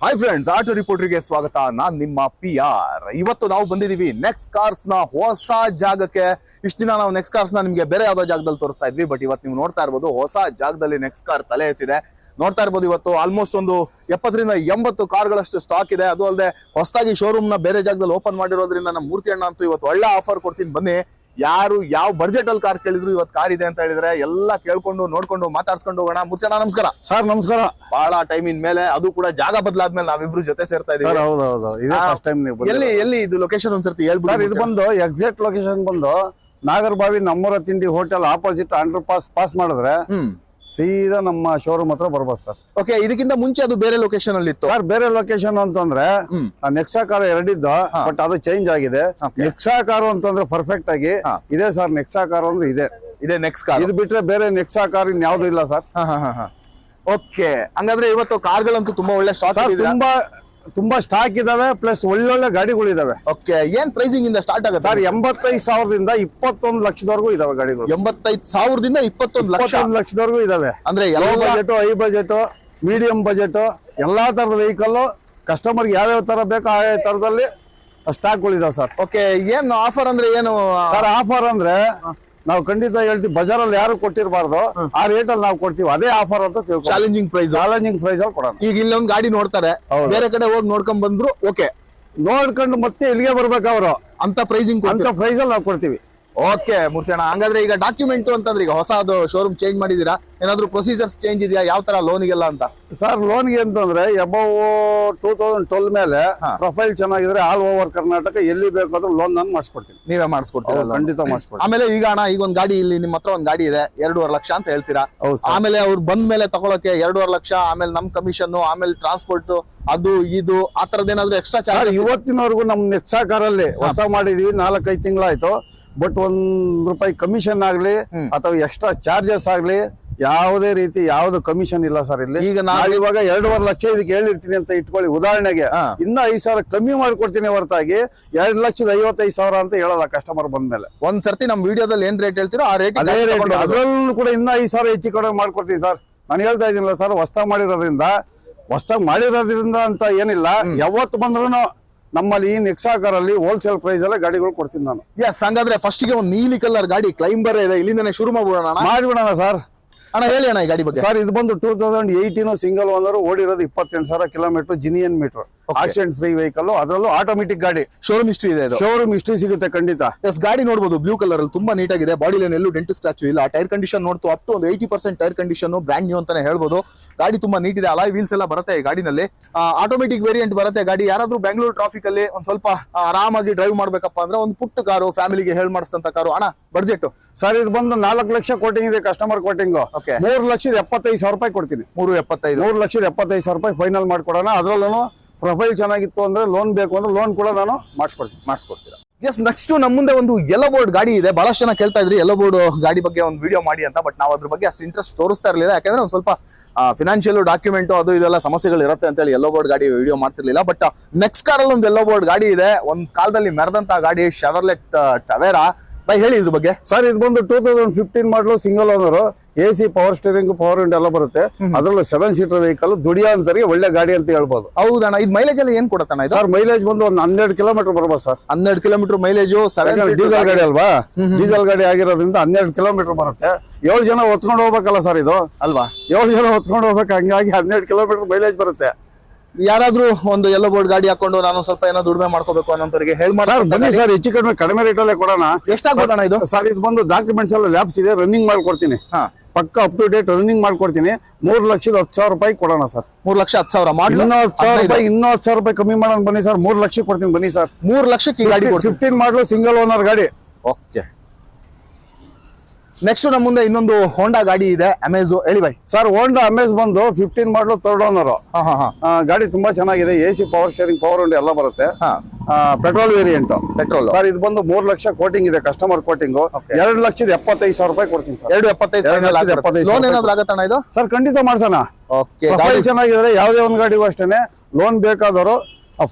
Hi friends, auto ರಿಪೋರ್ಟರ್ಗೆ ಸ್ವಾಗತ. ನಾನ್ ನಿಮ್ಮ PR. ಇವತ್ತು ನಾವು ಬಂದಿದೀವಿ ನೆಕ್ಸ್ಟ್ ಕಾರ್ಸ್ ನ ಹೊಸ ಜಾಗಕ್ಕೆ. ಇಷ್ಟ ದಿನ ನಾವು ನೆಕ್ಸ್ಟ್ ಕಾರ್ಸ್ ನ ನಿಮ್ಗೆ ಬೇರೆ ಯಾವ್ದೋ ಜಾಗದಲ್ಲಿ ತೋರಿಸ್ತಾ ಇದ್ವಿ, ಬಟ್ ಇವತ್ತು ನೀವು ನೋಡ್ತಾ ಇರ್ಬೋದು ಹೊಸ ಜಾಗದಲ್ಲಿ ನೆಕ್ಸ್ಟ್ ಕಾರ್ ತಲೆ ಎತ್ತಿದೆ. ನೋಡ್ತಾ ಇರ್ಬೋದು, ಇವತ್ತು ಆಲ್ಮೋಸ್ಟ್ ಒಂದು 70 ರಿಂದ 80 ಕಾರ್ಗಳಷ್ಟು ಸ್ಟಾಕ್ ಇದೆ. ಅದು ಅಲ್ಲದೆ ಹೊಸದಾಗಿ ಶೋರೂಮ್ ನ ಬೇರೆ ಜಾಗದಲ್ಲಿ ಓಪನ್ ಮಾಡಿರೋದ್ರಿಂದ ನಮ್ಮ ಮೂರ್ತಿ ಅಣ್ಣ ಅಂತೂ ಇವತ್ತು ಒಳ್ಳೆ ಆಫರ್ ಕೊಡ್ತೀನಿ. ಬನ್ನಿ, ಯಾರು ಯಾವ ಬಡ್ಜೆಟ್ ಅಲ್ಲಿ ಕಾರ್ ಕೇಳಿದ್ರು ಇವತ್ತು ಕಾರ್ ಇದೆ ಅಂತ ಹೇಳಿದ್ರೆ ಎಲ್ಲ ಕೇಳ್ಕೊಂಡು ನೋಡ್ಕೊಂಡು ಮಾತಾಡ್ಸ್ಕೊಂಡು ಹೋಗೋಣ. ಮೂರ್ತಿ ಅಣ್ಣ ನಮಸ್ಕಾರ. ಸರ್ ನಮಸ್ಕಾರ. ಬಹಳ ಟೈಮ್ ಇನ್ ಮೇಲೆ, ಅದು ಕೂಡ ಜಾಗ ಬದಲಾದ್ಮೇಲೆ ನಾವಿಬ್ರು ಜೊತೆ ಸೇರ್ತಾ ಇದೀವಿ. ಹೌದೌದು, ಇದೇ ಫಸ್ಟ್ ಟೈಮ್ ನೀವು ಎಲ್ಲಿ ಇದು ಲೊಕೇಶನ್ ಒಂದ್ಸರ್ತಿ ಹೇಳ್ಬಿಡಿ ಸರ್. ಇದು ಬಂದು ಎಕ್ಸಾಕ್ಟ್ ಲೊಕೇಶನ್ ಬಂದು ನಾಗರಬಾವಿ ನಮ್ಮೂರ ತಿಂಡಿ ಹೋಟೆಲ್ ಆಪೋಸಿಟ್ ಅಂಡರ್ ಪಾಸ್ ಮಾಡಿದ್ರೆ ಸೀದಾ ನಮ್ಮ ಶೋರೂಮ್ ಹತ್ರ ಬರ್ಬೋದು ಸರ್. ಓಕೆ, ಇದಕ್ಕಿಂತ ಮುಂಚೆ ಅದು ಬೇರೆ ಲೊಕೇಶನ್ ಅಲ್ಲಿ ಇತ್ತು ಸರ್. ಬೇರೆ ಲೊಕೇಶನ್ ಅಂತಂದ್ರೆ ನೆಕ್ಸಾ ಕಾರ್ ಎರಡಿದ್ದು, ಬಟ್ ಅದು ಚೇಂಜ್ ಆಗಿದೆ. ನೆಕ್ಸಾ ಕಾರು ಅಂತಂದ್ರೆ ಪರ್ಫೆಕ್ಟ್ ಆಗಿ ಇದೆ ಸರ್. ನೆಕ್ಸಾ ಕಾರ್ ಅಂದ್ರೆ ಇದೆ ನೆಕ್ಸ್ಟ್ ಕಾರ್. ಇದು ಬಿಟ್ರೆ ಬೇರೆ ನೆಕ್ಸಾ ಕಾರ್ ಇನ್ಯಾವ್ದು ಇಲ್ಲ ಸರ್. ಓಕೆ, ಹಂಗಾದ್ರೆ ಇವತ್ತು ಕಾರ್ಗಳಂತೂ ತುಂಬಾ ಒಳ್ಳೆ ಸ್ಟಾಕ್ ತುಂಬಾ ಸ್ಟಾಕ್ ಇದಾವೆ, ಪ್ಲಸ್ ಒಳ್ಳೊಳ್ಳೆ ಗಾಡಿಗಳಿದಾವೆ. ಓಕೆ, ಏನ್ ಪ್ರೈಸಿಂಗ್ ಇಂದ ಸ್ಟಾರ್ಟ್ ಆಗುತ್ತೆ ಸರ್? 85,000ದಿಂದ 21 ಲಕ್ಷದವರೆಗೂ ಇದಾವೆ ಗಾಡಿಗಳು. 85,000ದಿಂದ 21 ಲಕ್ಷದವರೆಗೂ ಇದಾವೆ. ಅಂದ್ರೆ low budget, high budget, medium budget, ಎಲ್ಲಾ ತರದ ವೆಹಿಕಲ್ ಕಸ್ಟಮರ್ ಯಾವ್ಯಾವ ತರ ಬೇಕೋ ಆ ತರದಲ್ಲಿ ಸ್ಟಾಕ್ಗಳಿದಾವೆ ಸರ್. ಓಕೆ, ಏನ್ ಆಫರ್ ಅಂದ್ರೆ ಏನು ಸರ್? ಆಫರ್ ಅಂದ್ರೆ ನಾವು ಖಂಡಿತ ಹೇಳ್ತೀವಿ, ಬಜಾರಲ್ಲಿ ಯಾರು ಕೊಟ್ಟಿರಬಾರ್ದು ಆ ರೇಟ್ ಅಲ್ಲಿ ನಾವು ಕೊಡ್ತೀವಿ. ಅದೇ ಆಫರ್ ಅಂತ ತಿಳ್ಕೊ. ಚಾಲೆಂಜಿಂಗ್ ಪ್ರೈಸ್ ಅಲ್ಲಿ ಕೊಡೋಣ. ಈಗ ಇಲ್ಲೊಂದು ಗಾಡಿ ನೋಡ್ತಾರೆ, ಬೇರೆ ಕಡೆ ಹೋಗಿ ನೋಡ್ಕೊಂಡ್ ಬಂದ್ರು ಓಕೆ, ನೋಡ್ಕೊಂಡು ಮತ್ತೆ ಇಲ್ಲಿಗೆ ಬರ್ಬೇಕು ಅವರು. ಅಂತ ಪ್ರೈಸಿಂಗ್ ಅಂತ ಪ್ರೈಸ್ ಅಲ್ಲಿ ನಾವು ಕೊಡ್ತೀವಿ. ಓಕೆ ಮೂರ್ತಿ ಅಣ್ಣ, ಹಂಗಾದ್ರೆ ಈಗ ಡಾಕ್ಯುಮೆಂಟ್ ಅಂತಂದ್ರೆ ಈಗ ಹೊಸದು ಶೋರೂಮ್ ಚೇಂಜ್ ಮಾಡಿದೀರಾ, ಏನಾದ್ರು ಪ್ರೊಸೀಜರ್ಸ್ ಚೇಂಜ್ ಇದೆಯಾ? ಯಾವ ತರ ಲೋನ್ಗೆಲ್ಲ ಅಂತ? ಸರ್, ಲೋನ್ಗೆ ಅಂತಂದ್ರೆ ಅಬೌವ್ 2012 ಮೇಲೆ ಪ್ರೊಫೈಲ್ ಚೆನ್ನಾಗಿದ್ರೆ ಆಲ್ ಓವರ್ ಕರ್ನಾಟಕ ಎಲ್ಲಿ ಬೇಕಾದ್ರೂ ಲೋನ್ ನಾನು ಮಾಡಿಸ್ಕೊಡ್ತೀನಿ. ನೀವೇ ಮಾಡಿಸ್ಕೊಡ್ತೀರಾ? ಖಂಡಿತ ಮಾಡಿಸ್ಕೊಡ್ತೀನಿ. ಆಮೇಲೆ ಈಗ ಅಣ್ಣ, ಈಗ ಒಂದ್ ಗಾಡಿ ಇಲ್ಲಿ ನಿಮ್ಮ ಹತ್ರ ಒಂದ್ ಗಾಡಿ ಇದೆ, 2.5 ಲಕ್ಷ ಅಂತ ಹೇಳ್ತೀರಾ. ಆಮೇಲೆ ಅವ್ರು ಬಂದ ಮೇಲೆ ತಗೊಳಕ್ಕೆ 2.5 ಲಕ್ಷ, ಆಮೇಲೆ ನಮ್ ಕಮಿಷನ್, ಆಮೇಲೆ ಟ್ರಾನ್ಸ್ಪೋರ್ಟ್, ಅದು ಇದು ಆ ತರದ್ ಏನಾದ್ರು ಎಕ್ಸ್ಟ್ರಾ ಚಾರ್ಜ್? ಇವತ್ತಿನವರೆಗೂ ನಮ್ ನೆಕ್ಸಾ ಕಾರಲ್ಲಿ ಹೊಸ ಮಾಡಿದೀವಿ, 4-5 ತಿಂಗಳಾಯ್ತು. ಬಟ್ ₹1 ಕಮಿಷನ್ ಆಗ್ಲಿ ಅಥವಾ ಎಕ್ಸ್ಟ್ರಾ ಚಾರ್ಜಸ್ ಆಗ್ಲಿ ಯಾವುದೇ ರೀತಿ ಯಾವ್ದು ಕಮಿಷನ್ ಇಲ್ಲ ಸರ್ ಇಲ್ಲಿ. ಈಗ ನಾವು ಇವಾಗ 2.5 ಲಕ್ಷ ಇದಕ್ಕೆ ಹೇಳಿರ್ತೀನಿ ಅಂತ ಇಟ್ಕೊಳ್ಳಿ, ಉದಾಹರಣೆಗೆ ಇನ್ನ 5,000 ಕಮ್ಮಿ ಮಾಡ್ಕೊಡ್ತೀನಿ ಹೊರತಾಗಿ 2,55,000 ಅಂತ ಹೇಳಲ್ಲ ಕಸ್ಟಮರ್ ಬಂದ್ಮೇಲೆ. ಒಂದ್ ಸರ್ತಿ ನಮ್ ವಿಡಿಯೋದಲ್ಲಿ ಏನ್ ರೇಟ್ ಹೇಳ್ತೀರೋ ಆ ರೇಟ್, ಅದ್ರಲ್ಲೂ ಕೂಡ ಇನ್ನ 5,000 ಹೆಚ್ಚು ಕಡೆ ಮಾಡ್ಕೊಡ್ತೀನಿ ಸರ್. ನಾನು ಹೇಳ್ತಾ ಇದ್ದೀನಿಲ್ಲ ಸರ್, ಹೊಸ್ತಾಗಿ ಮಾಡಿರೋದ್ರಿಂದ ಅಂತ ಏನಿಲ್ಲ. ಯಾವತ್ತು ಬಂದ್ರು ನಮ್ಮಲ್ಲಿ ಈ ನೆಕ್ಸಾ ಕಾರಲ್ಲಿ ಹೋಲ್ಸೇಲ್ ಪ್ರೈಸ್ ಎಲ್ಲ ಗಾಡಿಗಳು ಕೊಡ್ತೀನಿ ನಾನು. ಎಸ್, ಹಂಗಾದ್ರೆ ಫಸ್ಟ್ ಗೆ ಒಂದು ನೀಲಿ ಕಲರ್ ಗಾಡಿ ಕ್ಲೈಂಬರ್ ಇದೆ, ಇಲ್ಲಿಂದಾನೆ ಶುರು ಮಾಡ್ಬಿಡೋಣ ಸರ್. ಅಣ್ಣ ಹೇಳಿ ಅಣ್ಣ ಈ ಗಾಡಿ ಬಗ್ಗೆ. ಸರ್, ಇದು ಬಂದು 2018 ಸಿಂಗಲ್ ಓನರ್, ಓಡಿರೋದು 28,000 kilometre, genuine meter, accident free vehicle, ಅದರಲ್ಲೂ ಆಟೋಮೆಟಿಕ್ ಗಾಡಿ. ಶೋರೂಮ್ ಹಿಸ್ಟ್ರಿ ಇದೆ, ಶೋರೂಮ್ ಹಿಸ್ಟ್ರಿ ಸಿಗುತ್ತೆ ಖಂಡಿತ. ಎಸ್, ಗಾಡಿ ನೋಡಬಹುದು ಬ್ಲೂ ಕಲರ್ ಅಲ್ಲಿ ತುಂಬಾ ನೀಟ್ ಆಗಿದೆ. ಬಾಡಿ ಲೈನ್ ಎಲ್ಲೂ ಡೆಂಟ್ ಸ್ಕ್ರಾಚ್ ಇಲ್ಲ. ಟೈರ್ ಕಂಡೀಷನ್ ನೋಡ್ತು ಅಪ್ ಟು ಒಂದು 80% ಟೈರ್ ಕಂಡೀಷನ್, ಬ್ರ್ಯಾಂಡ್ ನ್ಯೂ ಅಂತಾನೆ ಹೇಳ್ಬೋದು. ಗಾಡಿ ತುಂಬಾ ನೀಟ್ ಇದೆ. ಅಲಾಯ್ ವೀಲ್ಸ್ ಎಲ್ಲ ಬರುತ್ತೆ ಈ ಗಾಡಿನಲ್ಲಿ. ಆಟೋಮೆಟಿಕ್ ವೇರಿಯಂಟ್ ಬರುತ್ತೆ ಗಾಡಿ. ಯಾರಾದ್ರೂ ಬೆಂಗಳೂರು ಟ್ರಾಫಿಕ್ ಅಲ್ಲಿ ಒಂದ್ ಸ್ವಲ್ಪ ಆರಾಮಾಗಿ ಡ್ರೈವ್ ಮಾಡ್ಬೇಕಪ್ಪ ಅಂದ್ರೆ ಒಂದು ಪುಟ್ಟ ಕಾರು, ಫ್ಯಾಮಿಲಿಗೆ ಹೇಳ್ ಮಾಡಿಸಿದಂತ ಕಾರು. ಅಣ್ಣ ಬಡ್ಜೆಟ್ ಸರ್, ಇದು ಬಂದು 4 ಲಕ್ಷ ಕೋಟಿಂಗ್ ಇದೆ ಕಸ್ಟಮರ್ ಕೋಟಿಂಗ್. 3,75,000 ರೂಪಾಯಿ ಕೊಡ್ತೀನಿ. 3,75,000 ಫೈನಲ್ ಮಾಡ್ಕೊಡೋಣ. ಅದ್ರಲ್ಲೂ ಪ್ರೊಫೈಲ್ ಚೆನ್ನಾಗಿತ್ತು ಅಂದ್ರೆ, ಲೋನ್ ಬೇಕು ಅಂದ್ರೆ ಲೋನ್ ಕೂಡ ನಾನು ಮಾಡಿಸ್ಕೊಡ್ತೀನಿ. ಎಸ್, ನೆಕ್ಸ್ಟ್ ನಮ್ಮ ಮುಂದೆ ಒಂದು ಯೆಲ್ಲೋ ಬೋರ್ಡ್ ಗಾಡಿ ಇದೆ. ಬಹಳಷ್ಟು ಜನ ಕೇಳ್ತಾ ಇದ್ರಿ ಯೆಲ್ಲೋ ಬೋರ್ಡ್ ಗಾಡಿ ಬಗ್ಗೆ ಒಂದು ವಿಡಿಯೋ ಮಾಡಿ ಅಂತ, ಬಟ್ ನಾವು ಅದ್ರ ಬಗ್ಗೆ ಅಷ್ಟು ಇಂಟ್ರೆಸ್ಟ್ ತೋರಿಸ್ತಾ ಇರಲಿಲ್ಲ. ಯಾಕಂದ್ರೆ ಒಂದು ಸ್ವಲ್ಪ ಫಿನಾನ್ಷಿಯಲ್ ಡಾಕ್ಯುಮೆಂಟ್ ಅದು ಇದೆಲ್ಲ ಸಮಸ್ಯೆಗಳು ಇರುತ್ತೆ ಅಂತ ಹೇಳಿ ಯೆಲ್ಲೋ ಬೋರ್ಡ್ ಗಾಡಿ ವಿಡಿಯೋ ಮಾಡ್ತಿರ್ಲಿಲ್ಲ. ಬಟ್ ನೆಕ್ಸ್ಟ್ ಕಾರಲ್ಲಿ ಒಂದು ಯೆಲ್ಲೋ ಬೋರ್ಡ್ ಗಾಡಿ ಇದೆ, ಒಂದ್ ಕಾಲದಲ್ಲಿ ಮೆರೆದಂತ ಗಾಡಿ, ಷೆವರ್ಲೆಟ್ ಟವೆರಾ. ಬೈ ಹೇಳಿ ಇದ್ರ ಬಗ್ಗೆ. ಸರ್, ಇದು ಬಂದು 2015 model, single owner, AC power steering, power window ಎಲ್ಲ ಬರುತ್ತೆ. ಅದ್ರಲ್ಲೂ 7 ಸೀಟರ್ ವೆಹಿಕಲ್, ದುಡಿಯೋ ಅಂತರಿಗೆ ಒಳ್ಳೆ ಗಾಡಿ ಅಂತ ಹೇಳ್ಬೋದು. ಹೌದಣ್ಣ, ಇದು ಮೈಲೇಜ್ ಎಲ್ಲ ಏನ್ ಕೊಡುತ್ತಣ್ಣ? ಸರ್, ಮೈಲೇಜ್ ಬಂದು ಒಂದು 12 ಕಿಲೋಮೀಟರ್ ಬರ್ಬೋದು ಸರ್. 12 kilometre mileage. ಡೀಸೆಲ್ ಗಾಡಿ ಅಲ್ವಾ? ಡೀಸೆಲ್ ಗಾಡಿ ಆಗಿರೋದ್ರಿಂದ 12 ಕಿಲೋಮೀಟರ್ ಬರುತ್ತೆ. 7 ಜನ ಹೊತ್ಕೊಂಡು ಹೋಗ್ಬೇಕಲ್ಲ ಸರ್ ಇದು ಅಲ್ವಾ? 7 ಜನ ಹೊತ್ಕೊಂಡು ಹೋಗ್ಬೇಕು, ಹಂಗಾಗಿ 12 ಕಿಲೋಮೀಟರ್ ಮೈಲೇಜ್ ಬರುತ್ತೆ. ಯಾರಾದ್ರೂ ಒಂದು ಯೆಲ್ಲೋ ಬೋರ್ಡ್ ಗಾಡಿ ಹಾಕೊಂಡು ನಾನು ಸ್ವಲ್ಪ ಏನೋ ದುಡಿಮೆ ಮಾಡ್ಕೋಬೇಕು ಅನ್ನೋರಿಗೆ ಬನ್ನಿ ಸರ್, ಹೆಚ್ಚು ಕಡಿಮೆ ರೇಟ್ ಅಲ್ಲೇ ಕೊಡೋಣ. ಎಷ್ಟಾಗೋಣ ಇದು? ಸರ್, ಇದು ಬಂದು ಡಾಕ್ಯುಮೆಂಟ್ಸ್ ಎಲ್ಲ ಲ್ಯಾಬ್ಸ್ ಇದೆ, ರನ್ನಿಂಗ್ ಮಾಡ್ಕೊಡ್ತೀನಿ. ಪಕ್ಕ ಅಪ್ ಟು ಡೇಟ್ ರನ್ನಿಂಗ್ ಮಾಡ್ಕೊಡ್ತೀನಿ. 3,10,000 ರೂಪಾಯಿ ಕೊಡೋಣ ಸರ್. 3,10,000 ಮಾಡಿ, ಇನ್ನೂ 10,000 ರೂಪಾಯಿ ಕಮ್ಮಿ ಮಾಡೋಣ ಬನ್ನಿ ಸರ್. 3 ಲಕ್ಷ ಕೊಡ್ತೀನಿ ಬನ್ನಿ ಸರ್. 3 ಲಕ್ಷಕ್ಕೆ ಗಾಡಿ 15 ಮಾಡಲು, ಸಿಂಗಲ್ ಓನರ್ ಗಾಡಿ. ಓಕೆ, ನೆಕ್ಸ್ಟ್ ನಮ್ಮ ಮುಂದೆ ಇನ್ನೊಂದು ಹೋಂಡಾ ಗಾಡಿ ಇದೆ, ಅಮೇಜ್. ಹೇಳಿ ಬೈ. ಸರ್, ಹೋಂಡಾ ಅಮೇಜ್ ಬಂದು 15 ಮಾಡಲು, 3rd ಓನರ್ ಗಾಡಿ. ತುಂಬಾ ಚೆನ್ನಾಗಿದೆ. AC power steering, power window ಎಲ್ಲ ಬರುತ್ತೆ. Petrol variant. ಪೆಟ್ರೋಲ್ ಸರ್, ಇದು ಬಂದು 3 ಲಕ್ಷ ಕೋಟಿಂಗ್ ಇದೆ ಕಸ್ಟಮರ್ ಕೋಟಿಂಗ್. 2,75,000 ರೂಪಾಯಿ ಕೊಡ್ತೀನಿ ಸರ್. 2,75,000 ಲೋನ್ ಏನಾದ್ರು ಆಗತ್ತಣ್ಣ ಇದು? ಸರ್, ಖಂಡಿತ ಮಾಡ್ಸೋಣ. ಓಕೆ, ಗಾಡಿ ಚೆನ್ನಾಗಿದ್ರೆ ಯಾವುದೇ ಒಂದು ಗಾಡಿಗೂ ಅಷ್ಟೇನೆ ಲೋನ್ ಬೇಕಾದವರು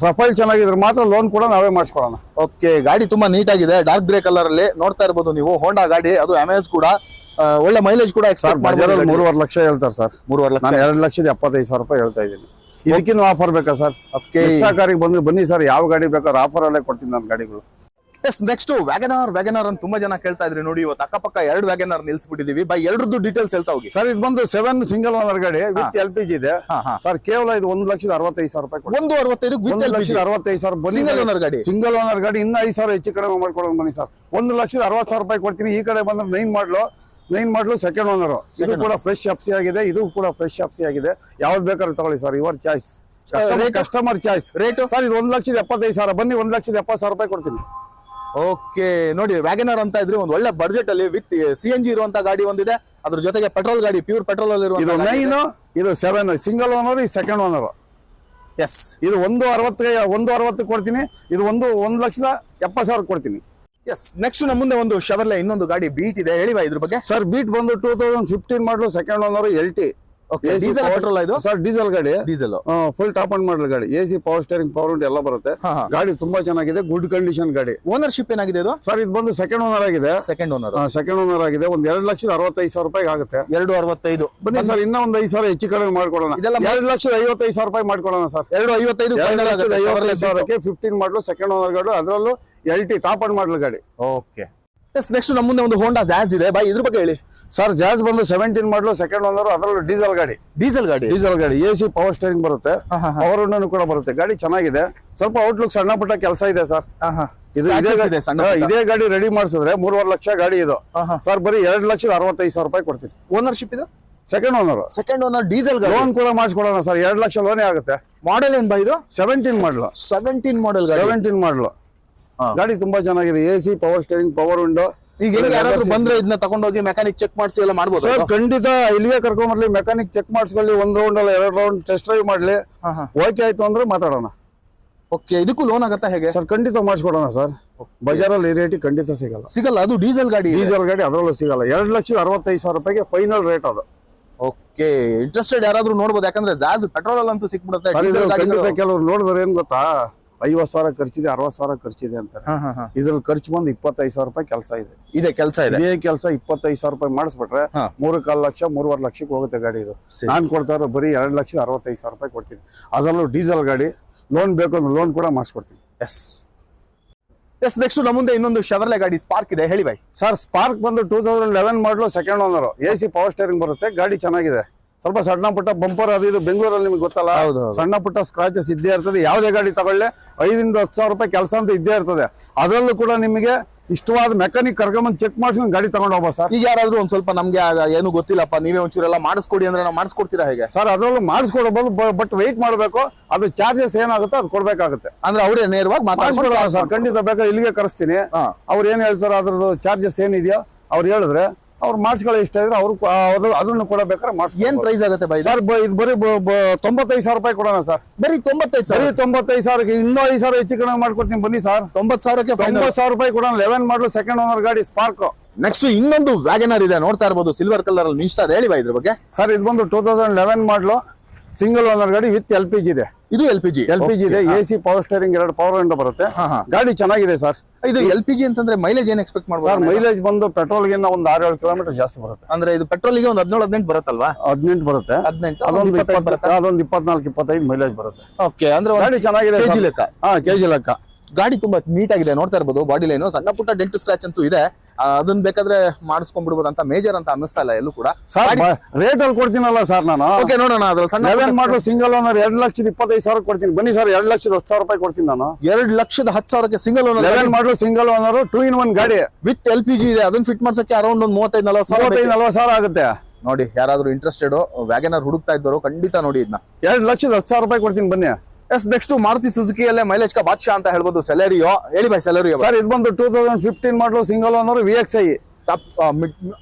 ಪ್ರೊಫೈಲ್ ಚೆನ್ನಾಗಿದ್ರೆ ಮಾತ್ರ ಲೋನ್ ಕೂಡ ನಾವೇ ಮಾಡಿಸ್ಕೊಡೋಣ. ಓಕೆ, ಗಾಡಿ ತುಂಬಾ ನೀಟ್ ಆಗಿದೆ, ಡಾರ್ಕ್ ಗ್ರೇ ಕಲರ್ ಅಲ್ಲಿ ನೋಡ್ತಾ ಇರಬಹುದು ನೀವು. ಹೋಂಡಾ ಗಾಡಿ, ಅದು ಅಮೇಜ್ ಕೂಡ. ಒಳ್ಳೆ ಮೈಲೇಜ್ ಕೂಡ ಎಕ್ಸ್ಪೆಕ್ಟ್ ಮಾಡ್ತಾರೆ. 3.5 ಲಕ್ಷ ಹೇಳ್ತಾರೆ ಸರ್. 3.5 ಲಕ್ಷ. 2,75,000 ರೂಪಾಯಿ ಹೇಳ್ತಾ ಇದ್ದೀನಿ. ಇದಕ್ಕಿನ್ನೂ ಆಫರ್ ಬೇಕಾ ಸರ್? Okay. ನೆಕ್ಸಾ ಕಾರಿಗೆ ಬಂದ್ರೆ ಬನ್ನಿ ಸರ್, ಯಾವ ಗಾಡಿ ಬೇಕಾದ್ರೆ ಆಫರ್ ಅಲ್ಲೇ ಕೊಡ್ತೀನಿ ನಾನು ಗಾಡಿಗಳು. ಎಸ್ ನೆಕ್ಸ್ಟ್ ವ್ಯಾಗನಾರ್ ಅಂತ ತುಂಬಾ ಜನ ಕೇಳ್ತಾ ಇದ್ರಿ. ನೋಡಿ ಇವತ್ತು ಅಕ್ಕಪಕ್ಕ 2 ವ್ಯಾಗನಾರ್ ನಿಲ್ಸ್ಬಿಟ್ಟಿದೀವಿ. ಬೈ ಎರಡರದ್ದು ಡೀಟೇಲ್ಸ್ ಹೇಳ್ತಾ ಹೋಗಿ. ಸರ್ ಇದು ಬಂದು 7 ಸಿಂಗಲ್ ಓನರ್ ಗಾಡಿ ವಿತ್ LPG ಇದೆ ಸರ್. ಕೇವಲ ಇದು 1,65,000 ರೂಪಾಯಿ. 1,65,000 ವಿತ್ LPG 1,65,000 ಸಿಂಗಲ್ ಓನರ್ ಗಾಡಿ. ಸಿಂಗಲ್ ಓನರ್ ಗಾಡಿ ಇನ್ನ 5,000 ಹೆಚ್ಚು ಕಡಿಮೆ ಮಾಡ್ಕೊಡೋದು ಬನ್ನಿ ಸರ್. 1,60,000 ರೂಪಾಯಿ ಕೊಡ್ತೀನಿ. ಈ ಕಡೆ ಬಂದ್ರೆ 9 ಮಾಡ್ಲು ಸೆಕೆಂಡ್ ಓನರ್. ಇದು ಕೂಡ ಫ್ರೆಶ್ ಎಫ್ಸಿ ಆಗಿದೆ, ಇದು ಕೂಡ ಫ್ರೆಶ್ ಎಫ್ಸಿ ಆಗಿದೆ. ಯಾವ್ದು ಬೇಕಾದ್ರೂ ತಗೊಳ್ಳಿ sir, your choice, customer choice. Rate sir ಇದು 1,75,000. ಬನ್ನಿ 1,70,000 ರೂಪಾಯಿ ಕೊಡ್ತೀನಿ. ಓಕೆ ನೋಡಿ ವ್ಯಾಗನಾರ್ ಅಂತ ಇದ್ರಿ, ಒಂದು ಒಳ್ಳೆ ಬಡ್ಜೆಟ್ ಅಲ್ಲಿ ವಿತ್ CNG ಇರುವಂತ ಗಾಡಿ ಒಂದಿದೆ, ಅದ್ರ ಜೊತೆಗೆ ಪೆಟ್ರೋಲ್ ಗಾಡಿ, ಪ್ಯೂರ್ ಪೆಟ್ರೋಲ್ ಅಲ್ಲಿ ಇದು ಇರುವಂತ 9, ಇದು 7 ಸಿಂಗಲ್ ಓನರ್, ಈ ಸೆಕೆಂಡ್ ಓನರ್. ಎಸ್ ಇದು 1,60,000 ಕೊಡ್ತೀನಿ. ಇದು 1,70,000 ಕೊಡ್ತೀನಿ. ಎಸ್ ನೆಕ್ಸ್ಟ್ ನಮ್ಮ ಮುಂದೆ ಒಂದು ಶವರ್ಲೆ ಇನ್ನೊಂದು ಗಾಡಿ ಬೀಟ್ ಇದೆ, ಹೇಳಿ ಬಾ ಇದ್ರ ಬಗ್ಗೆ. ಸರ್ ಬೀಟ್ ಬಂದು 2015 ಮಾಡಲು, second owner, LT. Diesel petrol ಇದು ಸರ್ ಡೀಸೆಲ್ ಗಾಡಿ, diesel full top end model ಗಾಡಿ. AC power steering, power window ಎಲ್ಲ ಬರುತ್ತೆ. ಗಾಡಿ ತುಂಬಾ ಚೆನ್ನಾಗಿದೆ, ಗುಡ್ ಕಂಡೀಷನ್ ಗಾಡಿ. ಓನರ್ಶಿಪ್ ಏನಾಗಿದೆ ಇದು? ಸರ್ ಇದು ಬಂದು ಸೆಕೆಂಡ್ ಓನರ್ ಆಗಿದೆ. ಸೆಕೆಂಡ್ ಓನರ್ ಆಗಿದೆ. ಒಂದು 2,65,000 ರೂಪಾಯಿ ಆಗುತ್ತೆ. 2,65,000 ಬನ್ನಿ ಸರ್, ಇನ್ನ ಒಂದು 5,000 ಹೆಚ್ಚು ಕಡಿಮೆ ಮಾಡ್ಕೊಡೋಣ. ಇದೆಲ್ಲ 2,55,000 ರೂಪಾಯಿ ಮಾಡ್ಕೊಡೋಣ ಸರ್. 2,55,000 15 ಮಾಡಲು, ಸೆಕೆಂಡ್ ಓನರ್ ಗಾಡಿ, ಅದರಲ್ಲೂ LT ಟಾಪ್ ಅಂಡ್ ಮಾಡಲ್ ಗಾಡಿ. ಓಕೆ ಎಸ್ ನೆಕ್ಸ್ಟ್ ನಮ್ಮ ಮುಂದೆ ಒಂದು ಹೋಂಡಾ ಜಾಜ್ ಇದೆ, ಬೈ ಇದ್ರ ಬಗ್ಗೆ ಹೇಳಿ. ಸರ್ ಜಾಜ್ ಬಂದು 17 ಮಾಡಲು, ಸೆಕೆಂಡ್ ಓನರ್, ಅದರಲ್ಲೂ ಡೀಸೆಲ್ ಗಾಡಿ. AC ಪವರ್ ಸ್ಟೇರಿಂಗ್ ಬರುತ್ತೆ, ಪವರ್ ವಿಂಡೋ ಕೂಡ ಬರುತ್ತೆ. ಗಾಡಿ ಚೆನ್ನಾಗಿದೆ. ಸ್ವಲ್ಪ ಔಟ್ಲುಕ್ ಸಣ್ಣ ಪುಟ್ಟ ಕೆಲಸ ಇದೆ ಸರ್. ಇದು ಇದೇ ಗಾಡಿ ರೆಡಿ ಮಾಡಿಸಿದ್ರೆ 3.5 ಲಕ್ಷ ಗಾಡಿ ಇದು ಸರ್. ಬರೀ 2,65,000 ರೂಪಾಯಿ ಕೊಡ್ತೀನಿ. ಓನರ್ಶಿಪ್ ಇದು ಸೆಕೆಂಡ್ ಓನರ್ ಡೀಸೆಲ್ ಗಾಡಿ. ಲೋನ್ ಕೂಡ ಮಾಡಿಸ್ಕೊಡೋಣ ಸರ್. 2 ಲಕ್ಷ ಲೋನೇ ಆಗುತ್ತೆ. ಮಾಡೆಲ್ ಏನ್ ಬೈ ಇದು? 17 ಮಾಡಲು. 17 ಮಾಡೆಲ್ ಗಾಡಿ. 17 ಮಾಡಲು ಗಾಡಿ ತುಂಬಾ ಚೆನ್ನಾಗಿದೆ. AC power steering, power window. ಈಗ ಯಾರಾದ್ರೂ ಬಂದ್ರೆ ಇದನ್ನ ತಗೊಂಡೋಗಿ ಮೆಕ್ಯಾನಿಕ್ ಚೆಕ್ ಮಾಡಿಸಿ ಎಲ್ಲ ಮಾಡ್ಬೋದು ಸರ್? ಖಂಡಿತ ಇಲ್ಲಿಗೆ ಕರ್ಕೊಂಡ್ಬರ್ಲಿ, ಮೆಕ್ಯಾನಿಕ್ ಚೆಕ್ ಮಾಡಿಸ್ಕೊಳ್ಳಿ. 1 ರೌಂಡ್ ಅಲ್ಲ 2 ರೌಂಡ್ ಟೆಸ್ಟ್ ಡ್ರೈವ್ ಮಾಡ್ಲಿ. ಓಕೆ ಆಯ್ತು ಅಂದ್ರೆ ಮಾತಾಡೋಣ. ಓಕೆ ಇದಕ್ಕೂ ಲೋನ್ ಆಗತ್ತಾ ಹೇಗೆ ಸರ್? ಖಂಡಿತ ಮಾಡಿಸ್ಕೊಡೋಣ ಸರ್. ಬಜಾರಲ್ಲಿ ಈ ರೇಟ್ ಖಂಡಿತ ಸಿಗಲ್ಲ. ಅದು ಡೀಸೆಲ್ ಗಾಡಿ ಅದರಲ್ಲೂ ಸಿಗಲ್ಲ. 2,65,000 ರೂಪಾಯಿಗೆ ಫೈನಲ್ ರೇಟ್ ಅದು. ಓಕೆ ಇಂಟ್ರೆಸ್ಟೆಡ್ ಯಾರಾದ್ರೂ ನೋಡ್ಬೋದು, ಯಾಕಂದ್ರೆ ಜಾಜ್ ಪೆಟ್ರೋಲ್ ಅಲ್ಲಿ ಅಂತೂ ಸಿಕ್ಬಿಡುತ್ತೆ. ಕೆಲವರು ನೋಡಿದ್ರೆ ಏನ್ ಗೊತ್ತಾ, 50,000 ಖರ್ಚಿದೆ, 60,000 ಖರ್ಚಿದೆ ಅಂತ. ಇದ್ರಲ್ಲಿ ಖರ್ಚು ಬಂದು 25,000 ರೂಪಾಯಿ ಕೆಲಸ ಇದೆ. ಇದೇ ಕೆಲಸ 25,000 ರೂಪಾಯಿ ಮಾಡಿಸ್ಬಿಟ್ರೆ 3.25 ಲಕ್ಷ 3.5 ಲಕ್ಷಕ್ಕೆ ಹೋಗುತ್ತೆ ಗಾಡಿ. ಇದು ನಾನ್ ಕೊಡ್ತಾ ಇರೋ ಬರೀ 2,65,000 ರೂಪಾಯಿ ಕೊಡ್ತೀನಿ. ಅದರಲ್ಲೂ ಡೀಸೆಲ್ ಗಾಡಿ. ಲೋನ್ ಬೇಕು ಅಂದ್ರೆ ಲೋನ್ ಕೂಡ ಮಾಡಿಸ್ಕೊಡ್ತೀನಿ. ಎಸ್ ನೆಕ್ಸ್ಟ್ ನಮ್ಮ ಮುಂದೆ ಇನ್ನೊಂದು ಶವರ್ಲೆ ಗಾಡಿ ಸ್ಪಾರ್ಕ್ ಇದೆ, ಹೇಳಿ ಬೈ. ಸರ್ ಸ್ಪಾರ್ಕ್ ಬಂದು 2011 ಮಾಡಲು, second owner. AC power steering ಬರುತ್ತೆ. ಗಾಡಿ ಚೆನ್ನಾಗಿದೆ. ಸ್ವಲ್ಪ ಸಣ್ಣ ಪುಟ್ಟ ಬಂಪರ್ ಅದು ಇದು ಬೆಂಗಳೂರಲ್ಲಿ ನಿಮ್ಗೆ ಗೊತ್ತಲ್ಲ, ಸಣ್ಣ ಪುಟ್ಟ ಸ್ಕ್ರಾಚಸ್ ಇದ್ದೇ ಇರ್ತದೆ. ಯಾವುದೇ ಗಾಡಿ ತಗೊಳ್ಳೆ 5,000-10,000 ರೂಪಾಯಿ ಕೆಲಸ ಅಂತ ಇದ್ದೇ ಇರ್ತದೆ. ಅದರಲ್ಲೂ ಕೂಡ ನಿಮಗೆ ಇಷ್ಟವಾದ ಮೆಕ್ಯಾನಿಕ್ ಕರ್ಕೊಂಡ್ ಚೆಕ್ ಮಾಡಿಸ್ಕೊಂಡು ಗಾಡಿ ತಗೊಂಡು ಹೋಗ್ಬೋದು ಸರ್. ಈಗ ಯಾರಾದ್ರೂ ಒಂದ್ ಸ್ವಲ್ಪ ನಮ್ಗೆ ಏನು ಗೊತ್ತಿಲ್ಲಪ್ಪ, ನೀವೇ ಒಂಚೂರೆಲ್ಲ ಮಾಡಿಸ್ಕೊಡಿ ಅಂದ್ರೆ ನಾವು ಮಾಡಿಸ್ಕೊಡ್ತೀರಾ ಹೇಗೆ? ಸರ್ ಅದರಲ್ಲೂ ಮಾಡಿಸ್ಕೊಡ್ಬೋದು, ಬಟ್ ವೆಯ್ಟ್ ಮಾಡಬೇಕು. ಅದು ಚಾರ್ಜಸ್ ಏನಾಗುತ್ತೆ ಅದು ಕೊಡ್ಬೇಕಾಗುತ್ತೆ. ಅಂದ್ರೆ ಅವರೇ ನೇರವಾಗಿ ಮಾಡಿಸ್ಕೊಡೋಣ ಸರ್. ಖಂಡಿತ ಬೇಕಾದ್ರೆ ಇಲ್ಲಿಗೆ ಕರೆಸ್ತೀನಿ. ಅವ್ರು ಏನ್ ಹೇಳ್ತಾರೆ ಅದ್ರದ್ದು ಚಾರ್ಜಸ್ ಏನಿದೆಯೋ ಅವ್ರು ಹೇಳಿದ್ರೆ ಅವ್ರು ಮಾಡಿಸ್ಕೊಳ್ಳೋ ಇಷ್ಟ ಇದ್ರೆ ಅವ್ರು ಅದನ್ನು ಕೂಡ ಬೇಕಾದ್ರೆ ಮಾಡಿಸ್ಕೊಳ್ಳಿ. ಏನ್ ಪ್ರೈಸ್ ಆಗುತ್ತೆ ಬೈ ಸರ್? ಇದು ಬರೀ 95,000 ರೂಪಾಯಿ ಕೊಡೋಣ ಸರ್. ಬರೀ 95,000ಕ್ಕೆ ಇನ್ನೂ 5,000 ಹೆಚ್ಚು ಕಡಿಮೆ ಮಾಡ್ಕೊಡ್ತೀನಿ ಬನ್ನಿ ಸರ್. 90,000ಕ್ಕೆ 90,000 ರೂಪಾಯಿ ಕೊಡೋಣ. 11 ಮಾಡಲು, ಸೆಕೆಂಡ್ ಓನರ್ ಗಾಡಿ, ಸ್ಪಾರ್ಕ್. ನೆಕ್ಸ್ಟ್ ಇನ್ನೊಂದು ವ್ಯಾಗನರ್ ಇದೆ, ನೋಡ್ತಾ ಇರಬಹುದು, ಸಿಲ್ವರ್ ಕಲರ್ ಅಲ್ಲಿ ಮಿಂಚ್ತಾ ಇದೆ, ಹೇಳಿ ಬೈ ಇದ್ರ ಬಗ್ಗೆ. ಸರ್ ಇದು ಬಂದು 2011 ಮಾಡಲು, ಸಿಂಗಲ್ ಓನರ್ ಗಾಡಿ ವಿತ್ LPG ಇದೆ. ಇದು LPG ಇದೆ. AC power steering, 2 power window ಬರುತ್ತೆ. ಗಾಡಿ ಚೆನ್ನಾಗಿದೆ ಸರ್. ಇದು LPG ಅಂತಂದ್ರೆ ಮೈಲೇಜ್ ಏನ್ ಎಕ್ಸ್ಪೆಕ್ಟ್ ಮಾಡ್ಬೋದು ಸರ್? ಮೈಲೇಜ್ ಬಂದು ಪೆಟ್ರೋಲ್ ಗಿನ್ನ ಒಂದು 6-7 ಕಿಲೋಮೀಟರ್ ಜಾಸ್ತಿ ಬರುತ್ತೆ. ಅಂದ್ರೆ ಇದು ಪೆಟ್ರೋಲ್ ಗೆ ಒಂದು 17-18 ಬರುತ್ತಲ್ವಾ? 18 ಬರುತ್ತೆ. ಅದೊಂದು 24-25 ಮೈಲೇಜ್ ಬರುತ್ತೆ. ಓಕೆ ಅಂದ್ರೆ ಗಾಡಿ ಚೆನ್ನಾಗಿದೆ. ಕೆಜಿ ಲೆಕ್ಕ. ಗಾಡಿ ತುಂಬಾ ನೀಟ್ ಆಗಿದೆ, ನೋಡ್ತಾ ಇರಬಹುದು. ಬಾಡಿ ಲೈನ್ ಸಣ್ಣ ಪುಟ್ಟ ಡೆಂಟ್ ಸ್ಕ್ರಾಚ್ ಅಂತೂ ಇದೆ, ಅದನ್ನ ಬೇಕಾದ್ರೆ ಮಾಡಿಸ್ಕೊಂಡ್ಬಿಡ್ಬೋದು ಅಂತ ಮೇಜರ್ ಅಂತ ಅನ್ನಿಸ್ತಾ ಇಲ್ಲ ಎಲ್ಲೂ ಕೂಡ. ರೇಟ್ ಅಲ್ಲಿ ಕೊಡ್ತೀನಲ್ಲ ಸರ್ ನಾನು. ಓಕೆ ನೋಡೋಣ. ಅದ್ರಲ್ಲಿ ಸಣ್ಣ ಮಾಡಲು ಸಿಂಗಲ್ ಓನರ್ 2,25,000 ಕೊಡ್ತೀನಿ. ಬನ್ನಿ ಸರ್, 2,10,000 ರೂಪಾಯಿ ಕೊಡ್ತೀನಿ ನಾನು. 2,10,000ಕ್ಕೆ ಸಿಂಗಲ್ ಓನರ್. 11 ಮಾಡಲು ಸಿಂಗಲ್ ಓನರ್ 2-in-1 ಗಾಡಿ ವಿತ್ LPG ಇದೆ. ಅದನ್ನ ಫಿಟ್ ಮಾಡ್ಸಕ್ಕೆ ಅರೌಂಡ್ ಒಂದು 35-40,000 ಆಗುತ್ತೆ. ನೋಡಿ ಯಾರಾದ್ರೂ ಇಂಟ್ರೆಸ್ಟೆಡ್ ವ್ಯಾಗನರ್ ಹುಡುಕ್ತಾ ಇದ್ದವರು ಖಂಡಿತ ನೋಡಿ ಇದನ್ನ. 2,10,000 ರೂಪಾಯಿ ಕೊಡ್ತೀನಿ ಬನ್ನಿ. ಎಸ್ ನೆಕ್ಸ್ಟ್ ಮಾರುತಿ ಸುಜುಕಿಯಲ್ಲೇ ಮೈಲೇಜ್ ಕಾ ಬಾದ್ಶಾ ಅಂತ ಹೇಳ್ಬೋದು, ಸೆಲೆರಿಯೋ. ಹೇಳಿ ಬೈ ಸೆಲೆರಿಯೋ. ಸರ್ ಇದು ಬಂದು 2015 model, single owner, VXI.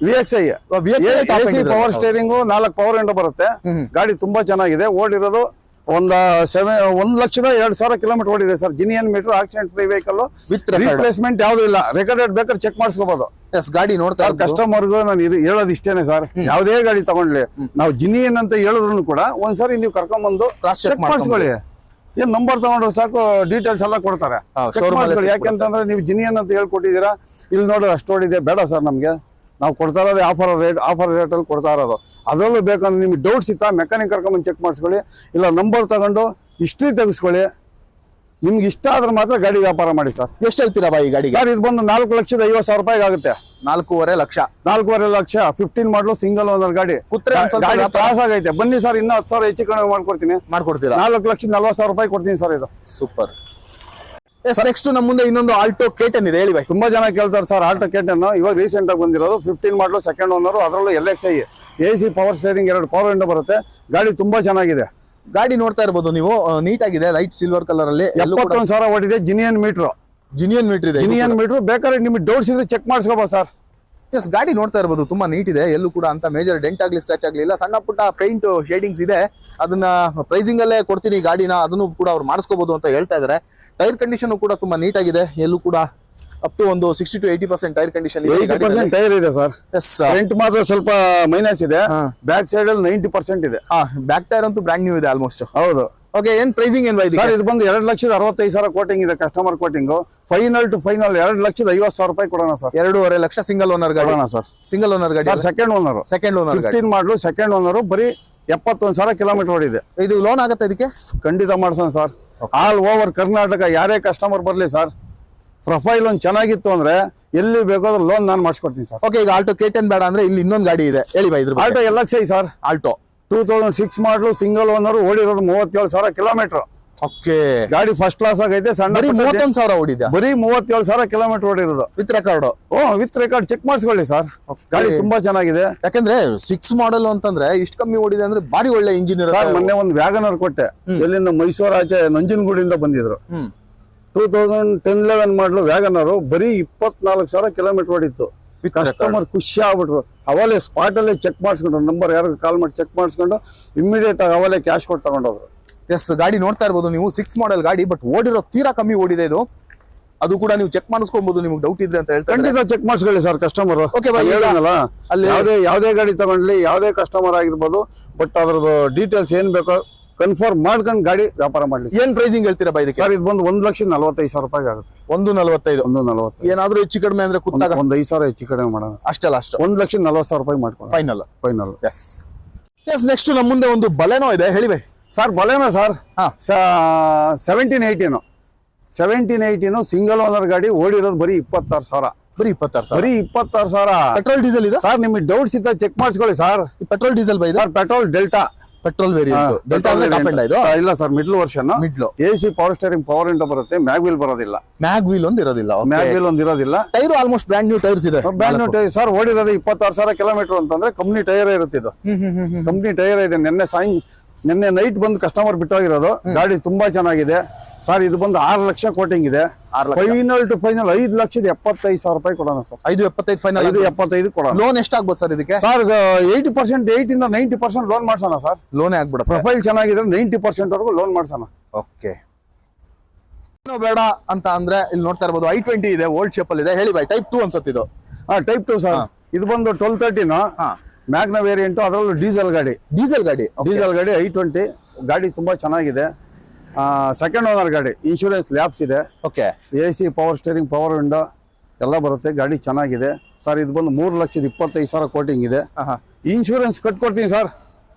AC power steering, 4 power window ಬರುತ್ತೆ. ಗಾಡಿ ತುಂಬಾ ಚೆನ್ನಾಗಿದೆ. ಓಡಿರೋದು 1,02,000 ಕಿಲೋಮೀಟರ್ ಓಡಿದೆ sir. Genuine meter, accident free vehicle, with replacement ಯಾವ್ದು ಇಲ್ಲ. ರೆಕಾರ್ಡೆಡ್ ಬೇಕಾದ್ರೆ ಚೆಕ್ ಮಾಡಿಸ್ಕೋಬಹುದು. ಎಸ್ ಗಾಡಿ ನೋಡ್ತಾ ಕಸ್ಟಮರ್ಗೂ ನಾನು ಹೇಳೋದು ಇಷ್ಟೇನೆ ಸರ್. ಯಾವುದೇ ಗಾಡಿ ತಗೊಂಡ್ಲಿ ನಾವು ಜಿನಿಯನ್ ಅಂತ ಹೇಳಿದ್ರು ಕೂಡ ಒಂದ್ಸರಿ ನೀವು ಕರ್ಕೊಂಡ್ ಬಂದು ಚೆಕ್ ಮಾಡಿಸ್ಕೊಳ್ಳಿ. ಏನ್ ನಂಬರ್ ತಗೊಂಡ್ರೆ ಸಾಕು, ಡೀಟೇಲ್ಸ್ ಎಲ್ಲ ಕೊಡ್ತಾರೆ. ಯಾಕೆಂತಂದ್ರೆ ನೀವು ಜಿನಿಯನ್ ಅಂತ ಹೇಳ್ಕೊಟ್ಟಿದ್ದೀರಾ, ಇಲ್ಲಿ ನೋಡ್ರಿ ಅಷ್ಟು ಓಡಿದೆ, ಬೇಡ ಸರ್ ನಮ್ಗೆ. ನಾವು ಕೊಡ್ತಾ ಇರೋದು ಆಫರ್ ರೇಟಲ್ಲಿ ಕೊಡ್ತಾ ಇರೋದು. ಅದರಲ್ಲೂ ಬೇಕಂದ್ರೆ ನಿಮ್ಗೆ ಡೌಟ್ಸ್ ಇತ್ತಾ ಮೆಕ್ಯಾನಿಕ್ ಕರ್ಕೊಂಬಂದು ಚೆಕ್ ಮಾಡಿಸ್ಕೊಳ್ಳಿ, ಇಲ್ಲ ನಂಬರ್ ತಗೊಂಡು ಹಿಸ್ಟ್ರಿ ತೆಗಿಸ್ಕೊಳ್ಳಿ. ನಿಮ್ಗೆ ಇಷ್ಟ ಆದ್ರೆ ಮಾತ್ರ ಗಾಡಿ ವ್ಯಾಪಾರ ಮಾಡಿ ಸರ್. ಎಷ್ಟು ಹೇಳ್ತೀರಾ ಬಾ ಈ ಗಾಡಿಗೆ? ಸರ್ ಇದು ಬಂದು 4,50,000 ರೂಪಾಯಿಗೆ ಆಗುತ್ತೆ. 4.5 lakh. 4.5 lakh 15 model single owner ಗಾಡಿ. ಗಾಡಿ ಪಾಸ್ ಆಗೈತೆ. ಬನ್ನಿ ಸರ್, ಇನ್ನೂ 10,000 ಹೆಚ್ಚು ಕಡಿಮೆ ಮಾಡ್ಕೊಡ್ತೀನಿ. ಮಾಡ್ಕೊಡ್ತೀರಾ? 4,40,000 ರೂಪಾಯಿ ಕೊಡ್ತೀನಿ ಸರ್ ಇದು. ಸೂಪರ್. ನೆಕ್ಸ್ಟ್ ನಮ್ಮ ಮುಂದೆ ಇನ್ನೊಂದು ಆಲ್ಟೋ K10 ಇದೆ, ಹೇಳಿ ಬೈ. ತುಂಬಾ ಜನ ಕೇಳ್ತಾರೆ ಸರ್ ಆಲ್ಟೋ K10 ಇವಾಗ ರೀಸೆಂಟ್ ಆಗಿ ಬಂದಿರೋದು. 15 ಮಾಡಲು ಸೆಕೆಂಡ್ ಓನರ್, ಅದರಲ್ಲೂ LXi AC power steering 2 power window ಬರುತ್ತೆ. ಗಾಡಿ ತುಂಬಾ ಚೆನ್ನಾಗಿದೆ. ಗಾಡಿ ನೋಡ್ತಾ ಇರ್ಬೋದು ನೀವು, ನೀಟ್ ಆಗಿದೆ, ಲೈಟ್ ಸಿಲ್ವರ್ ಕಲರ್ ಅಲ್ಲಿ. 71,000 ಓಡಿದೆ. ಜಿನಿಯನ್ ಮೀಟರ್ ಇದೆ. ಜಿನಿಯನ್ ಮೀಟರ್ ಬೇಕಾದ್ರೆ ನಿಮ್ಗೆ ಡೌಟ್ಸ್ ಇದ್ರೆ ಚೆಕ್ ಮಾಡಿಸ್ಕೋಬಹುದು ಸರ್. ಎಸ್, ಗಾಡಿ ನೋಡ್ತಾ ಇರ್ಬೋದು, ತುಂಬಾ ನೀಟ್ ಇದೆ. ಎಲ್ಲೂ ಕೂಡ ಅಂತ ಮೇಜರ್ ಡೆಂಟ್ ಆಗ್ಲಿ ಸ್ಕ್ರಾಚ್ ಆಗ್ಲಿ ಇಲ್ಲ. ಸಣ್ಣ ಪುಟ್ಟ ಪೇಂಟ್ ಶೇಡಿಂಗ್ಸ್ ಇದೆ. ಅದನ್ನ ಪ್ರೈಸಿಂಗ್ ಅಲ್ಲೇ ಕೊಡ್ತೀನಿ ಗಾಡಿನ, ಅದನ್ನು ಕೂಡ ಅವ್ರು ಮಾಡಿಸ್ಕೋಬಹುದು ಅಂತ ಹೇಳ್ತಾ ಇದಾರೆ. ಟೈರ್ ಕಂಡೀಷನ್ ಕೂಡ ತುಂಬಾ ನೀಟ್ ಆಗಿದೆ. ಎಲ್ಲೂ ಕೂಡ ಅಪ್ ಟು ಒಂದು 60 to 80% ಟೈರ್ ಕಂಡೀಷನ್ ಇದೆ. 80% ಟೈರ್ ಇದೆ ಸರ್. ಫ್ರಂಟ್ ಮಾತ್ರ ಸ್ವಲ್ಪ ಮೈನಸ್ ಇದೆ. ಬ್ಯಾಕ್ ಸೈಡ್ ಅಲ್ಲಿ 90% ಇದೆ. ಬ್ಯಾಕ್ ಟೈರ್ ಅಂತೂ ಬ್ರ್ಯಾಂಡ್ ನ್ಯೂ ಇದೆ ಆಲ್ಮೋಸ್ಟ್. ಹೌದು. ಓಕೆ, ಏನ್ ಪ್ರೈಸಿಂಗ್ ಏನ್ ಸರ್ ಇದು ಬಂದು 2,65,000 ಕೋಟಿಂಗ್ ಇದೆ. Customer quoting final to final 2,50,000 ರೂಪಾಯಿ ಕೊಡೋಣ ಸರ್. 2.5 ಲಕ್ಷ ಸಿಂಗಲ್ ಓನರ್ ಗಾಡಿ ಸರ್. ಸಿಂಗಲ್ ಓನರ್ ಗಾಡಿ sir second owner 15 model second owner. ಬರೀ 71,000 ಕಿಲೋಮೀಟರ್ ಓಡಿದೆ. ಇದು ಲೋನ್ ಆಗುತ್ತೆ ಇದಕ್ಕೆ? ಖಂಡಿತ ಮಾಡ್ಸೋಣ ಸರ್. ಆಲ್ ಓವರ್ ಕರ್ನಾಟಕ ಯಾರೇ ಕಸ್ಟಮರ್ ಬರ್ಲಿ ಸರ್, ಪ್ರೊಫೈಲ್ ಒಂದು ಚೆನ್ನಾಗಿತ್ತು ಅಂದ್ರೆ ಎಲ್ಲಿ ಬೇಕಾದ್ರೂ ಲೋನ್ ನಾನು ಮಾಡಿಸ್ಕೊಡ್ತೀನಿ ಸರ್. ಓಕೆ, ಈಗ ಆಲ್ಟೋ K10 ಬೇಡ ಅಂದ್ರೆ ಇಲ್ಲಿ ಇನ್ನೊಂದು ಗಾಡಿ ಇದೆ, ಹೇಳಿ ಬೈ. ಇದ್ರ Alto LXi sir. Alto 2006 model single owner, ಓಡಿರೋದು 37,000 ಕಿಲೋಮೀಟರ್. ಓಕೆ, ಗಾಡಿ ಫಸ್ಟ್ ಕ್ಲಾಸ್ ಆಗೈತೆ. ಸಣ್ಣ 31,000 ಓಡಿದೆ. ಬರೀ 37,000 ಕಿಲೋಮೀಟರ್ ಓಡಿರೋದು with record. With record check ಮಾಡಿಸ್ಕೊಳ್ಳಿ ಸರ್. ಗಾಡಿ ತುಂಬಾ ಚೆನ್ನಾಗಿದೆ. ಯಾಕಂದ್ರೆ 6 ಮಾಡಲ್ ಅಂತಂದ್ರೆ ಇಷ್ಟು ಕಮ್ಮಿ ಓಡಿದೆ ಅಂದ್ರೆ ಬಾರಿ ಒಳ್ಳೆ ಇಂಜಿನ್ ಸರ್. ಮೊನ್ನೆ ಒಂದು ವ್ಯಾಗನರ್ ಕೊಟ್ಟೆ, ಎಲ್ಲಿಂದ ಮೈಸೂರು ಆಚೆ ನಂಜನಗೂಡಿಂದ ಬಂದಿದ್ರು. 2010-11 ಮಾಡಲು ವ್ಯಾಗನರು ಬರೀ 24,000 ಕಿಲೋಮೀಟರ್ ಓಡಿತ್ತು. ಕಸ್ಟಮರ್ ಖುಷಿ ಆಗ್ಬಿಟ್ರು. ಅವಲೇ ಸ್ಪಾಟ್ ಅಲ್ಲೇ ಚೆಕ್ ಮಾಡಿಸ್ಕೊಂಡ್ರು, ನಂಬರ್ ಯಾರು ಕಾಲ್ ಮಾಡಿ ಚೆಕ್ ಮಾಡಿಸ್ಕೊಂಡು ಇಮಿಡಿಯೇಟ್ ಆಗಿ ಅವಲೇ ಕ್ಯಾಶ್ ಕೊಟ್ಟು ತಗೊಂಡೋದ್ರು. ಎಸ್, ಗಾಡಿ ನೋಡ್ತಾ ಇರ್ಬೋದು ನೀವು, 6 ಮಾಡೆಲ್ ಗಾಡಿ, ಬಟ್ ಓಡಿರೋ ತೀರಾ ಕಮ್ಮಿ ಓಡಿದೆ ಇದು. ಅದು ಕೂಡ ನೀವು ಚೆಕ್ ಮಾಡಿಸ್ಕೊಬಹುದು ನಿಮ್ಗೆ ಡೌಟ್ ಇದ್ರೆ ಅಂತ ಹೇಳ್ತಾರೆ. ಖಂಡಿತ ಚೆಕ್ ಮಾಡಿಸ್ಕೊಳ್ಳಿ ಸರ್ ಕಸ್ಟಮರ್. ಓಕೆ, ಹೇಳೋಣಲ್ಲ, ಅಲ್ಲಿ ಯಾವುದೇ ಗಾಡಿ ತಗೊಂಡ್ಲಿ ಯಾವುದೇ ಕಸ್ಟಮರ್ ಆಗಿರ್ಬೋದು, ಬಟ್ ಅದ್ರದ್ದು ಡೀಟೇಲ್ಸ್ ಏನ್ ಬೇಕೋ ಕನ್ಫರ್ಮ್ ಮಾಡ್ಕೊಂಡು ಗಾಡಿ ವ್ಯಾಪಾರ ಮಾಡ್ಲಿ. ಏನ್ ಪ್ರೈಸಿಂಗ್ ಹೇಳ್ತೀರಾ ಬೈ ಇದಕ್ಕೆ? ಸರ್ ಇದು ಬಂದು 1,45,000 ರೂಪಾಯಿ ಆಗುತ್ತೆ. 1,45,000. 1,40,000. ಏನಾದ್ರೂ ಹೆಚ್ಚು ಕಡಿಮೆ ಅಂದ್ರೆ ಕೂತಾಗ ಒಂದು 5,000 ಹೆಚ್ಚು ಕಡಿಮೆ ಮಾಡೋಣ ಅಷ್ಟಲ್ಲ. ಅಷ್ಟು 1,40,000 ರೂಪಾಯಿ ಮಾಡ್ಕೊಂಡು ಫೈನಲ್. ಎಸ್, ನೆಕ್ಸ್ಟ್ ನಮ್ಮ ಮುಂದೆ ಒಂದು ಬಲೆನೋ ಇದೆ, ಹೇಳಿ ಬೈ. Sir Baleno sir 1718 single owner ಗಾಡಿ, ಓಡಿರೋದು ಬರೀ 26,000. ಬರೀ 26,000. ಪೆಟ್ರೋಲ್ ಡೀಸೆಲ್ ಇದೆ ಸರ್. ನಿಮಗೆ ಡೌಟ್ಸ್ ಇದ್ದ ಚೆಕ್ ಮಾಡಿಸ್ಕೊಳ್ಳಿ ಸರ್. ಪೆಟ್ರೋಲ್ ಡೀಸೆಲ್ ಬೈ sir. Petrol Delta petrol variant. ಇಲ್ಲ sir, middle version. AC power steering power window ಬರುತ್ತೆ. ಮ್ಯಾಗ್ ವೀಲ್ ಬರೋದಿಲ್ಲ. ಮ್ಯಾಗ್ ವೀಲ್ ಒಂದು ಇರೋದಿಲ್ಲ. Tyre almost brand new tyres ಇದೆ. Brand new tyre sir. ಓಡಿರೋದು 26,000 ಕಿಲೋಮೀಟರ್ ಅಂತಂದ್ರೆ ಕಂಪ್ನಿ ಟೈರ್ ಇರುತ್ತೆ ಇದು. ಕಂಪ್ನಿ ಟೈರ್ ಇದೆ. ನಿನ್ನೆ ನೈಟ್ ಬಂದು ಕಸ್ಟಮರ್ ಬಿಟ್ಟೋಗಿರೋದು. ಗಾಡಿ ತುಂಬಾ ಚೆನ್ನಾಗಿದೆ ಸರ್. ಇದು ಬಂದು 6 ಲಕ್ಷ ಕೋಟಿಂಗ್ ಇದೆ. ಫೈನಲ್ ಟು ಫೈನಲ್ 5,75,000 ರೂಪಾಯಿ ಕೊಡೋಣ ಸರ್. 5,75,000 ಫೈನಲ್. 5,75,000 ಕೊಡೋಣ. ಲೋನ್ ಎಷ್ಟಾಗ್ಬೋದು ಸರ್ ಇದಕ್ಕೆ? ಸರ್ 8% 90% ಲೋನ್ ಮಾಡ್ಸೋಣ ಸರ್. ಲೋನೇ ಆಗ್ಬಿಡ. ಪ್ರೊಫೈಲ್ ಚೆನ್ನಾಗಿದ್ರೆ 90% ವರೆಗೂ ಲೋನ್ ಮಾಡ್ಸೋಣ. ಓಕೆ, ಬೇಡ ಅಂತ ಅಂದ್ರೆ ಇಲ್ಲಿ ನೋಡ್ತಾ ಇರ್ಬೋದು i20 ಇದೆ, ಓಲ್ಡ್ ಶೇಪ್ ಅಲ್ಲಿ ಇದೆ, ಹೇಳಿ ಬೈ. ಟೈಪ್ 2 ಅನ್ಸುತ್ತೆ ಇದು. Type 2 sir. ಇದು ಬಂದು 1213 ಮ್ಯಾಗ್ನಾ ವೇರಿಯಂಟ್, ಅದರಲ್ಲೂ ಡೀಸೆಲ್ ಗಾಡಿ i20 ಗಾಡಿ ತುಂಬಾ ಚೆನ್ನಾಗಿದೆ. ಸೆಕೆಂಡ್ ಓನರ್ ಗಾಡಿ, ಇನ್ಶೂರೆನ್ಸ್ ಲ್ಯಾಬ್ಸ್ ಇದೆ. Okay, AC power steering power window ಎಲ್ಲ ಬರುತ್ತೆ. ಗಾಡಿ ಚೆನ್ನಾಗಿದೆ ಸರ್. ಇದು ಬಂದು 3,25,000 ಕೋಟಿಂಗ್ ಇದೆ. ಇನ್ಶೂರೆನ್ಸ್ ಕಟ್ಕೊಡ್ತೀನಿ ಸರ್.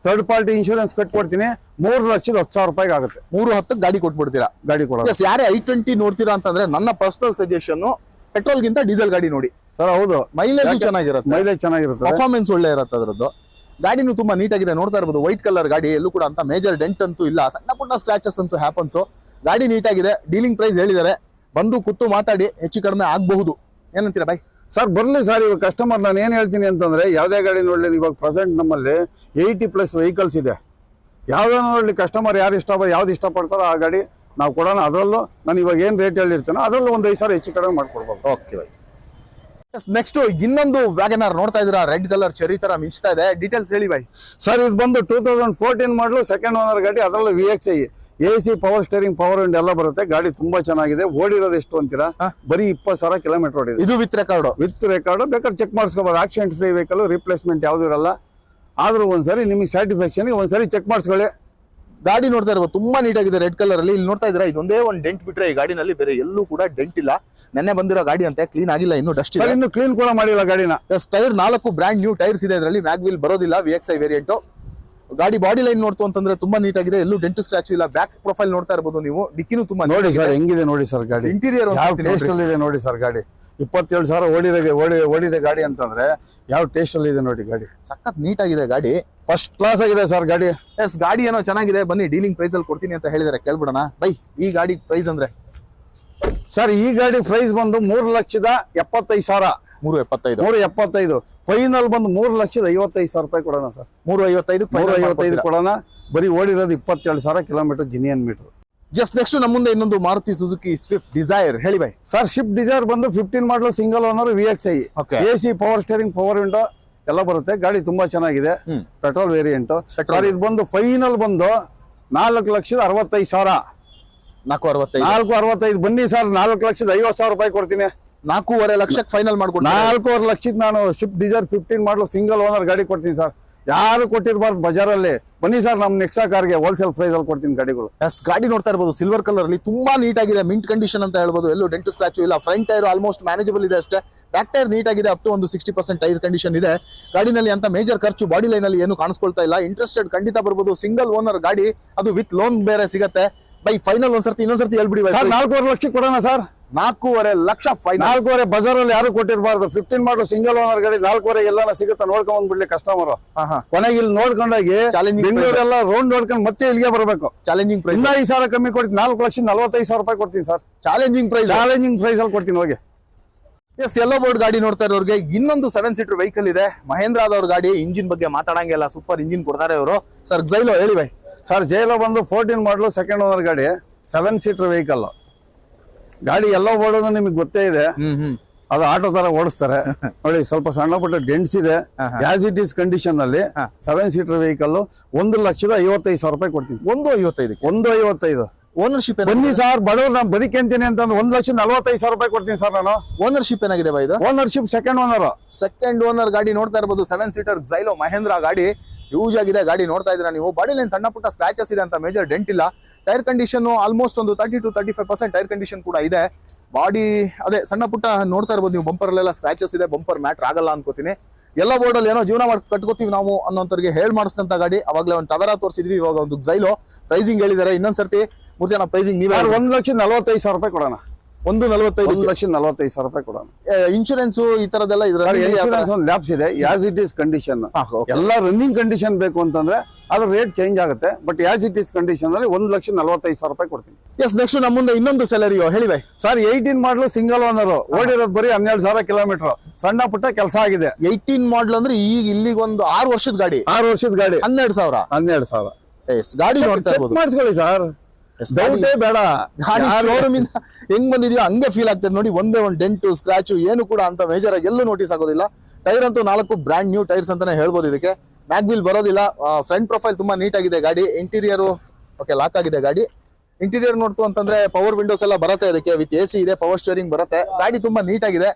ಥರ್ಡ್ ಪಾರ್ಟಿ ಇನ್ಶೂರೆನ್ಸ್ ಕಟ್ಕೊಡ್ತೀನಿ. 3,10,000 ರೂಪಾಯಿ ಆಗುತ್ತೆ. 3,10,000 ಗಾಡಿ ಕೊಟ್ಬಿಡ್ತೀರಾ? ಗಾಡಿ ಕೊಡೋದು. ಯಾರೇ i20 ನೋಡ್ತೀರಾ ಅಂತಂದ್ರೆ ನನ್ನ ಪರ್ಸನಲ್ ಸಜೆಷನ್ ಪೆಟ್ರೋಲ್ ಗಿಂತ ಡೀಸೆಲ್ ಗಾಡಿ ನೋಡಿ ಸರ್. ಹೌದು, ಮೈಲೇಜ್ ಚೆನ್ನಾಗಿರುತ್ತೆ, ಪರ್ಫಾರ್ಮೆನ್ಸ್ ಒಳ್ಳೆ ಇರುತ್ತೆ ಅದರದ್ದು. ಗಾಡಿನೂ ತುಂಬಾ ನೀಟಾಗಿದೆ, ನೋಡ್ತಾ ಇರ್ಬೋದು. ವೈಟ್ ಕಲರ್ ಗಾಡಿ, ಎಲ್ಲೂ ಕೂಡ ಅಂತ ಮೇಜರ್ ಡೆಂಟ್ ಅಂತೂ ಇಲ್ಲ. ಸಣ್ಣ ಪುಟ್ಟ ಸ್ಕ್ರಾಚಸ್ ಅಂತೂ ಹ್ಯಾಪನ್ಸ್. ಗಾಡಿ ನೀಟಾಗಿದೆ. ಡೀಲಿಂಗ್ ಪ್ರೈಸ್ ಹೇಳಿದ್ದಾರೆ, ಬಂದು ಕೂತು ಮಾತಾಡಿ ಹೆಚ್ಚು ಕಡಿಮೆ ಆಗಬಹುದು. ಏನಂತೀರಾ ಬೈ? ಸರ್ ಬರ್ಲಿ ಸರ್. ಇವಾಗ ಕಸ್ಟಮರ್ ನಾನು ಏನ್ ಹೇಳ್ತೀನಿ ಅಂತಂದ್ರೆ, ಯಾವ್ದೇ ಗಾಡಿ ನೋಡ್ಲಿ ಇವಾಗ ಪ್ರೆಸೆಂಟ್ ನಮ್ಮಲ್ಲಿ 80+ ವೆಹಿಕಲ್ಸ್ ಇದೆ. ಯಾವ್ದೋ ನೋಡ್ಲಿ ಕಸ್ಟಮರ್ ಯಾವ್ದು ಇಷ್ಟಪಡ್ತಾರೋ ಆ ಗಾಡಿ ನಾವು ಕೊಡೋಣ. ಅದರಲ್ಲೂ ನಾನು ಇವಾಗ ಏನ್ ರೇಟ್ ಹೇಳಿರ್ತೀನೋ ಅದರಲ್ಲೂ ಒಂದು 5,000 ಹೆಚ್ಚು ಕಡಿಮೆ ಮಾಡ್ಕೊಡ್ಬೋದು. Okay by. ನೆಕ್ಸ್ಟ್ ಇನ್ನೊಂದು ವ್ಯಾಗನರ್ ನೋಡ್ತಾ ಇದ್ದೀರಾ, ರೆಡ್ ಕಲರ್ ಚೆರಿ ತರ ಮಿಂಚ್ತಾ ಇದೆ. ಡೀಟೇಲ್ಸ್ ಹೇಳಿ ಬೈ. ಸರ್ ಇದು ಬಂದು 2014 ಮಾಡಲು ಸೆಕೆಂಡ್ ಓನರ್ ಗಾಡಿ, ಅದರಲ್ಲೂ VXi AC power steering power window ಎಲ್ಲ ಬರುತ್ತೆ. ಗಾಡಿ ತುಂಬಾ ಚೆನ್ನಾಗಿದೆ. ಓಡಿರೋದು ಎಷ್ಟು ಅಂತೀರಾ? ಬರೀ 20,000 ಕಿಲೋಮೀಟರ್ ಓಡಿದೆ. ಇದು ವಿತ್ ರೆಕಾರ್ಡ್ ಬೇಕಾದ್ರೆ ಚೆಕ್ ಮಾಡಿಸ್ಕೋಬಹುದು. ಆಕ್ಸಿಡೆಂಟ್ ಫ್ರೀ ವೆಹಿಕಲ್, ರಿಪ್ಲೇಸ್ಮೆಂಟ್ ಯಾವ್ದು ಇರಲ್ಲ. ಆದ್ರೂ ಒಂದ್ಸರಿ ನಿಮಗೆ ಸ್ಯಾಟಿಸ್ಫ್ಯಾಕ್ಷನ್ ಒಂದ್ಸರಿ ಚೆಕ್ ಮಾಡಿಸ್ಕೊಳ್ಳಿ. ಗಾಡಿ ನೋಡ್ತಾ ಇರ್ಬೋದು ತುಂಬಾ ನೀಟಾಗಿದೆ ರೆಡ್ ಕಲರ್ ಅಲ್ಲಿ. ಇಲ್ಲಿ ನೋಡ್ತಾ ಇದ್ದೀರಾ ಇದೊಂದೇ ಒಂದು ಡೆಂಟ್ ಬಿಟ್ರೆ ಈ ಗಾಡಿನಲ್ಲಿ ಬೇರೆ ಎಲ್ಲೂ ಕೂಡ ಡೆಂಟ್ ಇಲ್ಲ. ನೆನ್ನೆ ಬಂದಿರೋ ಗಾಡಿ ಅಂತೆ, ಕ್ಲೀನ್ ಆಗಿಲ್ಲ, ಇನ್ನು ಡಸ್ಟ್ ಇದೆ. ಇನ್ನು ಕ್ಲೀನ್ ಕೂಡ ಮಾಡಿಲ್ಲ ಗಾಡಿನ. ಟೈರ್ 4 ಬ್ರ್ಯಾಂಡ್ ನ್ಯೂ ಟೈರ್ಸ್ ಇದೆ ಇದರಲ್ಲಿ. ಮ್ಯಾಗ್ವಿಲ್ ಬರೋದಿಲ್ಲ, VXI ವೇರಿಯಂಟ್. ಗಾಡಿ ಬಾಡಿ ಲೈನ್ ನೋಡ್ತು ಅಂತಂದ್ರೆ ತುಂಬಾ ನೀಟ್ ಆಗಿದೆ, ಎಲ್ಲೂ ಡೆಂಟ್ ಸ್ಕ್ರಾಚ್ ಇಲ್ಲ. ಬ್ಯಾಕ್ ಪ್ರೊಫೈಲ್ ನೋಡ್ತಾ ಇರ್ಬೋದು ನೀವು, ಡಿಕ್ಕಿನೂ ತುಂಬಾ ನೋಡಿ ಸರ್ ಹೆಂಗಿದೆ ನೋಡಿ ಸರ್ ಗಾಡಿ. ಇಂಟೀರಿಯರ್ ಯಾವ ಟೇಸ್ಟ್ ಅಲ್ಲಿ ಇದೆ ನೋಡಿ ಸರ್ ಗಾಡಿ. 27,000 ಓಡಿದೆ ಗಾಡಿ ಅಂತಂದ್ರೆ ಯಾವ ಟೇಸ್ಟ್ ಅಲ್ಲಿ ಇದೆ ನೋಡಿ ಗಾಡಿ. ಸಖತ್ ನೀಟ್ ಆಗಿದೆ ಗಾಡಿ, ಫಸ್ಟ್ ಕ್ಲಾಸ್ ಆಗಿದೆ ಸರ್ ಗಾಡಿ. ಎಸ್ ಗಾಡಿ ಏನೋ ಚೆನ್ನಾಗಿದೆ, ಬನ್ನಿ ಡೀಲಿಂಗ್ ಪ್ರೈಸ್ ಅಲ್ಲಿ ಕೊಡ್ತೀನಿ ಅಂತ ಹೇಳಿದಾರೆ, ಕೇಳ್ಬಿಡೋಣ. ಬೈ ಈ ಗಾಡಿ ಪ್ರೈಸ್ ಅಂದ್ರೆ ಸರ್ ಈ ಗಾಡಿ ಪ್ರೈಸ್ ಬಂದು 3,75,000. 375 ಫೈನಲ್ ಬಂದು 3,55,000 ರೂಪಾಯಿ ಕೊಡೋಣ ಸರ್. 355 ಕೊಡೋಣ. ಬರೀ ಓಡಿರೋದು 27,000 kilometre genuine meter. Just next ನಮ್ಮ ಮುಂದೆ ಇನ್ನೊಂದು ಮಾರುತಿ ಸುಜುಕಿ ಸ್ವಿಫ್ಟ್ ಡಿಸೈರ್. ಹೇಳಿ ಬೈ. ಸರ್ ಸ್ವಿಫ್ಟ್ ಡಿಸೈರ್ ಬಂದು 15 model single owner VXI, AC, power steering, power window ಎಲ್ಲ ಬರುತ್ತೆ. ಗಾಡಿ ತುಂಬಾ ಚೆನ್ನಾಗಿದೆ, ಪೆಟ್ರೋಲ್ ವೇರಿಯಂಟ್. ಸರ್ ಇದು ಬಂದು ಫೈನಲ್ ಬಂದು 4,65,000. 465 ಬನ್ನಿ ಸರ್, 4,50,000 ರೂಪಾಯಿ ಕೊಡ್ತೀನಿ. 4.5 ಲಕ್ಷಕ್ಕೆ ಫೈನಲ್ ಮಾಡ್ಕೊಡ್ತೀನಿ. 4.5 ಲಕ್ಷಕ್ಕೆ ನಾನು Swift Dzire 15 model single owner ಗಾಡಿ ಕೊಡ್ತೀನಿ ಸರ್. ಯಾರು ಕೊಟ್ಟಿರಬಾರ್ದು ಬಜಾರಲ್ಲಿ. ಬನ್ನಿ ಸರ್ ನಮ್ಮ ನೆಕ್ಸಾ ಕಾರ್ಗೆ ಹೋಲ್ಸೇಲ್ ಪ್ರೈಸ್ ಅಲ್ಲಿ ಕೊಡ್ತೀನಿ ಗಾಡಿಗಳು. ಗಾಡಿ ನೋಡ್ತಾ ಇರ್ಬೋದು ಸಿಲ್ವರ್ ಕಲರ್ ಅಲ್ಲಿ, ತುಂಬಾ ನೀಟ್ ಆಗಿದೆ, ಮಿಂಟ್ ಕಂಡೀಷನ್ ಅಂತ ಹೇಳ್ಬೋದು. ಎಲ್ಲೂ ಡೆಂಟ್ ಸ್ಕ್ರಾಚ್ ಇಲ್ಲ. ಫ್ರಂಟ್ ಟೈರ್ ಆಲ್ಮೋಸ್ಟ್ ಮ್ಯಾನೇಜಬಲ್ ಇದೆ ಅಷ್ಟೇ. ಬ್ಯಾಕ್ ಟೈರ್ ನೀಟ್ ಆಗಿದೆ, ಅಪ್ ಟು ಒಂದು 60% ಟೈರ್ ಕಂಡೀಷನ್ ಇದೆ. ಗಾಡಿನಲ್ಲಿ ಅಂತ ಮೇಜರ್ ಖರ್ಚು ಬಾಡಿ ಲೈನ್ ಅಲ್ಲಿ ಏನು ಕಾಣಿಸ್ಕೊಳ್ತಾ ಇಲ್ಲ. ಇಂಟ್ರೆಸ್ಟೆಡ್ ಖಂಡಿತ ಬರ್ಬೋದು. ಸಿಂಗಲ್ ಓನರ್ ಗಾಡಿ, ಅದು ವಿತ್ ಲೋನ್ ಬೇರೆ ಸಿಗುತ್ತೆ. ಬೈ ಫೈನಲ್ ಇನ್ನೊಂದ್ಸರ್ತಿ ಹೇಳ್ಬಿಡಿ ಸರ್. 4.5 ಲಕ್ಷಕ್ಕೆ ಕೊಡೋಣ ಸರ್. 4.5 ಲಕ್ಷ ಫೈನಲ್. 4.5 ಬಜಾರ್ ಅಲ್ಲಿ ಯಾರು ಕೊಟ್ಟಿರಬಾರ್ದು. 15 ಮಾಡಲು ಸಿಂಗಲ್ ಓನರ್ ಗಾಡಿ 4.5 ಎಲ್ಲಾನ ಸಿಗುತ್ತೆ. ನೋಡ್ಕೊಂಡ್ ಬಂದ್ಬಿಡ್ಲಿ ಕಸ್ಟಮರ್. ಕೊನೆಗೆ ಇಲ್ಲಿ ನೋಡ್ಕೊಂಡಾಗಿ ಬೆಂಗಳೂರೆಲ್ಲ ರೌಂಡ್ ನೋಡ್ಕೊಂಡು ಮತ್ತೆ ಇಲ್ಲಿಗೆ ಬರಬೇಕು. Challenging price. 5,000 ಕಮ್ಮಿ ಕೊಡ್ತೀನಿ. 4,45,000 ರೂಪಾಯಿ ಕೊಡ್ತೀನಿ ಸರ್. ಚಾಲೆಂಜಿಂಗ್ ಪ್ರೈಸ್ ಅಲ್ಲಿ ಕೊಡ್ತೀನಿ ಹೋಗಿ. ಎಸ್ ಯೆಲ್ಲೋ ಬೋರ್ಡ್ ಗಾಡಿ ನೋಡ್ತಾ ಇರೋರಿಗೆ ಇನ್ನೊಂದು 7 ಸೀಟರ್ ವೆಹಿಕಲ್ ಇದೆ. ಮಹೇಂದ್ರದವ್ರ ಗಾಡಿ. ಇಂಜಿನ್ ಬಗ್ಗೆ ಮಾತಾಡಂಗಿಲ್ಲ, ಸೂಪರ್ ಇಂಜಿನ್ ಕೊಡ್ತಾರೆ ಅವರು. ಸರ್ ಜೈಲೋ ಹೇಳಿ ಬೈ. ಸರ್ ಜೈಲೋ ಬಂದು 14 ಮಾಡಲು ಸೆಕೆಂಡ್ ಓನರ್ ಗಾಡಿ, 7 ಸೀಟರ್ ವೆಹಿಕಲ್. ಗಾಡಿ ಎಲ್ಲ ಓಡೋದು ನಿಮಗೆ ಗೊತ್ತೇ ಇದೆ. ಅದು ಆಟೋ ತರ ಓಡಿಸ್ತಾರೆ ನೋಡಿ. ಸ್ವಲ್ಪ ಸಣ್ಣ ಪುಟ್ಟ ಡೆಂಟ್ಸ್ ಇದೆ. ಆಸ್ ಇಟ್ ಈಸ್ ಕಂಡೀಷನ್ ಅಲ್ಲಿ 7 ಸೀಟರ್ ವೆಹಿಕಲ್ 1,55,000 ರೂಪಾಯಿ ಕೊಡ್ತೀನಿ. 1,55,000 ಓನರ್ಶಿಪ್ ಬನ್ನಿ ಸರ್. ಬಡವ್ರು ನಾನು ಬದುಕಂತೀನಿ ಅಂತಂದ್ರೆ 1,45,000 ರೂಪಾಯಿ ಕೊಡ್ತೀನಿ ಸರ್ ನಾನು. ಓನರ್ಶಿಪ್ ಏನಾಗಿದೆ ಬೈ ಇದು? ಓನರ್ಶಿಪ್ ಸೆಕೆಂಡ್ ಓನರ್ ಗಾಡಿ ನೋಡ್ತಾ ಇರ್ಬೋದು. 7 ಸೀಟರ್ ಜೈಲೋ ಮಹೇಂದ್ರ ಗಾಡಿ. ಯೂಸ್ ಆಗಿದೆ ಗಾಡಿ ನೋಡ್ತಾ ಇದ್ದೀರಾ ನೀವು. ಬಾಡಿ ಲೈನ್ ಸಣ್ಣ ಪುಟ್ಟ ಸ್ಕ್ರಾಚಸ್ ಇದೆ ಅಂತ, ಮೇಜರ್ ಡೆಂಟ್ ಇಲ್ಲ. ಟೈರ್ ಕಂಡೀಷನ್ ಆಲ್ಮೋಸ್ಟ್ ಒಂದು 30 to 35% ಟೈರ್ ಕಂಡೀಷನ್ ಕೂಡ ಇದೆ. ಬಾಡಿ ಅದೇ ಸಣ್ಣ ಪುಟ್ಟ ನೋಡ್ತಾ ಇರ್ಬೋದು ನೀವು. ಬಂಪರ್ ಅಲ್ಲೆಲ್ಲ ಸ್ಕ್ರಾಚಸ್ ಇದೆ. ಬಂಪರ್ ಮ್ಯಾಟ್ರ್ ಆಗಲ್ಲ ಅನ್ಕೋತೀನಿ. ಎಲ್ಲ ಬೋರ್ಡ್ ಅಲ್ಲಿ ಏನೋ ಜೀವನ ಮಾಡಿ ಕಟ್ಕೋತೀವಿ ನಾವು ಅನ್ನೋಂಥವ್ರಿಗೆ ಹೇಳಿ ಮಾಡಿಸಿದಂತ ಗಾಡಿ. ಅವಾಗಲೇ ಒಂದು ಟವೆರಾ ತೋರಿಸಿದ್ವಿ, ಇವಾಗ ಒಂದು ಜೈಲೋ. ಪ್ರೈಸಿಂಗ್ ಹೇಳಿದ್ದಾರೆ. ಇನ್ನೊಂದ್ಸರ್ತಿ ಮೂರ್ತಿ ನಾವು ಪ್ರೈಸಿಂಗ್ ನೀವೇ. 1,45,000 ರೂಪಾಯಿ ಕೊಡೋಣ. 1,45,000 ರೂಪಾಯಿ ಕೊಡೋಣ. ಇನ್ಶೂರೆನ್ಸ್ ಈ ತರದೆಲ್ಲ ಇನ್ಶೂರೆನ್ಸ್ ಒಂದು ಲ್ಯಾಬ್ಸ್ ಇದೆ. ಆಸ್ ಇಟ್ ಈಸ್ ಕಂಡೀಷನ್ ಎಲ್ಲ ರನ್ನಿಂಗ್ ಕಂಡೀಷನ್ ಬೇಕು ಅಂತಂದ್ರೆ ಅದ್ರ ರೇಟ್ ಚೇಂಜ್ ಆಗುತ್ತೆ. But as it is condition ಅಲ್ಲಿ 1,45,000 ರೂಪಾಯಿ ಕೊಡ್ತೀನಿ. ಎಸ್ ನೆಕ್ಸ್ಟ್ ನಮ್ಮ ಮುಂದೆ ಇನ್ನೊಂದು ಸೆಲೆರಿಯೋ ಹೇಳಿ ಬೈ. ಸರ್ 18 ಮಾಡಲು ಸಿಂಗಲ್ ಓನರ್, ಓಡಿರೋದು ಬರೀ 12,000 ಕಿಲೋಮೀಟರ್. ಸಣ್ಣ ಪುಟ್ಟ ಕೆಲಸ ಆಗಿದೆ. 18 ಮಾಡಲ್ ಅಂದ್ರೆ ಈಗ ಇಲ್ಲಿಗೆ ಒಂದು 6 ವರ್ಷದ ಗಾಡಿ. 12,000 ಎಸ್ ಗಾಡಿ ನೋಡ್ತಾ ಇರ್ಬೋದು. ಮಾಡಿಸ್ಕೊಳ್ಳಿ ಸರ್, ಡೌಟೇ ಬೇಡ. ಗಾಡಿ ಶೋರೂಮ್ ಇಂದ ಹೆಂಗ್ ಬಂದಿದೆಯೋ ಹಂಗೆ ಫೀಲ್ ಆಗ್ತದೆ ನೋಡಿ. ಒಂದೇ ಒಂದು ಡೆಂಟು ಸ್ಕ್ರಾಚು ಏನು ಕೂಡ ಅಂತ ಮೇಜರ್ ಆಗಿ ಎಲ್ಲೂ ನೋಟಿಸ್ ಆಗೋದಿಲ್ಲ. ಟೈರ್ ಅಂತೂ 4 ಬ್ರ್ಯಾಂಡ್ ನ್ಯೂ ಟೈರ್ಸ್ ಅಂತಾನೆ ಹೇಳ್ಬೋದು ಇದಕ್ಕೆ. ಮ್ಯಾಗ್ವಿಲ್ ಬರೋದಿಲ್ಲ. ಫ್ರಂಟ್ ಪ್ರೊಫೈಲ್ ತುಂಬಾ ನೀಟ್ ಆಗಿದೆ ಗಾಡಿ. ಇಂಟೀರಿಯರ್ ಓಕೆ ಲಾಕ್ ಆಗಿದೆ ಗಾಡಿ. ಇಂಟೀರಿಯರ್ ನೋಡ್ತು ಅಂತಂದ್ರೆ ಪವರ್ ವಿಂಡೋಸ್ ಎಲ್ಲ ಬರುತ್ತೆ ಇದಕ್ಕೆ. ವಿತ್ AC ಇದೆ, ಪವರ್ ಸ್ಟೇರಿಂಗ್ ಬರುತ್ತೆ. ಗಾಡಿ ತುಂಬಾ ನೀಟ್ ಆಗಿದೆ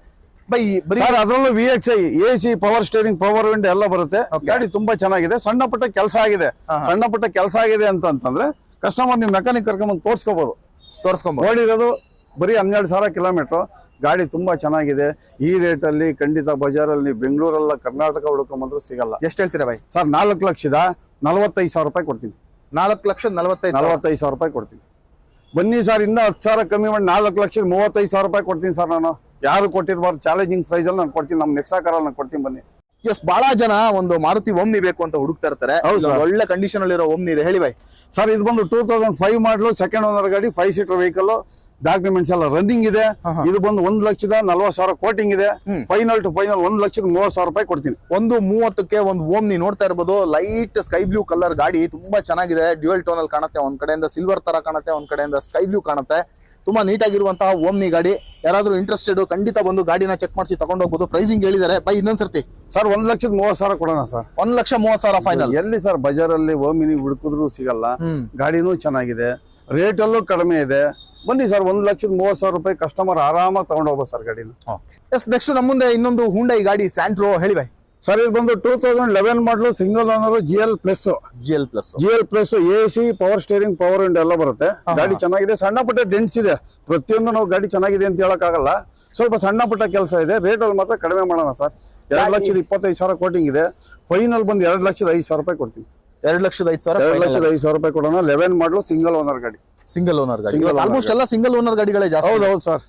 ಬೈ. ಅದರಲ್ಲೂ VXI, AC, power steering, power window ಎಲ್ಲ ಬರುತ್ತೆ. ಗಾಡಿ ತುಂಬಾ ಚೆನ್ನಾಗಿದೆ. ಸಣ್ಣ ಪುಟ್ಟ ಕೆಲಸ ಆಗಿದೆ ಅಂತಂದ್ರೆ ಕಸ್ಟಮರ್ ನೀವು ಮೆಕ್ಯಾನಿಕ್ ಕರ್ಕೊಂಡ್ ತೋರಿಸ್ಕೋಬಹುದು. ಓಡಿರೋದು ಬರೀ 12,000 ಕಿಲೋಮೀಟರ್. ಗಾಡಿ ತುಂಬಾ ಚೆನ್ನಾಗಿದೆ. ಈ ರೇಟ್ ಅಲ್ಲಿ ಖಂಡಿತ ಬಜಾರಲ್ಲಿ ನೀವು ಬೆಂಗಳೂರೆಲ್ಲ ಕರ್ನಾಟಕ ಹುಡುಕೊಂಡ್ರು ಸಿಗಲ್ಲ. ಎಷ್ಟು ಹೇಳ್ತೀರಾ ಬೈ? ಸರ್ 4,45,000 ರೂಪಾಯಿ ಕೊಡ್ತೀನಿ. 4,45,000 ರೂಪಾಯಿ ಕೊಡ್ತೀನಿ. ಬನ್ನಿ ಸರ್, ಇನ್ನೂ 10,000 ಕಮ್ಮಿ ಮಾಡಿ 4,35,000 ರೂಪಾಯಿ ಕೊಡ್ತೀನಿ ಸರ್ ನಾನು. ಯಾರು ಕೊಟ್ಟಿರ್ಬಾರ್ದು. ಚಾಲೆಂಜಿಂಗ್ ಪ್ರೈಸ್ ಅಲ್ಲಿ ನಾನು ಕೊಡ್ತೀನಿ. ನಮ್ಮ ನೆಕ್ಸಾ ಕಾರಲ್ಲಿ ನಾನು ಕೊಡ್ತೀನಿ. ಬನ್ನಿ. ಎಸ್ ಬಹಳ ಜನ ಒಂದು ಮಾರುತಿ ಓಮ್ನಿ ಬೇಕು ಅಂತ ಹುಡುಕ್ತಾ ಇರ್ತಾರೆ. ಒಳ್ಳೆ ಕಂಡೀಷನ್ ಅಲ್ಲಿ ಇರೋ ಓಮ್ನಿ ಇದೆ ಹೇಳಿ ಬೈ. ಸರ್ ಇದು ಬಂದು 2005 ಮಾಡಲು ಸೆಕೆಂಡ್ ಓನರ್ ಗಾಡಿ, 5 ಸೀಟರ್ ವೆಹಿಕಲ್. ಡಾಕ್ಯುಮೆಂಟ್ಸ್ ಎಲ್ಲ ರನ್ನಿಂಗ್ ಇದೆ. ಇದು ಬಂದು 1,40,000 ಕೋಟಿಂಗ್ ಇದೆ. ಫೈನಲ್ ಟು ಫೈನಲ್ 1,30,000 ರೂಪಾಯಿ ಕೊಡ್ತೀನಿ. 1,30,000ಕ್ಕೆ ಒಂದು ಓಮ್ನಿ ನೋಡ್ತಾ ಇರ್ಬೋದು. ಲೈಟ್ ಸ್ಕೈ ಬ್ಲೂ ಕಲರ್ ಗಾಡಿ ತುಂಬಾ ಚೆನ್ನಾಗಿದೆ. ಡ್ಯುಯಲ್ ಟೋನ್ ಅಲ್ಲಿ ಕಾಣುತ್ತೆ. ಒಂದ್ ಕಡೆಯಿಂದ ಸಿಲ್ವರ್ ತರ ಕಾಣುತ್ತೆ, ಒಂದ್ ಕಡೆಯಿಂದ ಸ್ಕೈ ಬ್ಲೂ ಕಾಣುತ್ತೆ. ತುಂಬಾ ನೀಟ್ ಆಗಿರುವಂತಹ ಓಮ್ನಿ ಗಾಡಿ. ಯಾರಾದ್ರೂ ಇಂಟ್ರೆಸ್ಟೆಡ್ ಖಂಡಿತ ಬಂದು ಗಾಡಿನ ಚೆಕ್ ಮಾಡಿಸಿ ತಗೊಂಡು ಹೋಗ್ಬೋದು. ಪ್ರೈಸಿಂಗ್ ಹೇಳಿದ್ದಾರೆ ಬೈ ಇನ್ನೊಂದ್ಸರ್ತಿ. ಸರ್ 1,30,000 ಕೊಡೋಣ ಸರ್. 1,30,000 ಫೈನಲ್. ಎಲ್ಲಿ ಸರ್ ಬಜಾರಲ್ಲಿ ಓಮಿನಿ ಹುಡುಕಿದ್ರು ಸಿಗಲ್ಲ. ಗಾಡಿನೂ ಚೆನ್ನಾಗಿದೆ, ರೇಟ್ ಅಲ್ಲೂ ಕಡಿಮೆ ಇದೆ. ಬನ್ನಿ ಸರ್, 1,30,000 ರೂಪಾಯಿ ಕಸ್ಟಮರ್ ಆರಾಮಾಗಿ ತಗೊಂಡು ಹೋಗ್ಬೋದು ಸರ್ ಗಾಡಿನ. ಎಸ್ ನೆಕ್ಸ್ಟ್ ನಮ್ಮ ಮುಂದೆ ಇನ್ನೊಂದು ಹುಂಡೈ ಗಾಡಿ ಸ್ಯಾಂಟ್ರೋ ಹೇಳಿ ಬೈ. ಸರ್ ಇದು ಬಂದು 2011 ಮಾಡಲು single owner GL plus AC power steering power window ಎಲ್ಲ ಬರುತ್ತೆ. ಗಾಡಿ ಚೆನ್ನಾಗಿದೆ, ಸಣ್ಣ ಪುಟ್ಟ ಡೆಂಟ್ಸ್ ಇದೆ. ಪ್ರತಿಯೊಂದು ನಾವು ಗಾಡಿ ಚೆನ್ನಾಗಿದೆ ಅಂತ ಹೇಳಕ್ ಆಗಲ್ಲ, ಸ್ವಲ್ಪ ಸಣ್ಣ ಪುಟ್ಟ ಕೆಲಸ ಇದೆ. ರೇಟ್ ಅಲ್ಲಿ ಮಾತ್ರ ಕಡಿಮೆ ಮಾಡೋಣ ಸರ್. 2,25,000 ಕೋಟಿಂಗ್ ಇದೆ. ಫೈನಲ್ ಬಂದು 2,05,000 ರೂಪಾಯಿ ಕೊಡ್ತೀವಿ. 2,05,000 ರೂಪಾಯಿ ಕೊಡೋಣ. 11 ಮಾಡಲು ಸಿಂಗಲ್ ಓನರ್ ಗಾಡಿ. ಆಲ್ಮೋಸ್ಟ್ ಎಲ್ಲ ಸಿಂಗಲ್ ಓನರ್ ಗಾಡಿಗಳೇ ಜಾಸ್ತಿ. ಹೌದು ಸರ್.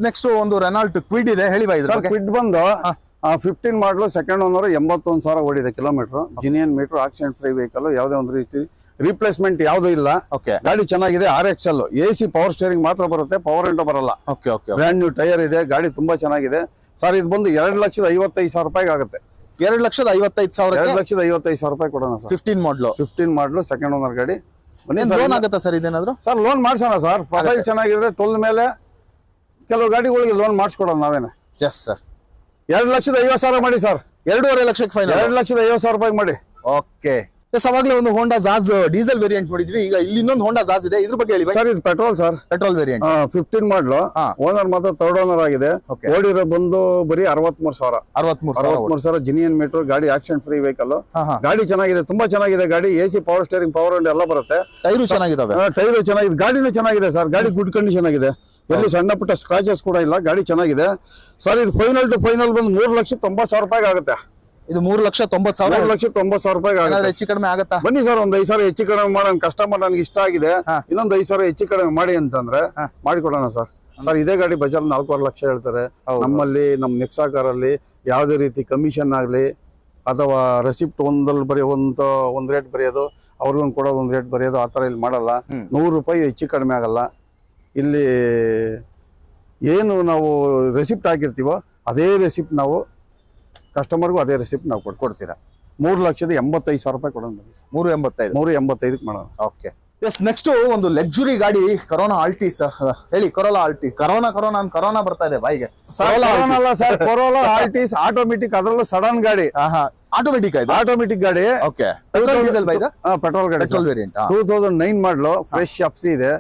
ನೆಕ್ಸ್ಟ್ ಒಂದು ರೆನಾಲ್ಟ್ ಕ್ವಿಡ್ ಇದೆ, ಹೇಳಿ ಬೈ. ಕ್ವಿಡ್ ಬಂದು 15 ಮಾಡಲು ಸೆಕೆಂಡ್ ಓನರ್ 81,000 ಓಡಿದೆ kilometre. Genuine meter, accident free vehicle, ಯಾವುದೇ ಒಂದು ರೀತಿ ರಿಪ್ಲೇಸ್ಮೆಂಟ್ ಯಾವ್ದು ಇಲ್ಲ. ಗಾಡಿ ಚೆನ್ನಾಗಿದೆ. RXL AC ಪವರ್ ಸ್ಟೇರಿಂಗ್ ಮಾತ್ರ ಬರುತ್ತೆ, ಪವರ್ ವಿಂಡೋ ಬರಲ್ಲ. ಬ್ರ್ಯಾಂಡ್ ನ್ಯೂ ಟೈರ್ ಇದೆ. ಗಾಡಿ ತುಂಬಾ ಚೆನ್ನಾಗಿದೆ ಸರ್. ಇದು ಬಂದು 2,55,000 ರೂಪಾಯಿ ಆಗುತ್ತೆ. 2,55,000 2,55,000 ರೂಪಾಯಿ ಕೊಡೋಣ ಸರ್. 15 ಮಾಡಲು ಸೆಕೆಂಡ್ ಓನರ್ ಗಾಡಿ. ಲೋನ್ ಆಗುತ್ತಾ ಸರ್ ಇದೇನಾದ್ರು? ಸರ್ ಲೋನ್ ಮಾಡ್ಸೋಣ ಸರ್. ಪ್ರೊಫೈಲ್ ಚೆನ್ನಾಗಿದ್ರೆ 12 ಮೇಲೆ ಕೆಲವು ಗಾಡಿಗಳಿಗೆ ಲೋನ್ ಮಾಡಿಸ್ಕೊಡೋಣ ನಾವೇನೆ. Yes sir. 2,50,000 ಮಾಡಿ ಸರ್. 2.5 ಲಕ್ಷಕ್ಕೆ ಫೈನಲ್. 2,50,000 ರೂಪಾಯಿ ಮಾಡಿ. ಓಕೆ. ಅವಾಗಲೇ ಒಂದು ಹೋಂಡಾ ಜಾಜ್ ಡೀಸೆಲ್ ವೇರಿಯಂಟ್ ನೋಡಿದ್ವಿ. ಈಗ ಇಲ್ಲಿ ಇನ್ನೊಂದು ಹೋಂಡಾ ಜಾಜ್ ಇದೆ, ಇದ್ರ ಬಗ್ಗೆ ಹೇಳಿ ಸರ್. ಇದು ಪೆಟ್ರೋಲ್ ಸರ್, ಪೆಟ್ರೋಲ್ ವೇರಿಯಂಟ್. 15 ಮಾಡಲು. ಓನರ್ ಮಾತ್ರ ಥರ್ಡ್ ಓನರ್ ಆಗಿದೆ. ಓಡಿರೋ ಬಂದು ಬರೀ 63,000. Genuine meter. ಗಾಡಿ ಆಕ್ಸಿಡೆಂಟ್ ಫ್ರೀ ವೆಹಿಕಲ್. ಗಾಡಿ ಚೆನ್ನಾಗಿದೆ, ತುಂಬಾ ಚೆನ್ನಾಗಿದೆ ಗಾಡಿ. AC power steering power window ಎಲ್ಲ ಬರುತ್ತೆ. ಟೈರು ಚೆನ್ನಾಗಿದಾವೆ. ಟೈರು ಚೆನ್ನಾಗಿದೆ. ಗಾಡಿನೂ ಚೆನ್ನಾಗಿದೆ ಸರ್. ಗಾಡಿ ಗುಡ್ ಕಂಡೀಷನ್ ಆಗಿದೆ. ಎಲ್ಲಿ ಸಣ್ಣ ಪುಟ್ಟ ಸ್ಕ್ರಾಚಸ್ ಕೂಡ ಇಲ್ಲ. ಗಾಡಿ ಚೆನ್ನಾಗಿದೆ ಸರ್. ಇದು ಫೈನಲ್ ಟು ಫೈನಲ್ ಬಂದು 3,90,000 ರೂಪಾಯಿ ಆಗುತ್ತೆ. ಇದು 3,90,000. 3,90,000 ರೂಪಾಯಿ ಆಗುತ್ತೆ. ಹೆಚ್ಚು ಕಡಿಮೆ ಆಗುತ್ತಾ? ಬನ್ನಿ ಸರ್, ಒಂದ್ 5,000 ಹೆಚ್ಚು ಕಡಿಮೆ ಮಾಡೋಣ. ಕಸ್ಟಮರ್ ನನಗೆ ಇಷ್ಟ ಆಗಿದೆ, ಇನ್ನೊಂದು 5,000 ಹೆಚ್ಚು ಕಡಿಮೆ ಮಾಡಿ ಅಂತಂದ್ರೆ ಮಾಡಿಕೊಡೋಣ ಸರ್. ಸರ್ ಇದೇ ಗಾಡಿ ಬಜಾರ್ 4.5 ಲಕ್ಷ ಹೇಳ್ತಾರೆ. ನಮ್ಮಲ್ಲಿ ನಮ್ಮ ನೆಕ್ಸಾ ಕಾರಲ್ಲಿ ಯಾವುದೇ ರೀತಿ ಕಮಿಷನ್ ಆಗ್ಲಿ ಅಥವಾ ರೆಸಿಪ್ಟ್ ಒಂದಲ್ಲಿ ಒಂದ್ ರೇಟ್ ಬರೆಯೋದು, ಅವ್ರಿಗೊಂದು ಕೊಡೋದು ಒಂದ್ ರೇಟ್ ಬರೆಯೋದು, ಆತರ ಇಲ್ಲಿ ಮಾಡಲ್ಲ. 100 ರೂಪಾಯಿ ಹೆಚ್ಚು ಕಡಿಮೆ ಆಗಲ್ಲ. ಇಲ್ಲಿ ಏನು ನಾವು ರೆಸಿಪ್ಟ್ ಹಾಕಿರ್ತೀವೋ ಅದೇ ರೆಸಿಪ್ಟ್ ನಾವು ಕಸ್ಟಮರ್ಗೂ ಅದೇ ರೆಸಿಪ್ಟ್ ನಾವು ಕೊಡ್ತೀರಾ. 3,85,000 ರೂಪಾಯಿ ಕೊಡೋಣ ಬನ್ನಿ ಸರ್. 385 ಮಾಡೋಣ. ಓಕೆ. ಎಸ್. ನೆಕ್ಸ್ಟ್ ಒಂದು ಲಕ್ಸುರಿ ಗಾಡಿ ಕರೋನಾ ಆಲ್ಟಿಸ್. ಹೇಳಿ. ಕರೋನಾ ಬರ್ತಾ ಇದೆ ಬಾಯಿಗೆ. ಕೊರೋಲಾ ಆಲ್ಟಿಸ್ ಆಟೋಮೆಟಿಕ್, ಅದರಲ್ಲೂ ಸಡನ್ ಗಾಡಿ. ಆಟೋಮೆಟಿಕ್ ಗಾಡಿ. ಓಕೆ. ಪೆಟ್ರೋಲ್ ಗಾಡಿ. 2009 ಮಾಡಲು. ಫ್ರೆಶ್ ಅಪ್ಸಿ ಇದೆ.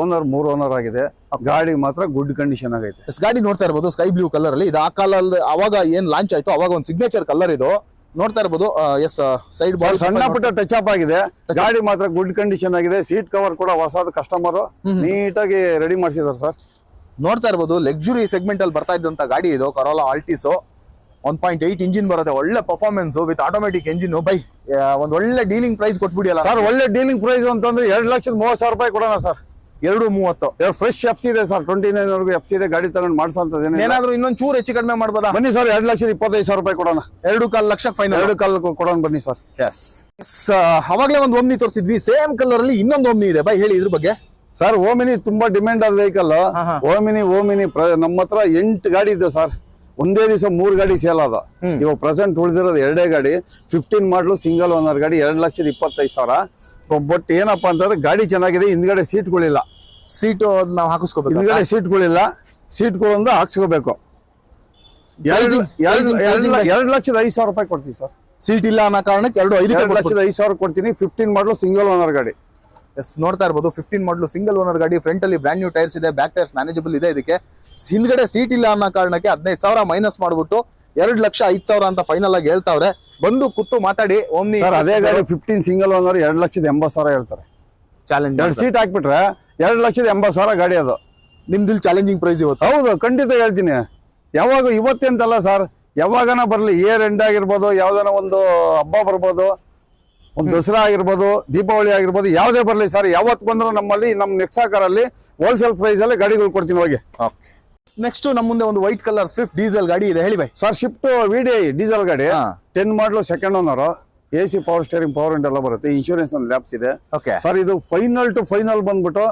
ಓನರ್ 3 ಓನರ್ ಆಗಿದೆ. ಗಾಡಿ ಮಾತ್ರ ಗುಡ್ ಕಂಡೀಷನ್ ಆಗೈತೆ. ಗಾಡಿ ನೋಡ್ತಾ ಇರಬಹುದು ಸ್ಕೈ ಬ್ಲೂ ಕಲರ್ ಅಲ್ಲಿ. ಇದು ಆ ಕಾಲಲ್ಲಿ ಅವಾಗ ಏನ್ ಲಾಂಚ್ ಆಯ್ತು ಅವಾಗ ಒಂದು ಸಿಗ್ನೇಚರ್ ಕಲರ್ ಇದು ನೋಡ್ತಾ ಇರಬಹುದು. ಎಸ್. ಸೈಡ್ ಸಣ್ಣ ಪುಟ್ಟ ಟಚ್ ಅಪ್ ಆಗಿದೆ. ಗಾಡಿ ಮಾತ್ರ ಗುಡ್ ಕಂಡೀಷನ್ ಆಗಿದೆ. ಸೀಟ್ ಕವರ್ ಕೂಡ ಹೊಸದು ಕಸ್ಟಮರ್ ನೀಟಾಗಿ ರೆಡಿ ಮಾಡಿಸಿದಾರೆ ಸರ್. ನೋಡ್ತಾ ಇರಬಹುದು ಲಕ್ಸುರಿ ಸೆಗ್ಮೆಂಟ್ ಅಲ್ಲಿ ಬರ್ತಾ ಇದ್ದಂತ ಗಾಡಿ ಇದು ಕರೋಲಾ ಆಲ್ಟಿಸ್. 1.8 ಇಂಜಿನ್ ಬರುತ್ತೆ. ಒಳ್ಳೆ performance with automatic engine. By ಒಂದ್ ಒಳ್ಳೆ ಡೀಲಿಂಗ್ ಪ್ರೈಸ್ ಕೊಟ್ಬಿಡಿ ಅಲ್ಲ ಸರ್. ಒಳ್ಳೆ ಡೀಲಿಂಗ್ ಪ್ರೈಸ್ ಅಂತಂದ್ರೆ 2,30,000 ರೂಪಾಯಿ ಕೊಡೋಣ ಸರ್. 2.30. ಫ್ರೆಶ್ ಎಫ್ಸಿ ಇದೆ ಸರ್. 29 ವರೆಗೂ ಎಫ್ಸಿ ಇದೆ. ಗಾಡಿ ತಗೊಂಡು ಮಾಡಿಸೋಂತದೇನು ಏನಾದ್ರು ಇನ್ನೊಂದ್ ಚೂರು ಹೆಚ್ಚು ಕಡಿಮೆ ಮಾಡ್ಬೋದಾ? ಬನ್ನಿ ಸರ್. 2,25,000 ರೂಪಾಯಿ ಕೊಡೋಣ. 2.25 ಲಕ್ಷ ಫೈನಲ್. 2.25 ಕೊಡೋಣ ಬನ್ನಿ ಸರ್. ಎಸ್. ಅವಾಗಲೇ ಒಂದು ಓಮ್ನಿ ತೋರಿಸಿದ್ವಿ ಸೇಮ್ ಕಲರ್ ಅಲ್ಲಿ. ಇನ್ನೊಂದು ಓಮ್ನಿ ಇದೆ ಬೈ, ಹೇಳಿ ಇದ್ರ ಬಗ್ಗೆ. ಸರ್ ಓಮಿನಿ ತುಂಬಾ ಡಿಮ್ಯಾಂಡ್ ಆದ ವೆಹಿಕಲ್. ಓಮಿನಿ ನಮ್ಮ ಹತ್ರ 8 ಗಾಡಿ ಇದೆ ಸರ್. ಒಂದೇ ದಿವಸ 3 ಗಾಡಿ ಸೇಲ್ ಆದ. ಇವಾಗ ಪ್ರೆಸೆಂಟ್ ಉಳಿದಿರೋದು 2 ಗಾಡಿ. 15 ಮಾಡಲು ಸಿಂಗಲ್ ಓನರ್ ಗಾಡಿ. 2,25,000. ಬಟ್ ಏನಪ್ಪಾ ಅಂತಂದ್ರೆ ಗಾಡಿ ಚೆನ್ನಾಗಿದೆ. ಹಿಂದ್ಗಡೆ ಸೀಟ್ಗಳಿಲ್ಲ. ಸೀಟ್ ನಾವು ಹಾಕಿಸ್ಕೋಬೇಕು. ಹಿಂದ್ಗಡೆ ಸೀಟ್ಗಳಿಲ್ಲ. ಸೀಟ್ಗಳೊಂದು ಹಾಕ್ಸ್ಕೋಬೇಕು. 2,05,000 ರೂಪಾಯಿ ಕೊಡ್ತೀವಿ ಸರ್. ಸೀಟ್ ಇಲ್ಲ ಅನ್ನೋ ಕಾರಣಕ್ಕೆ 2,05,000 ಕೊಡ್ತೀನಿ. 15 ಮಾಡಲು ಸಿಂಗಲ್ ಓನರ್ ಗಾಡಿ. ಎಸ್. ನೋಡ್ತಾ ಇರಬಹುದು 15 ಮಾಡಲು ಸಿಂಗಲ್ ಓನರ್ ಗಾಡಿ. ಫ್ರಂಟ್ ಅಲ್ಲಿ ಬ್ರ್ಯಾಂಡ್ ನ್ಯೂ ಟೈರ್ಸ್ ಇದೆ. ಬ್ಯಾಕ್ ಟೈರ್ಸ್ ಮ್ಯಾನೇಜಬಲ್ ಇದೆ. ಇದಕ್ಕೆ ಹಿಂದ್ಗಡೆ ಸೀಟ್ ಇಲ್ಲ ಅನ್ನೋ ಕಾರಣಕ್ಕೆ 15,000 ಮೈನಸ್ ಮಾಡ್ಬಿಟ್ಟು 2,05,000 ಅಂತ ಫೈನಲ್ ಆಗಿ ಹೇಳ್ತಾವ್ರೆ. ಬಂದು ಕೂತು ಮಾತಾಡಿ. ಓಮ್ನಿ ಅದೇ ಗಾಡಿ 15 ಸಿಂಗಲ್ ಓನರ್ 2,80,000 ಹೇಳ್ತಾರೆ. ಚಾಲೆಂಜ್. 2 ಸೀಟ್ ಹಾಕ್ಬಿಟ್ರೆ 2,80,000 ಗಾಡಿ ಅದು. ನಿಮ್ದಿಲ್ ಚಾಲೆಂಜಿಂಗ್ ಪ್ರೈಸ್ ಇವತ್ತು. ಹೌದು, ಖಂಡಿತ ಹೇಳ್ತೀನಿ. ಯಾವಾಗ ಇವತ್ತೇಂತಲ್ಲ ಸರ್, ಯಾವಾಗನ ಬರ್ಲಿ. ಏರ್ ಎಂಡ್ ಆಗಿರ್ಬೋದು, ಯಾವ್ದಾನ ಒಂದು ಹಬ್ಬ ಬರ್ಬೋದು, ಒಂದು ದಸರಾ ಆಗಿರ್ಬೋದು, ದೀಪಾವಳಿ ಆಗಿರ್ಬೋದು, ಯಾವ್ದೇ ಬರ್ಲಿ ಸರ್, ಯಾವತ್ ಬಂದ್ರು ನಮ್ಮಲ್ಲಿ ನಮ್ಮ ನೆಕ್ಸಾ ಕಾರಲ್ಲಿ ಹೋಲ್ಸೇಲ್ ಪ್ರೈಸ್ ಅಲ್ಲಿ ಗಾಡಿಗಳು ಕೊಡ್ತೀನಿ ಹೋಗಿ. ನೆಕ್ಸ್ಟ್ ನಮ್ಮ ಮುಂದೆ ಒಂದು ವೈಟ್ ಕಲರ್ ಸ್ವಿಫ್ಟ್ ಡೀಸೆಲ್ ಗಾಡಿ ಇದೆ, ಹೇಳಿ ಬೈ. ಸರ್ ಶಿಫ್ಟ್ VDI ಡೀಸೆಲ್ ಗಾಡಿ. 10 ಮಾಡಲು second owner. AC power steering power window ಎಲ್ಲ ಬರುತ್ತೆ. ಇನ್ಶೂರೆನ್ಸ್ ಒಂದು ಲ್ಯಾಬ್ಸ್ ಇದೆ ಸರ್. ಇದು ಫೈನಲ್ ಟು ಫೈನಲ್ ಬಂದ್ಬಿಟ್ಟು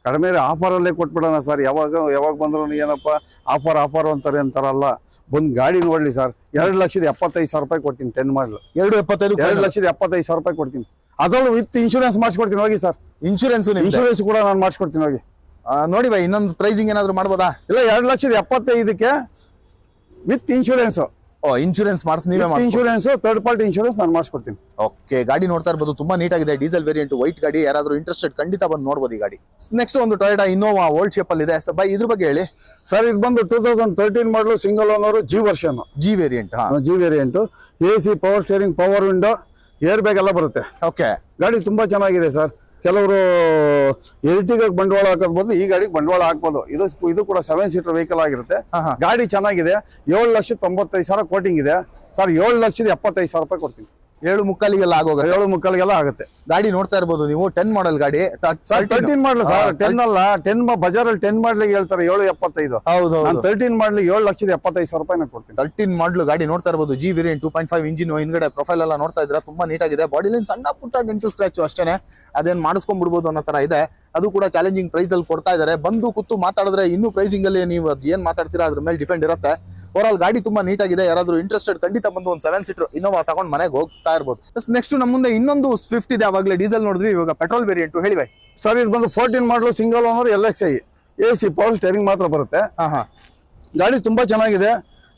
ಕಡಿಮೆ ಆಫರ್ ಅಲ್ಲೇ ಕೊಟ್ಬಿಡೋಣ ಸರ್. ಯಾವಾಗ ಬಂದ್ರು ಏನಪ್ಪಾ ಆಫರ್ ಅಂತಾರಲ್ಲ. ಬಂದ್ ಗಾಡಿ ನೋಡ್ಲಿ ಸರ್. 2,75,000 ರೂಪಾಯಿ ಕೊಡ್ತೀನಿ. 10 ಮಾಡಲು 2,75,000 ರೂಪಾಯಿ ಕೊಡ್ತೀನಿ. ಅದರಲ್ಲೂ ವಿತ್ ಇನ್ಶೂರೆನ್ಸ್ ಮಾಡಿಸ್ಕೊಡ್ತೀನಿ ಹೋಗಿ ಸರ್. ಇನ್ಶೂರೆನ್ಸ್ ಕೂಡ ನಾನು ಮಾಡಿಸ್ಕೊಡ್ತೀನಿ ಹೋಗಿ. ನೋಡಿ ಬೈ, ಇನ್ನೊಂದು ಪ್ರೈಸಿಂಗ್ ಏನಾದ್ರು ಮಾಡ್ಬೋದಾ? ಇಲ್ಲ, 2,75,000 ವಿತ್ ಇನ್ಶೂರೆನ್ಸ್. ಇನ್ಶೂರೆನ್ಸ್ ಮಾಡಿಸ್ ನೀವೇ ಮಾಡಿ. ಇನ್ಶೂರೆನ್ಸ್ ಥರ್ಡ್ ಪಾರ್ಟಿ ಇನ್ಶೂರೆನ್ಸ್ ನಾನು ಮಾಡಿಸ್ಕೊಡ್ತೀನಿ. ಓಕೆ, ಗಾಡಿ ನೋಡ್ತಾ ಇರ್ಬೋದು, ತುಂಬಾ ನೀಟಾಗಿದೆ. ಡೀಸೆಲ್ ವೇರಿಯಂಟ್ ವೈಟ್ ಗಾಡಿ. ಯಾರಾದ್ರೂ ಇಂಟ್ರೆಸ್ಟೆಡ್ ಖಂಡಿತ ಬಂದು ನೋಡ್ಬೋದು ಈ ಗಾಡಿ. ನೆಕ್ಸ್ಟ್ ಒಂದು ಟೊಯೋಟಾ ಇನ್ನೋವಾ ಓಲ್ಡ್ ಶೇಪ್ ಅಲ್ಲಿ ಇದೆ. ಬೈ ಇದ್ರ ಬಗ್ಗೆ ಹೇಳಿ ಸರ್. ಇದು ಬಂದು 2013 ಮಾಡಲು single owner G version, G variant. G variant, AC, power steering, power window, air bag ಎಲ್ಲ ಬರುತ್ತೆ. ಓಕೆ, ಗಾಡಿ ತುಂಬಾ ಚೆನ್ನಾಗಿದೆ ಸರ್. ಕೆಲವರು ಎರ್ಟಿಗ ಬಂಡವಾಳ ಹಾಕೋದ್ ಬದಲು ಈ ಗಾಡಿಗೆ ಬಂಡವಾಳ ಹಾಕ್ಬೋದು. ಇದು ಕೂಡ 7 ಸೀಟರ್ ವೆಹಿಕಲ್ ಆಗಿರುತ್ತೆ. ಗಾಡಿ ಚೆನ್ನಾಗಿದೆ. 7,95,000 ಕೋಟಿಂಗ್ ಇದೆ ಸರ್. 7,75,000 ರೂಪಾಯಿ ಕೊಡ್ತೀನಿ. 7.75 ಆಗೋಗುತ್ತೆ. 7.75 ಆಗುತ್ತೆ. ಗಾಡಿ ನೋಡ್ತಾ ಇರ್ಬೋದು ನೀವು. 10 ಮಾಡಲ್ ಗಾಡಿ. 13 ಮಾಡಲ್ ಸರ್. 10 ಅಲ್ಲ, 10 ಬಜಾರ್ ಅಲ್ಲಿ 10 ಮಾಡ್ಲಿಕ್ಕೆ ಹೇಳ್ತಾರೆ 7.75. ಹೌದು, ನಾನು 13 ಮಾಡ್ಲಿಕ್ಕೆ 7,75,000 ರೂಪಾಯಿ ಕೊಡ್ತೀನಿ. 13 ಮಾಡಲು ಗಾಡಿ ನೋಡ್ತಾ ಇರ್ಬೋದು. G variant 2.5 engine. ಹಿಂದ್ಗಡೆ ಪ್ರೊಫೈಲ್ ಎಲ್ಲ ನೋಡ್ತಾ ಇದ್ರೆ ತುಂಬಾ ನೀಟಾಗಿದೆ. ಬಾಡಿ ಲೈನ್ ಸಣ್ಣ ಪುಟ್ಟ ಡೆಂಟು ಸ್ಕ್ರಾಚ್ ಅಷ್ಟೇನೆ, ಅದೇನ್ ಮಾಡಿಸ್ಕೊಂಡ್ಬಿಡ್ಬೋದು ಅನ್ನೋ ತರ ಇದೆ. ಅದು ಕೂಡ ಚಾಲೆಂಜಿಂಗ್ ಪ್ರೈಸ್ ಅಲ್ಲಿ ಕೊಡ್ತಾ ಇದಾರೆ. ಬಂದು ಕೂತು ಮಾತಾಡಿದ್ರೆ ಇನ್ನೂ ಪ್ರೈಸಿಂಗ್ ಅಲ್ಲಿ ನೀವು ಏನ್ ಮಾತಾಡ್ತೀರಾ ಅದ್ರ ಮೇಲೆ ಡಿಪೆಂಡ್ ಇರುತ್ತೆ. ಓವರ್ ಆಲ್ ಗಾಡಿ ತುಂಬಾ ನೀಟಾಗಿದೆ. ಯಾರಾದ್ರೂ ಇಂಟ್ರೆಸ್ಟೆಡ್ ಖಂಡಿತ ಬಂದು ಒಂದು 7 ಸೀಟರ್ ಇನ್ನೋವಾ ತಗೊಂಡ್ ಮನೆಗೆ ಹೋಗ್ತಾ ಇರ್ಬೋದು. ನೆಕ್ಸ್ಟ್ ನಮ್ಮ ಮುಂದೆ ಇನ್ನೊಂದು ಸ್ವಿಫ್ಟ್ ಇದೆ. ಅವಾಗಲೇ ಡೀಸೆಲ್ ನೋಡಿದ್ವಿ, ಇವಾಗ ಪೆಟ್ರೋಲ್ ವೇರಿಯಂಟ್. ಹೇಳಿ ಬೈ ಸರ್. ಇದು ಬಂದು 14 ಮಾಡಲು single owner LXi, AC, power steering ಮಾತ್ರ ಬರುತ್ತೆ. ಗಾಡಿ ತುಂಬಾ ಚೆನ್ನಾಗಿದೆ.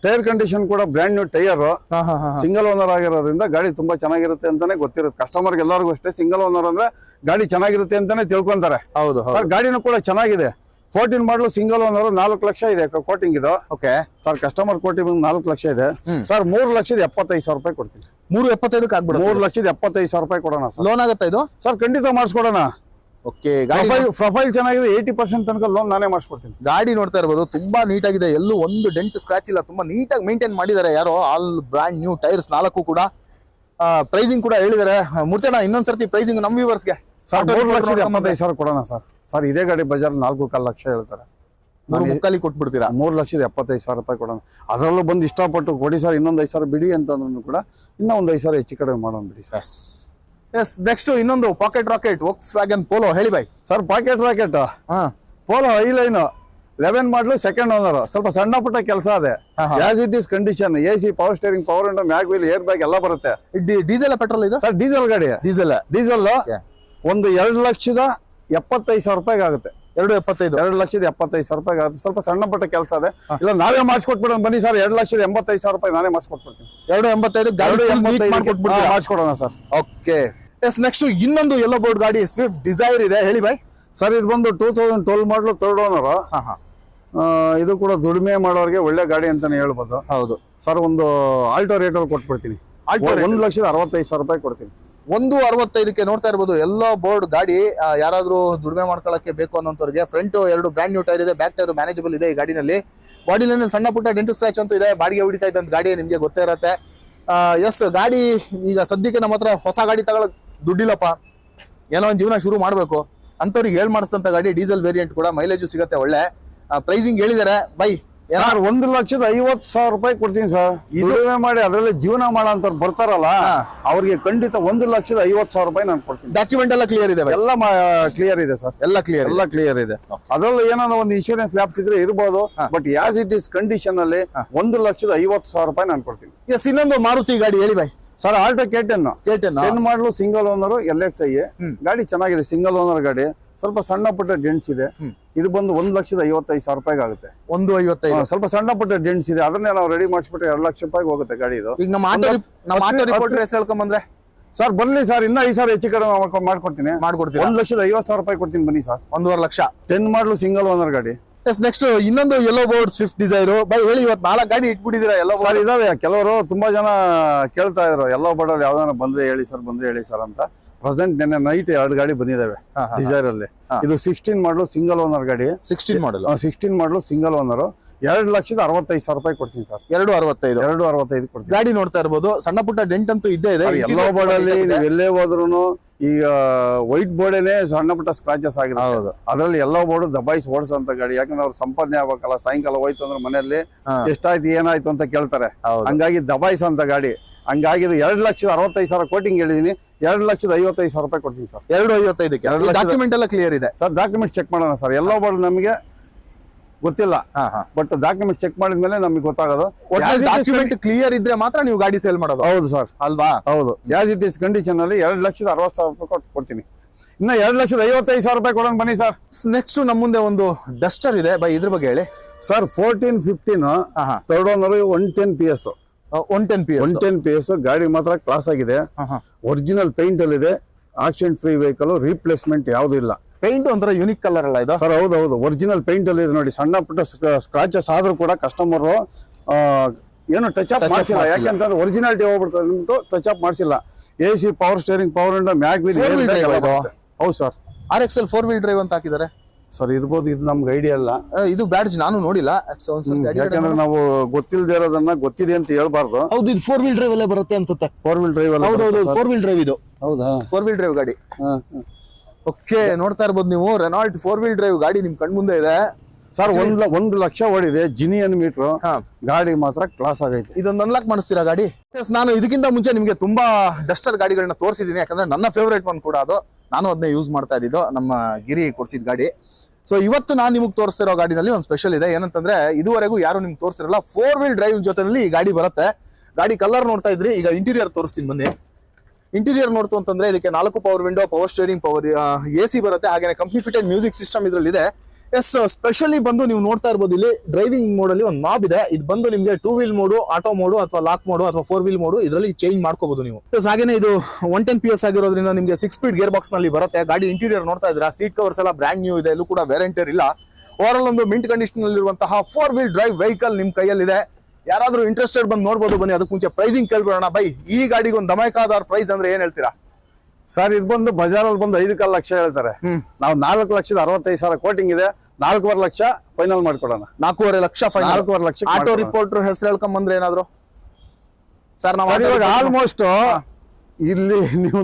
ಟೈರ್ ಕಂಡೀಷನ್ ಕೂಡ brand new tyre. Single owner ಆಗಿರೋದ್ರಿಂದ ಗಾಡಿ ತುಂಬಾ ಚೆನ್ನಾಗಿರುತ್ತೆ ಅಂತಾನೆ ಗೊತ್ತಿರುತ್ತೆ ಕಸ್ಟಮರ್ಗೆ. ಎಲ್ಲರಿಗೂ ಅಷ್ಟೇ, ಸಿಂಗಲ್ ಓನರ್ ಅಂದ್ರೆ ಗಾಡಿ ಚೆನ್ನಾಗಿರುತ್ತೆ ಅಂತಾನೆ ತಿಳ್ಕೊಂತಾರೆ. ಹೌದು ಸರ್. ಗಾಡಿನೂ ಕೂಡ ಚೆನ್ನಾಗಿದೆ. 14 ಮಾಡಲು ಸಿಂಗಲ್ ಓನರ್ 4 ಲಕ್ಷ ಇದೆ ಕೋಟಿಂಗ್ ಇದು. Okay sir. Customer coating 4 lakh ಇದೆ ಸರ್. 3,75,000 ರೂಪಾಯಿ ಕೊಡ್ತೀನಿ. 3.75 ಆಗ್ಬಿಡುತ್ತೆ. 3,75,000 ರೂಪಾಯಿ ಕೊಡೋಣ ಸರ್. ಲೋನ್ ಆಗುತ್ತೆ ಇದು ಸರ್? ಖಂಡಿತ ಮಾಡಿಸ್ಕೊಡೋಣ. ಓಕೆ, ಪ್ರೊಫೈಲ್ ಚೆನ್ನಾಗಿದೆ. 80% ತನಕ ಲೋನ್ ನಾನೇ ಮಾಡಿಸ್ಕೊಡ್ತೀನಿ. ಗಾಡಿ ನೋಡ್ತಾ ಇರ್ಬೋದು, ತುಂಬಾ ನೀಟಾಗಿದೆ. ಎಲ್ಲೂ ಒಂದು ಡೆಂಟ್ ಸ್ಕ್ರಾಚ್ ಇಲ್ಲ. ತುಂಬಾ ನೀಟಾಗಿ ಮೇಂಟೈನ್ ಮಾಡಿದ್ದಾರೆ ಯಾರೋ. ಆಲ್ ಬ್ರ್ಯಾಂಡ್ ನ್ಯೂ ಟೈರ್ಸ್ 4 ಕೂಡ. ಪ್ರೈಸಿಂಗ್ ಕೂಡ ಹೇಳಿದ್ದಾರೆ. ಮುರ್ತಣ್ಣ ಇನ್ನೊಂದ್ಸರ್ತಿ ಪ್ರೈಸಿಂಗ್ ನಮ್ಮ ವ್ಯೂವರ್ಸ್ಗೆ. ಸರ್ 3,75,000 ಕೊಡೋಣ ಸರ್. ಸರ್ ಇದೇ ಗಾಡಿ ಬಜಾರ್ 4.25 ಲಕ್ಷ ಹೇಳ್ತಾರೆ. 3.25 ಕೊಟ್ಬಿಡ್ತೀರಾ? 3,75,000 ರೂಪಾಯಿ ಕೊಡೋಣ. ಅದರಲ್ಲೂ ಬಂದು ಇಷ್ಟಪಟ್ಟು ಕೊಡಿ ಸರ್. ಇನ್ನೊಂದು 5,000 ಬಿಡಿ ಅಂತಂದ್ರೂ ಕೂಡ ಇನ್ನೂ ಒಂದು 5,000 ಹೆಚ್ಚು ಕಡಿಮೆ ಮಾಡೋಣ ಬಿಡಿ ಸರ್. ನೆಕ್ಸ್ಟ್ ಇನ್ನೊಂದು ಪಾಕೆಟ್ ರಾಕೆಟ್ Volkswagen Polo. ಹೇಳಿ ಬೈ sir. Pocket rocket Polo Highline 11 model second owner. ಸ್ವಲ್ಪ ಸಣ್ಣ ಪುಟ್ಟ ಕೆಲಸ ಇದೆ. As it is condition. AC, power steering, power window, mag wheel, air bag ಎಲ್ಲ ಬರುತ್ತೆ. ಡೀಸೆಲ್ ಪೆಟ್ರೋಲ್ ಇದೆ ಸರ್? ಡೀಸೆಲ್ ಗಾಡಿ. ಡೀಸೆಲ್ ಒಂದು 2,75,000 ರೂಪಾಯಿಗೆ ಆಗುತ್ತೆ. 2,75,000 ರೂಪಾಯಿಗೆ ಆಗುತ್ತೆ. ಸ್ವಲ್ಪ ಸಣ್ಣ ಪುಟ್ಟ ಕೆಲಸ ಇದೆ. ಇಲ್ಲ ನಾವೇ ಮಾಡಿಸ್ಕೊಟ್ಬಿಡೋಣ ಬನ್ನಿ ಸರ್. 2,85,000 ರೂಪಾಯಿ ನಾನೇ ಮಾಡಿಸ್ಕೊಟ್ಬಿಡ್ತೀನಿ. 2,85,000 ಮಾಡಿಸ್ಕೊಡೋಣ ಸರ್. ಓಕೆ. ನೆಕ್ಸ್ಟ್ ಇನ್ನೊಂದು ಯೆಲ್ಲೋ ಬೋರ್ಡ್ ಗಾಡಿ ಸ್ವಿಫ್ಟ್ ಡಿಸೈರ್ ಇದೆ. ಹೇಳಿ ಬೈ ಸರ್. ಇದು ಬಂದು 2012 ಮಾಡಲು ಥರ್ಡ್ ಓನರ್. ಇದು ಕೂಡ ದುಡಿಮೆ ಮಾಡೋರಿಗೆ ಒಳ್ಳೆ ಗಾಡಿ ಅಂತಾನೆ ಹೇಳ್ಬೋದು. ಹೌದು ಸರ್. ಒಂದು ಆಲ್ಟೋ ರೇಟ್ ಅಲ್ಲಿ ಕೊಟ್ಬಿಡ್ತೀನಿ. 1,65,000 ರೂಪಾಯಿ ಕೊಡ್ತೀನಿ. 1.65 ನೋಡ್ತಾ ಇರ್ಬೋದು. ಎಲ್ಲೋ ಬೋರ್ಡ್ ಗಾಡಿ. ಯಾರಾದ್ರೂ ದುಡಿಮೆ ಮಾಡ್ಕೊಳ್ಳಕ್ಕೆ ಬೇಕು ಅನ್ನೋಂಥವ್ರಿಗೆ. ಫ್ರಂಟ್ 2 ಬ್ರ್ಯಾಂಡ್ ನ್ಯೂ ಟೈರ್ ಇದೆ. ಬ್ಯಾಕ್ ಟೈರ್ ಮ್ಯಾನೇಜಬಲ್ ಇದೆ ಈ ಗಾಡಿನಲ್ಲಿ. ಬಾಡಿ ಲೈನ್ ಸಣ್ಣ ಪುಟ್ಟ ಡೆಂಟು ಸ್ಕ್ರಾಚ್ ಅಂತೂ ಇದೆ. ಬಾಡಿಗೆ ಹೊಡಿತಾ ಇದ್ದಂತ ಗಾಡಿ ನಿಮ್ಗೆ ಗೊತ್ತೇ ಇರುತ್ತೆ. ಎಸ್, ಗಾಡಿ ಈಗ ಸದ್ಯಕ್ಕೆ ನಮ್ಮ ಹತ್ರ ಹೊಸ ಗಾಡಿ ತಗೊಳಕ್ ದುಡ್ಡಿಲ್ಲಪ್ಪ, ಏನೋ ಒಂದು ಜೀವನ ಶುರು ಮಾಡ್ಬೇಕು ಅಂತವ್ರಿಗೆ ಮಾಡಿಸ್ತಂತ ಗಾಡಿ. ಡೀಸೆಲ್ ವೇರಿಯಂಟ್ ಕೂಡ. ಮೈಲೇಜ್ ಸಿಗುತ್ತೆ ಒಳ್ಳೆ. ಪ್ರೈಸಿಂಗ್ ಹೇಳಿದ್ದಾರೆ ಬೈ ಸರ್. 1,50,000 ರೂಪಾಯಿ ಕೊಡ್ತೀನಿ ಸರ್. ದುಡಿಮೆ ಮಾಡಿ ಅದರಲ್ಲಿ ಜೀವನ ಮಾಡೋ ಅಂತ ಬರ್ತಾರಲ್ಲ, ಅವ್ರಿಗೆ ಖಂಡಿತ 1,50,000 ರೂಪಾಯಿ ನಾನು ಕೊಡ್ತೀನಿ. ಡಾಕ್ಯುಮೆಂಟ್ ಎಲ್ಲ ಕ್ಲಿಯರ್ ಇದೆ? ಎಲ್ಲ ಕ್ಲಿಯರ್ ಇದೆ ಸರ್. ಎಲ್ಲ ಕ್ಲಿಯರ್ ಇದೆ. ಅದರಲ್ಲೂ ಏನಾದ್ರು ಒಂದು ಇನ್ಶೂರೆನ್ಸ್ ಲ್ಯಾಪ್ಸ್ ಇದ್ರೆ ಇರ್ಬೋದು. But as it is condition ಅಲ್ಲಿ 1,50,000 ರೂಪಾಯಿ ನಾನು ಕೊಡ್ತೀನಿ. ಎಸ್, ಇನ್ನೊಂದು ಮಾರುತಿ ಗಾಡಿ ಹೇಳಿ ಬೈ ಸರ್. ಆಲ್ಟೋ K10 ಮಾಡಲು ಸಿಂಗಲ್ ಓನರ್ LXi. ಗಾಡಿ ಚೆನ್ನಾಗಿದೆ. ಸಿಂಗಲ್ ಓನರ್ ಗಾಡಿ. ಸ್ವಲ್ಪ ಸಣ್ಣ ಪುಟ್ಟ ಡೆಂಟ್ಸ್ ಇದೆ. ಇದು ಬಂದು 1,55,000 ರೂಪಾಯಿ ಆಗುತ್ತೆ. 1.55. ಸ್ವಲ್ಪ ಸಣ್ಣ ಪುಟ್ಟ ಡೆಂಟ್ಸ್ ಇದೆ. ಅದನ್ನೇ ನಾವು ರೆಡಿ ಮಾಡಿಸ್ಬಿಟ್ಟು 2 ಲಕ್ಷ ರೂಪಾಯಿ ಹೋಗುತ್ತೆ ಗಾಡಿ ಇದು. ಈಗ ನಮ್ಮ ಆಟೋ ರಿಪೋರ್ಟ್ ಹೇಳ್ಕೊಂಬಂದ್ರೆ ಸರ್ ಬರ್ಲಿ ಸರ್. ಇನ್ನ 5,000 ಹೆಚ್ಚು ಕಡಿಮೆ ಮಾಡ್ಕೊಡ್ತೀನಿ. 1,50,000 ರೂಪಾಯಿ ಕೊಡ್ತೀನಿ ಬನ್ನಿ ಸರ್. 1.5 ಲಕ್ಷ. 10 ಮಾಡಲು ಸಿಂಗಲ್ ಓನರ್ ಗಾಡಿ. ನೆಕ್ಸ್ಟ್ ಇನ್ನೊಂದು yellow board Swift Dzire. By ಹೇಳಿ, ಇವತ್ತು 4 ಗಾಡಿ ಇಟ್ಬಿಟ್ಟಿದ್ದೀರಾ? ಎಲ್ಲ ಸರ್ ಇದಾವೆ. ಕೆಲವರು ತುಂಬಾ ಜನ ಕೇಳ್ತಾ ಇದ್ರು ಯೆಲ್ಲೋ ಬೋರ್ಡ್ ಅಲ್ಲಿ ಯಾವ್ದಾರ ಬಂದ್ರೆ ಹೇಳಿ ಸರ್ ಅಂತ. ಪ್ರೆಸೆಂಟ್ ನೆನ್ನೆ ನೈಟ್ 2 ಗಾಡಿ ಬಂದಿದ್ದಾವೆ ಡಿಸೈರ್ ಅಲ್ಲಿ. ಇದು 16 ಮಾಡಲು ಸಿಂಗಲ್ ಓನರ್ ಗಾಡಿ. 16 ಮಾಡಲು ಸಿಂಗಲ್ ಓನರ್. 2,65,000 ರೂಪಾಯಿ ಕೊಡ್ತೀನಿ ಸರ್. 2,65 ಕೊಡ್ತೀನಿ. ಗಾಡಿ ನೋಡ್ತಾ ಇರ್ಬೋದು. ಸಣ್ಣ ಪುಟ್ಟ ಡೆಂಟ್ ಅಂತೂ ಇದ್ದೇ ಇದೆ. ಯೆಲ್ಲೋ ಬೋರ್ಡ್ ಅಲ್ಲಿ ನೀವು ಎಲ್ಲೇ ಹೋದ್ರು ಈಗ ವೈಟ್ ಬೋರ್ಡೇನೆ ಸಣ್ಣ ಪುಟ್ಟ ಸ್ಕ್ರಾಚಸ್ ಆಗಿರುತ್ತೆ. ಅದ್ರಲ್ಲಿ ಯೆಲ್ಲೋ ಬೋರ್ಡ್ ದಬಾಯಿಸಿ ಓಡಿಸೋಂತ ಗಾಡಿ. ಯಾಕಂದ್ರೆ ಅವ್ರು ಸಂಪಾದನೆ ಆಗ್ಬೇಕಲ್ಲ. ಸಾಯಂಕಾಲ ಹೋಯ್ತು ಅಂದ್ರೆ ಮನೆಯಲ್ಲಿ ಎಷ್ಟಾಯ್ತು ಏನಾಯ್ತು ಅಂತ ಕೇಳ್ತಾರೆ. ಹಂಗಾಗಿ ದಬಾಯಿಸೋಂತ ಗಾಡಿ. ಹಂಗಾಗಿ 2,65,000 ಕೋಟಿಂಗ್ ಹೇಳಿದೀನಿ. 2,55,000 ರೂಪಾಯಿ ಕೊಡ್ತೀನಿ ಸರ್. 2.55. ಡಾಕ್ಯುಮೆಂಟ್ ಎಲ್ಲ ಕ್ಲಿಯರ್ ಇದೆ ಸರ್. ಡಾಕ್ಯುಮೆಂಟ್ ಚೆಕ್ ಮಾಡೋಣ ಸರ್. ಯೆಲ್ಲೋ ಬೋರ್ಡ್ ನಮಗೆ ಗೊತ್ತಿಲ್ಲ. ಬಟ್ ಡಾಕ್ಯುಮೆಂಟ್ ಚೆಕ್ ಮಾಡಿದ್ಮೇಲೆ ನಮಗೆ ಗೊತ್ತಾಗೋದು. ಡಾಕ್ಯುಮೆಂಟ್ ಕ್ಲಿಯರ್ ಇದ್ರೆ ಮಾತ್ರ ನೀವು ಗಾಡಿ ಸೇಲ್ ಮಾಡೋದು. ಹೌದು ಸರ್. ಅಲ್ವಾ? ಹೌದು. ಆಸ್ ಇಟ್ ಈಸ್ ಕಂಡೀಷನ್ ಅಲ್ಲಿ 2,60,000 ರೂಪಾಯಿ ಕೊಡ್ತೀನಿ. ಇನ್ನ 2,55,000 ರೂಪಾಯಿ ಕೊಡೋಣ ಬನ್ನಿ ಸರ್. ನೆಕ್ಸ್ಟ್ ನಮ್ಮ ಮುಂದೆ ಒಂದು ಡಸ್ಟರ್ ಇದೆ ಬೈ. ಇದ್ರ ಬಗ್ಗೆ ಹೇಳಿ sir. 14-15 third owner 110 PS. 110 PS ಗಾಡಿ ಮಾತ್ರ ಕ್ಲಾಸ್ ಆಗಿದೆ. ಒರಿಜಿನಲ್ ಪೇಂಟ್ ಅಲ್ಲಿ ಇದೆ. ಆಕ್ಸಿಡೆಂಟ್ ಫ್ರೀ ವೆಹಿಕಲ್, ರೀಪ್ಲೇಸ್ಮೆಂಟ್ ಯಾವ್ದು ಇಲ್ಲ. ಪೇಂಟ್ ಒಂಥರ ಯೂನಿಕ್ ಕಲರ್ ಅಲ್ಲ ಇದು ಸರ್? ಹೌದು, ಒರಿಜಿನಲ್ ಪೇಂಟ್ ಅಲ್ಲಿ ಇದೆ ನೋಡಿ. ಸಣ್ಣ ಪುಟ್ಟ ಸ್ಕ್ರಾಚಸ್ ಆದ್ರೂ ಕೂಡ ಕಸ್ಟಮರ್ ಏನು ಟಚ್ ಅಪ್ ಮಾಡಿಸಿಲ್ಲ. ಯಾಕೆಂತಂದ್ರೆ ಒರಿಜಿನಾಲಿಟಿ ಹೋಗ್ಬಿಡ್ತದೆ ಅಂದ್ಬಿಟ್ಟು ಟಚ್ ಅಪ್ ಮಾಡಿಸಿಲ್ಲ. AC, power steering, power window, mag wheel. ಹೌದು ಸರ್. RXL 4-wheel drive ಅಂತ ಹಾಕಿದ್ದಾರೆ ಸರ್. ಇರ್ಬೋದು, ಇದು ನಮ್ಗೆ ಐಡಿಯಾ ಇಲ್ಲ. ಇದು ಬ್ಯಾಡ್ಜ್ ನಾನು ನೋಡಿಲ್ಲ. ಯಾಕಂದ್ರೆ ನಾವು ಗೊತ್ತಿಲ್ಲದೆ ಇರೋದನ್ನ ಗೊತ್ತಿದೆ ಅಂತ ಹೇಳ್ಬಾರ್ದು. ಹೌದು, ಇದು 4-wheel drive ಅಲ್ಲೇ ಬರುತ್ತೆ ಅನ್ಸುತ್ತೆ. 4-wheel drive ಅಲ್ಲ. ಹೌದು, 4-wheel drive ಇದು. ಹೌದಾ? 4-wheel drive ಗಾಡಿ. ಓಕೆ, ನೋಡ್ತಾ ಇರ್ಬೋದು ನೀವು. ರೆನಾಲ್ಟ್ 4-wheel drive ಗಾಡಿ ನಿಮ್ ಕಣ್ ಮುಂದೆ ಇದೆ ಸರ್. 1 ಲಕ್ಷ ಓಡಿದೆ. Genuine meter. ಗಾಡಿ ಮಾತ್ರ ಕ್ಲಾಸ್ ಆಗೈತೆ. ಇದೊಂದು ಅನ್ಲಾಕ್ ಮಾಡಿಸ್ತೀರಾ ಗಾಡಿ? ನಾನು ಇದಕ್ಕಿಂತ ಮುಂಚೆ ನಿಮ್ಗೆ ತುಂಬಾ ಡಸ್ಟರ್ ಗಾಡಿಗಳನ್ನ ತೋರಿಸಿದೀನಿ. ಯಾಕಂದ್ರೆ ನನ್ನ ಫೇವರೇಟ್ ಒನ್ ಕೂಡ ಅದು. ನಾನು ಅದನ್ನೇ ಯೂಸ್ ಮಾಡ್ತಾ ಇದ್ದಿದ್ದು, ನಮ್ಮ ಗಿರಿ ಕೊಡ್ಸಿದ ಗಾಡಿ. ಸೊ ಇವತ್ತು ನಾನು ನಿಮ್ಗೆ ತೋರಿಸ್ತಿರೋ ಗಾಡಿನಲ್ಲಿ ಒಂದು ಸ್ಪೆಷಲ್ ಇದೆ. ಏನಂತಂದ್ರೆ ಇದುವರೆಗೂ ಯಾರು ನಿಮ್ಗೆ ತೋರಿಸಿರಲ್ಲ. 4-wheel drive ಜೊತೆನಲ್ಲಿ ಈ ಗಾಡಿ ಬರುತ್ತೆ. ಗಾಡಿ ಕಲರ್ ನೋಡ್ತಾ ಇದ್ರಿ. ಈಗ ಇಂಟೀರಿಯರ್ ತೋರಿಸ್ತೀನಿ ಬನ್ನಿ. ಇಂಟೀರಿಯರ್ ನೋಡ್ತು ಅಂತಂದ್ರೆ ಇದಕ್ಕೆ 4 power window, power steering, power AC ಬರುತ್ತೆ. ಹಾಗೆ ಕಂಪ್ನಿ ಫಿಟೆಡ್ ಮ್ಯೂಸಿಕ್ ಸಿಸ್ಟಮ್ ಇದರಲ್ಲಿ ಇದೆ. ಎಸ್, ಸ್ಪೆಷಲಿ ಬಂದು ನೀವು ನೋಡ್ತಾ ಇರ್ಬೋದು ಇಲ್ಲಿ ಡ್ರೈವಿಂಗ್ ಮೋಡ್ ಅಲ್ಲಿ ಒಂದು ನಾಬ್ ಇದೆ. ಇದು ಬಂದು ನಿಮಗೆ 2-wheel ಮೋಡು, ಆಟೋ ಮೋಡು, ಅಥವಾ ಲಾಕ್ ಮೋಡು, ಅಥವಾ 4-wheel ಮೋಡು ಇದರಲ್ಲಿ ಚೇಂಜ್ ಮಾಡ್ಕೋಬಹುದು ನೀವು. ಹಾಗೇನೆ ಇದು 110 PS ಆಗಿರೋದ್ರಿಂದ ನಿಮಗೆ 6-speed ಗೇರ್ ಬಾಕ್ಸ್ ನಲ್ಲಿ ಬರುತ್ತೆ. ಗಾಡಿ ಇಂಟೀರಿಯರ್ ನೋಡ್ತಾ ಇದ್ರ. ಸೀಟ್ ಕವರ್ಸ್ ಎಲ್ಲ ಬ್ರ್ಯಾಂಡ್ ನ್ಯೂ ಇದೆ. ಎಲ್ಲೂ ಕೂಡ ವೇರಿಯಂಟರ್ ಇಲ್ಲ. ಓವರಾಲ್ ಒಂದು ಮಿಂಟ್ ಕಂಡೀಷನ್ ಇರುವಂತಹ 4-wheel drive ವೆಹಿಕಲ್ ನಿಮ್ ಕೈಯಲ್ಲಿದೆ. ಯಾರಾದ್ರೂ ಇಂಟ್ರೆಸ್ಟೆಡ್ ಬಂದು ನೋಡ್ಬೋದು. ಬನ್ನಿ. ಅದಕ್ಕೆ ಮುಂಚೆ ಪ್ರೈಸಿಂಗ್ ಕೇಳ್ಬಿಡೋಣ. ಬೈ, ಈ ಗಾಡಿಗೆ ಒಂದು ಧಮಾಕಾದಾರ ಪ್ರೈಸ್ ಅಂದ್ರೆ ಏನ್ ಹೇಳ್ತೀರಾ? ಸರ್, ಇದು ಬಂದು ಬಜಾರಲ್ಲಿ ಬಂದು 5 ಲಕ್ಷ ಹೇಳ್ತಾರೆ. ನಾವು 4,65,000 ಕೋಟಿಂಗ್ ಇದೆ. 4.5 ಲಕ್ಷ ಫೈನಲ್ ಮಾಡ್ಕೊಡೋಣ. 4.5 lakh final. 4.5 lakh. Auto reporter ಹೆಸರು ಹೇಳ್ಕೊಂಡ್ ಬಂದ್ರೆ ಏನಾದ್ರು ಸರ್? ನಾವು ಇವಾಗ ಆಲ್ಮೋಸ್ಟ್ ಇಲ್ಲಿ ನೀವು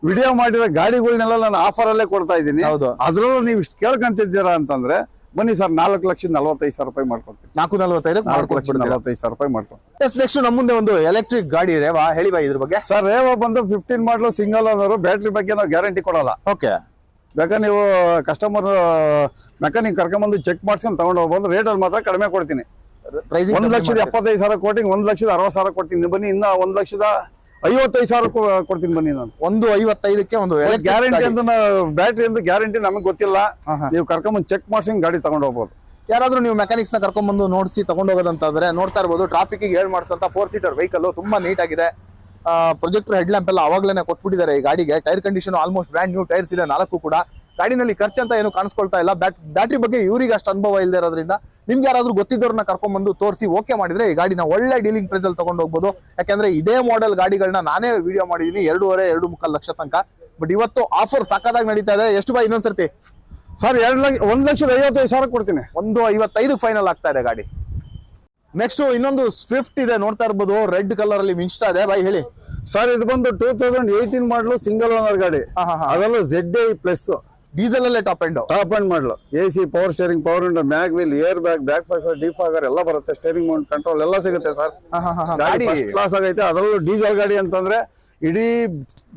ವಿಡಿಯೋ ಮಾಡಿರೋ ಗಾಡಿಗಳನ್ನೆಲ್ಲ ನಾನು ಆಫರ್ ಅಲ್ಲೇ ಕೊಡ್ತಾ ಇದ್ದೀನಿ. ಹೌದು. ಅದ್ರಲ್ಲೂ ನೀವು ಇಷ್ಟು ಕೇಳ್ಕೊಂತಿದ್ದೀರಾ ಅಂತಂದ್ರೆ ಬನ್ನಿ ಸರ್, 4,45,000 ರೂಪಾಯಿ ಮಾಡ್ಕೊಡ್ತೀನಿ. 4,45,000 ರೂಪಾಯಿ ಮಾಡ್ಕೊಡ್ತೀನಿ. ನೆಕ್ಸ್ಟ್ ನಮ್ಮ ಮುಂದೆ ಒಂದು ಎಲೆಕ್ಟ್ರಿಕ್ ಗಾಡಿ ರೇವಾ. ಹೇಳಿ ಬೈ ಇದ್ರ ಬಗ್ಗೆ. ಸರ್, ರೇವಾ ಬಂದು 15 ಮಾಡಲು ಸಿಂಗಲ್ ಓನರ್. ಬ್ಯಾಟ್ರಿ ಬಗ್ಗೆ ನಾವು ಗ್ಯಾರಂಟಿ ಕೊಡಲ್ಲ. ಓಕೆ. ಬೇಕಾದ್ರೆ ನೀವು ಕಸ್ಟಮರ್ ಮೆಕ್ಯಾನಿಕ್ ಕರ್ಕೊಂಡ್ಬಂದು ಚೆಕ್ ಮಾಡ್ಸ್ಕೊಂಡು ತಗೊಂಡು ಹೋಗ್ಬೋದು. ರೇಟಲ್ಲಿ ಮಾತ್ರ ಕಡಿಮೆ ಕೊಡ್ತೀನಿ. 1,75,000 ಕೋಟಿಂಗ್ 1,60,000 ಕೊಡ್ತೀನಿ. ಬನ್ನಿ, ಇನ್ನ 1,55,000 ಕೊಡ್ತೀನಿ. ಬನ್ನಿ, ನಾನು 1,55,000ಕ್ಕೆ ಒಂದು ಗ್ಯಾರಂಟಿ ಅಂತ. ಬ್ಯಾಟ್ರಿ ಅಂತ ಗ್ಯಾರಂಟಿ ನಮಗೆ ಗೊತ್ತಿಲ್ಲ. ನೀವು ಕರ್ಕೊಂಡ್ಬಂದು ಚೆಕ್ ಮಾಡ್ಸಿ ಗಾಡಿ ತಗೊಂಡು ಹೋಗ್ಬೋದು. ಯಾರಾದ್ರೂ ನೀವು ಮೆಕ್ಯಾನಿಕ್ಸ್ ನ ಕರ್ಕೊಂಡ್ಬಂದು ನೋಡಿಸಿ ತಗೊಂಡೋಗೋದಂತಾದ್ರೆ ನೋಡ್ತಾ ಇರ್ಬೋದು. ಟ್ರಾಫಿಕ್ ಹೇಳಿ ಮಾಡಿಸಂತ 4-seater ವೆಹಿಕಲ್ ತುಂಬಾ ನೀಟ್ ಆಗಿದೆ. ಪ್ರೊಜೆಕ್ಟರ್ ಹೆಡ್ ಲ್ಯಾಂಪ್ ಎಲ್ಲ ಅವಾಗ್ಲೇನೆ ಕೊಟ್ಬಿಟ್ಟಿದ್ದಾರೆ ಈ ಗಾಡಿಗೆ. Tyre condition almost brand new tyres ಇದೆ 4 ಕೂಡ. ಗಾಡಿನಲ್ಲಿ ಖರ್ಚಂತ ಏನು ಕಾಣಿಸ್ಕೊಳ್ತಾ ಇಲ್ಲ. ಬ್ಯಾಟ್ರಿ ಬಗ್ಗೆ ಇವ್ರಿಗೆ ಅಷ್ಟು ಅನುಭವ ಇಲ್ಲದೆ ಇರೋದ್ರಿಂದ ನಿಮ್ಗೆ ಯಾರಾದ್ರೂ ಗೊತ್ತಿದ್ದವ್ರನ್ನ ಕರ್ಕೊಂಡ್ಬಂದು ತೋರಿಸಿ ಓಕೆ ಮಾಡಿದ್ರೆ ಈ ಗಾಡಿನ ಒಳ್ಳೆ ಡೀಲಿಂಗ್ ಪ್ರೈಸ್ ಅಲ್ಲಿ ತಗೊಂಡು ಹೋಗ್ಬೋದು. ಯಾಕಂದ್ರೆ ಇದೇ ಮಾಡೆಲ್ ಗಾಡಿಗಳನ್ನ ನಾನೇ ವಿಡಿಯೋ ಮಾಡಿದೀನಿ 2.5-2.25 ಲಕ್ಷ ತನಕ. ಬಟ್ ಇವತ್ತು ಆಫರ್ ಸಾಕಾಗಿ ನಡೀತಾ ಇದೆ. ಎಷ್ಟು ಬೈ ಇನ್ನೊಂದ್ಸರ್ತಿ? ಸರ್, 1,55,000 ಕೊಡ್ತೀನಿ. 1,55,000 ಫೈನಲ್ ಆಗ್ತಾ ಇದೆ ಗಾಡಿ. ನೆಕ್ಸ್ಟ್ ಇನ್ನೊಂದು ಸ್ವಿಫ್ಟ್ ಇದೆ. ನೋಡ್ತಾ ಇರ್ಬೋದು, ರೆಡ್ ಕಲರ್ ಅಲ್ಲಿ ಮಿಂಚ್ತಾ ಇದೆ. ಬೈ ಹೇಳಿ ಸರ್. ಇದು ಬಂದು 2018 ಮಾಡಲು ಸಿಂಗಲ್ ಓನರ್ ಗಾಡಿ. ಅದರಲ್ಲೂ ZI+ ಡೀಸೆಲ್ ಅಲ್ಲೇ ಟಾಪ್ ಅಂಡ್ ಮಾಡಲು. AC, power steering, power window, mag wheel, air bag, back fogger, defogger ಎಲ್ಲ ಬರುತ್ತೆ. ಸ್ಟೇರಿಂಗ್ ಮೌಂಟ್ ಕಂಟ್ರೋಲ್ ಎಲ್ಲ ಸಿಗುತ್ತೆ ಸರ್. ಗಾಡಿ ಫಸ್ಟ್ ಕ್ಲಾಸ್ ಆಗೈತೆ. ಅದರಲ್ಲೂ ಡೀಸೆಲ್ ಗಾಡಿ ಅಂತಂದ್ರೆ ಇಡೀ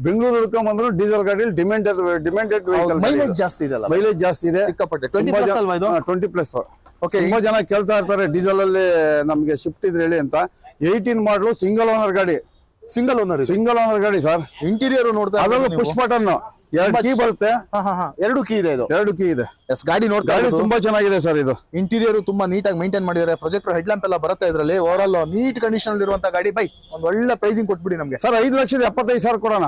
ಬೆಂಗಳೂರು ಹಿಡ್ಕೊಂಡ್ಬಂದ್ರು ಡೀಸೆಲ್ ಗಾಡಿ ಡಿಮ್ಯಾಂಡೆಡ್ ವೆಹಿಕಲ್. ಮೈಲೇಜ್ ಜಾಸ್ತಿ ಇದೆ. ಮೈಲೇಜ್ ಜಾಸ್ತಿ ಇದೆ ಸಿಕ್ಕಾಪಟ್ಟೆ. 20+. ಓಕೆ. ತುಂಬಾ ಜನ ಕೇಳ್ತಾ ಇರ್ತಾರೆ ಡೀಸೆಲ್ ಅಲ್ಲಿ ನಮ್ಗೆ ಶಿಫ್ಟ್ ಇದ್ರೆ ಹೇಳಿ ಅಂತ. 18 ಮಾಡಲು ಸಿಂಗಲ್ ಓನರ್ ಗಾಡಿ. ಸಿಂಗಲ್ ಓನರ್ ಗಾಡಿ ಸರ್. ಇಂಟೀರಿಯರ್ ನೋಡ್ತಾ ಅದರಲ್ಲೂ ಪುಷ್ ಬಟನ್ 2 ಕೀ ಬರುತ್ತೆ. 2 ಕೀ ಇದೆ. ಇದು 2 ಕೀ ಇದೆ. ಎಸ್, ಗಾಡಿ ನೋಡ್ತಾ ತುಂಬಾ ಚೆನ್ನಾಗಿದೆ ಸರ್. ಇದು ಇಂಟೀರಿಯರ್ ತುಂಬಾ ನೀಟಾಗಿ ಮೇಂಟೈನ್ ಮಾಡಿದ್ದಾರೆ. ಪ್ರೊಜೆಕ್ಟರ್ ಹೆಡ್ ಲ್ಯಾಂಪ್ ಎಲ್ಲ ಬರುತ್ತೆ ಇದರಲ್ಲಿ. ಓವರ್ ಆಲ್ ನೀಟ್ ಕಂಡೀಷನ್ ಇರುವಂತ ಗಾಡಿ. ಬೈ, ಒಂದು ಒಳ್ಳೆ ಪ್ರೈಸಿಂಗ್ ಕೊಟ್ಬಿಡಿ ನಮ್ಗೆ. ಸರ್, 5,75,000 ಕೊಡೋಣ.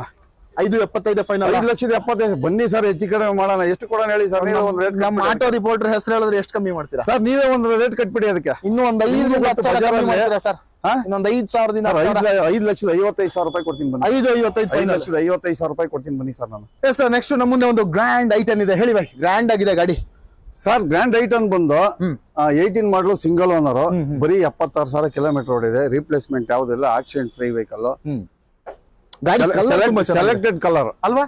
5.75 ಫೈನಲ್. 5,75,000 ಬನ್ನಿ ಸರ್, ಹೆಚ್ಚು ಕಡಿಮೆ ಮಾಡೋಣ. ಎಷ್ಟು ಕೊಡೋಣ ಹೇಳಿ ಸರ್? ನೀವು ಒಂದು ರೇಟ್. ನಮ್ಮ ಆಟೋ ರಿಪೋರ್ಟರ್ ಹೆಸರು ಹೇಳಿದ್ರೆ ಎಷ್ಟು ಕಮ್ಮಿ ಮಾಡ್ತೀರಾ ಸರ್? ನೀವೇ ಒಂದು ರೇಟ್ ಕಟ್ಬಿಡಿ ಅದಕ್ಕೆ. ಇನ್ನೂ ಒಂದು 5,000 ಮಾಡ್ತೀರಾ ಸರ್? ಇನ್ನೊಂದು 5,000ದಿಂದ 5,55,000 ರೂಪಾಯಿ ಕೊಡ್ತೀನಿ ಬನ್ನಿ. 5,55,000 ರೂಪಾಯಿ ಕೊಡ್ತೀನಿ ಬನ್ನಿ ಸರ್ ನಾನು. ಎಸ್ ಸರ್, ನೆಕ್ಸ್ಟ್ ನಮ್ಮ ಮುಂದೆ ಒಂದು ಗ್ರ್ಯಾಂಡ್ ಐಟನ್ ಇದೆ. ಹೇಳಿ ಬೈ. ಗ್ರ್ಯಾಂಡ್ ಆಗಿದೆ ಗಾಡಿ ಸರ್. ಗ್ರ್ಯಾಂಡ್ ಐಟನ್ ಬಂದು 18 ಮಾಡಲು ಸಿಂಗಲ್ ಓನರ್. ಬರೀ 76,000 ಕಿಲೋಮೀಟರ್ ಓಡಿದೆ. ರೀಪ್ಲೇಸ್ಮೆಂಟ್ ಯಾವುದಿಲ್ಲ. Accident free vehicle. Selected colour ಅಲ್ವಾ?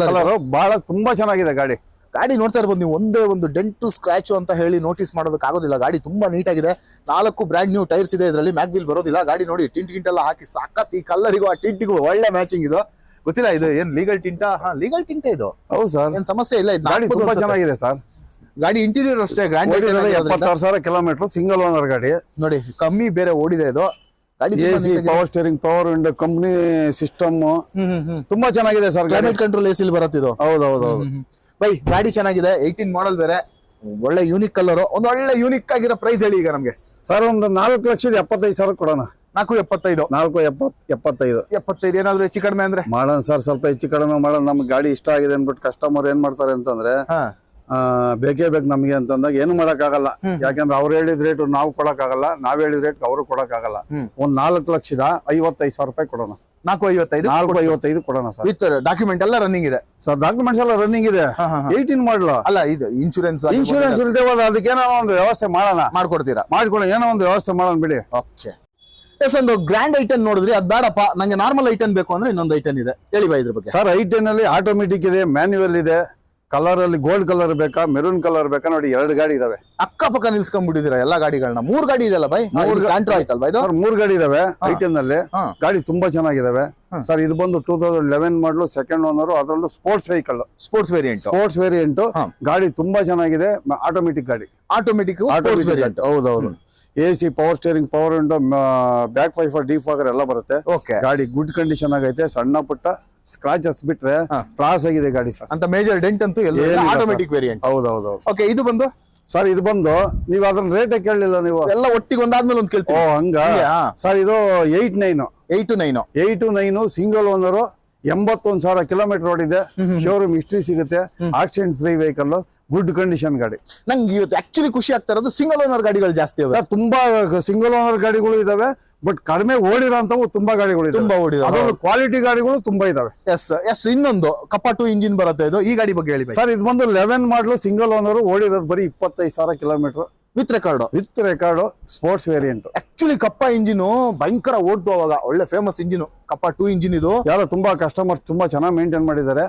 ಕಲರ್ ಬಹಳ ತುಂಬಾ ಚೆನ್ನಾಗಿದೆ ಗಾಡಿ. ಗಾಡಿ ನೋಡ್ತಾ ಇರ್ಬೋದು ನೀವು. ಒಂದೇ ಒಂದು ಡೆಂಟು ಸ್ಕ್ರಾಚು ಅಂತ ಹೇಳಿ ನೋಟಿಸ್ ಮಾಡೋದಕ್ಕೆ ಆಗೋದಿಲ್ಲ. ಗಾಡಿ ತುಂಬಾ ನೀಟ್ ಆಗಿದೆ. 4 ಬ್ರ್ಯಾಂಡ್ ನ್ಯೂ ಟೈರ್ಸ್ ಇದೆ ಇದರಲ್ಲಿ. ಮ್ಯಾಗ್ ವೀಲ್ ಬರೋದಿಲ್ಲ. ಗಾಡಿ ನೋಡಿ ಟಿಂಟ್ ಎಲ್ಲ ಹಾಕಿ ಸಾಕತ್. ಈ ಕಲರಿಗೂ ಆ ಟಿಂಟಿಗೂ ಒಳ್ಳೆ ಮ್ಯಾಚಿಂಗ್ ಇದು. ಗೊತ್ತಿಲ್ಲ ಇದು ಏನ್ ಲೀಗಲ್ ಟಿಂಟಾ? ಲೀಗಲ್ ಟಿಂಟೇ ಇದು. ಹೌದು ಸರ್, ಏನ್ ಸಮಸ್ಯೆ ಇಲ್ಲ. ಗಾಡಿ ತುಂಬಾ ಚೆನ್ನಾಗಿದೆ ಸರ್. ಗಾಡಿ ಇಂಟೀರಿಯರ್ ಅಷ್ಟೇ ಗ್ರ್ಯಾಂಡ್. 76,000 ಕಿಲೋಮೀಟರ್ ಸಿಂಗಲ್ ಓನರ್ ಗಾಡಿ. ನೋಡಿ ಕಮ್ಮಿ ಬೇರೆ ಓಡಿದೆ ಇದು ಗಾಡಿ. AC, power steering, power window, company system ತುಂಬಾ ಚೆನ್ನಾಗಿದೆ ಸರ್. ಕ್ಲೈಮೇಟ್ ಕಂಟ್ರೋಲ್ AC ಬರುತ್ತೆ ಇದು. ಹೌದೌದು ಬೈ, ಗಾಡಿ ಚೆನ್ನಾಗಿದೆ. 18 ಮಾಡಲ್ ಬೇರೆ. ಒಳ್ಳೆ ಯೂನಿಕ್ ಕಲರ್. ಒಂದು ಒಳ್ಳೆ ಯೂನಿಕ್ ಆಗಿರೋ ಪ್ರೈಸ್ ಹೇಳಿ ಈಗ ನಮ್ಗೆ. ಸರ್, ಒಂದು 4,75,000 ಕೊಡೋಣ. 475. 475 ಏನಾದ್ರು ಹೆಚ್ಚು ಕಡಿಮೆ ಅಂದ್ರೆ ಮಾಡೋಣ ಸರ್, ಸ್ವಲ್ಪ ಹೆಚ್ಚು ಕಡಿಮೆ ಮಾಡೋಣ. ನಮ್ಗೆ ಗಾಡಿ ಇಷ್ಟ ಆಗಿದೆ ಅನ್ಬಿಟ್ಟು ಕಸ್ಟಮರ್ ಏನ್ ಮಾಡ್ತಾರೆ ಅಂತಂದ್ರೆ ಬೇಕೇ ಬೇಕು ನಮ್ಗೆ ಅಂತಂದಾಗ ಏನು ಮಾಡಕ್ಕಾಗಲ್ಲ. ಯಾಕಂದ್ರೆ ಅವ್ರು ಹೇಳಿದ ರೇಟ್ ನಾವು ಕೊಡಕ್ಕಾಗಲ್ಲ, ನಾವ್ ಹೇಳಿದ ರೇಟ್ ಅವರು ಕೊಡಕ್ಕಾಗಲ್ಲ. ಒಂದ್ 4,55,000 ಕೊಡೋಣ. 455 ಕೊಡೋಣ ಸರ್. ವಿತ್ ಡಾಕ್ಯುಮೆಂಟ್ ಎಲ್ಲ ರನ್ನಿಂಗ್ ಇದೆ ಸರ್, ಡಾಕ್ಯುಮೆಂಟ್ಸ್ ಎಲ್ಲ ರನ್ನಿಂಗ್ ಇದೆ. 18 ಮಾಡಲು ಅಲ್ಲ, ಇದು ಇನ್ಶೂರೆನ್ಸ್ ಇಲ್ದೇ ಹೋದ ಅದಕ್ಕೇನೋ ಒಂದು ವ್ಯವಸ್ಥೆ ಮಾಡೋಣ. ಮಾಡ್ಕೊಡ್ತೀರಾ? ಮಾಡ್ಕೊಳ್ಳಿ, ಏನೋ ಒಂದು ವ್ಯವಸ್ಥೆ ಮಾಡೋಣ ಬಿಡಿ. ಓಕೆ. ಎಸ್, ಒಂದು ಗ್ರ್ಯಾಂಡ್ ಐಟನ್ ನೋಡಿದ್ರಿ, ಅದ್ ಬೇಡಪ್ಪ ನಂಗೆ ನಾರ್ಮಲ್ ಐಟನ್ ಬೇಕು ಅಂದ್ರೆ ಇನ್ನೊಂದು ಐಟನ್ ಇದೆ, ಹೇಳಿ ಬಾ ಇದ್ರ ಬಗ್ಗೆ. ಸರ್, ಐಟನ್ ಅಲ್ಲಿ ಆಟೋಮೆಟಿಕ್ ಇದೆ, ಮ್ಯಾನ್ಯುವಲ್ ಇದೆ. ಕಲರ್ ಅಲ್ಲಿ ಗೋಲ್ಡ್ ಕಲರ್ ಬೇಕಾ, ಮೆರೂನ್ ಕಲರ್ ಬೇಕಾ ನೋಡಿ, 2 ಗಾಡಿ ಇದಾವೆ. ಅಕ್ಕಪಕ್ಕ ನಿಲ್ಸ್ಕೊಂಡ್ಬಿಟ್ಟಿದ್ದೀರಾ ಎಲ್ಲಾ ಗಾಡಿಗಳನ್ನ. 3 ಗಾಡಿ ಇದೆಲ್ಲ ಬೈ, ಸ್ಯಾಂಟ್ರೋ ಆಯ್ತಲ್ವಾ ಇದು? 3 ಗಾಡಿ ಇದಾವೆ ಐಟನ್ ಅಲ್ಲಿ. ಗಾಡಿ ತುಂಬಾ ಚೆನ್ನಾಗಿದಾವೆ ಸರ್. ಇದು ಬಂದು 2011 ಮಾಡಲು, ಸೆಕೆಂಡ್ ಓನರ್, ಅದರಲ್ಲೂ ಸ್ಪೋರ್ಟ್ಸ್ ವೆಹಿಕಲ್, ಸ್ಪೋರ್ಟ್ಸ್ ವೇರಿಯಂಟ್. ಗಾಡಿ ತುಂಬಾ ಚೆನ್ನಾಗಿದೆ. ಆಟೋಮೆಟಿಕ್ ಗಾಡಿ, ಆಟೋಮೆಟಿಕ್ ವೇರಿಯಂಟ್. ಹೌದೌದು. AC, power steering, power window, back wiper, defogger ಎಲ್ಲ ಬರುತ್ತೆ. ಗಾಡಿ ಗುಡ್ ಕಂಡೀಷನ್ ಆಗೈತೆ. ಸಣ್ಣ ಪುಟ್ಟ ಸ್ಕ್ರಾಚಸ್ ಬಿಟ್ರೆ ಕ್ಲಾಸ್ ಆಗಿದೆ ಗಾಡಿ ಸರ್. ಅಂತ ಮೇಜರ್ ಡೆಂಟ್ ಅಂತೂ ಎಲ್ಲ ಆಟೋಮೆಟಿಕ್ ವೇರಿಯಂಟ್. ಹೌದೌದು. ಓಕೆ, ಇದು ಬಂದು ಸರ್, ಇದು ಬಂದು ನೀವು ಅದನ್ನ ರೇಟ್ ಕೇಳಲಿಲ್ಲ ನೀವು. ಎಲ್ಲ ಒಟ್ಟಿಗೆ ಒಂದಾದ್ಮೇಲೆ ಒಂದು ಕೇಳ್ತೀವಿ. ಓ ಹಂಗ ಸರ್. ಇದು 829 ಸಿಂಗಲ್ ಓನರ್, 81,000 ಕಿಲೋಮೀಟರ್ ಓಡಿದೆ. ಶೋರೂಮ್ ಹಿಸ್ಟ್ರಿ ಸಿಗುತ್ತೆ. Accident free vehicle, good condition ಗಾಡಿ. ನಂಗೆ ಇವತ್ತು ಆಕ್ಚುಲಿ ಖುಷಿ ಆಗ್ತಾ ಇರೋದು ಸಿಂಗಲ್ ಓನರ್ ಗಾಡಿಗಳು ಜಾಸ್ತಿ ಇದೆ ಸರ್. ತುಂಬಾ ಸಿಂಗಲ್ ಓನರ್ ಗಾಡಿಗಳು ಇದಾವೆ, ಬಟ್ ಕಡಿಮೆ ಓಡಿರೋಂಥವು ತುಂಬಾ ಗಾಡಿಗಳು, ತುಂಬಾ ಓಡಿದಾವೆ. ಕ್ವಾಲಿಟಿ ಗಾಡಿಗಳು ತುಂಬಾ ಇದಾವೆ. ಎಸ್. ಇನ್ನೊಂದು ಕಪ್ಪ 2 ಇಂಜಿನ್ ಬರುತ್ತೆ ಇದು, ಈ ಗಾಡಿ ಬಗ್ಗೆ ಹೇಳಿ ಸರ್. ಇದು ಬಂದು 11 ಮಾಡಲು, ಸಿಂಗಲ್ ಓನರ್, ಓಡಿರೋದು ಬರೀ 25,000 kilometre with record, sports variant. Actually ಕಪ್ಪ ಇಂಜಿನ್ ಭಯಂಕರ ಓಡ್ತು ಅವಾಗ, ಒಳ್ಳೆ ಫೇಮಸ್ ಇಂಜಿನ್ ಕಪ್ಪ 2 ಇಂಜಿನ್. ಇದು ಯಾರೋ ತುಂಬಾ ಕಸ್ಟಮರ್ ತುಂಬಾ ಚೆನ್ನಾಗಿ ಮೇಂಟೈನ್ ಮಾಡಿದ್ದಾರೆ.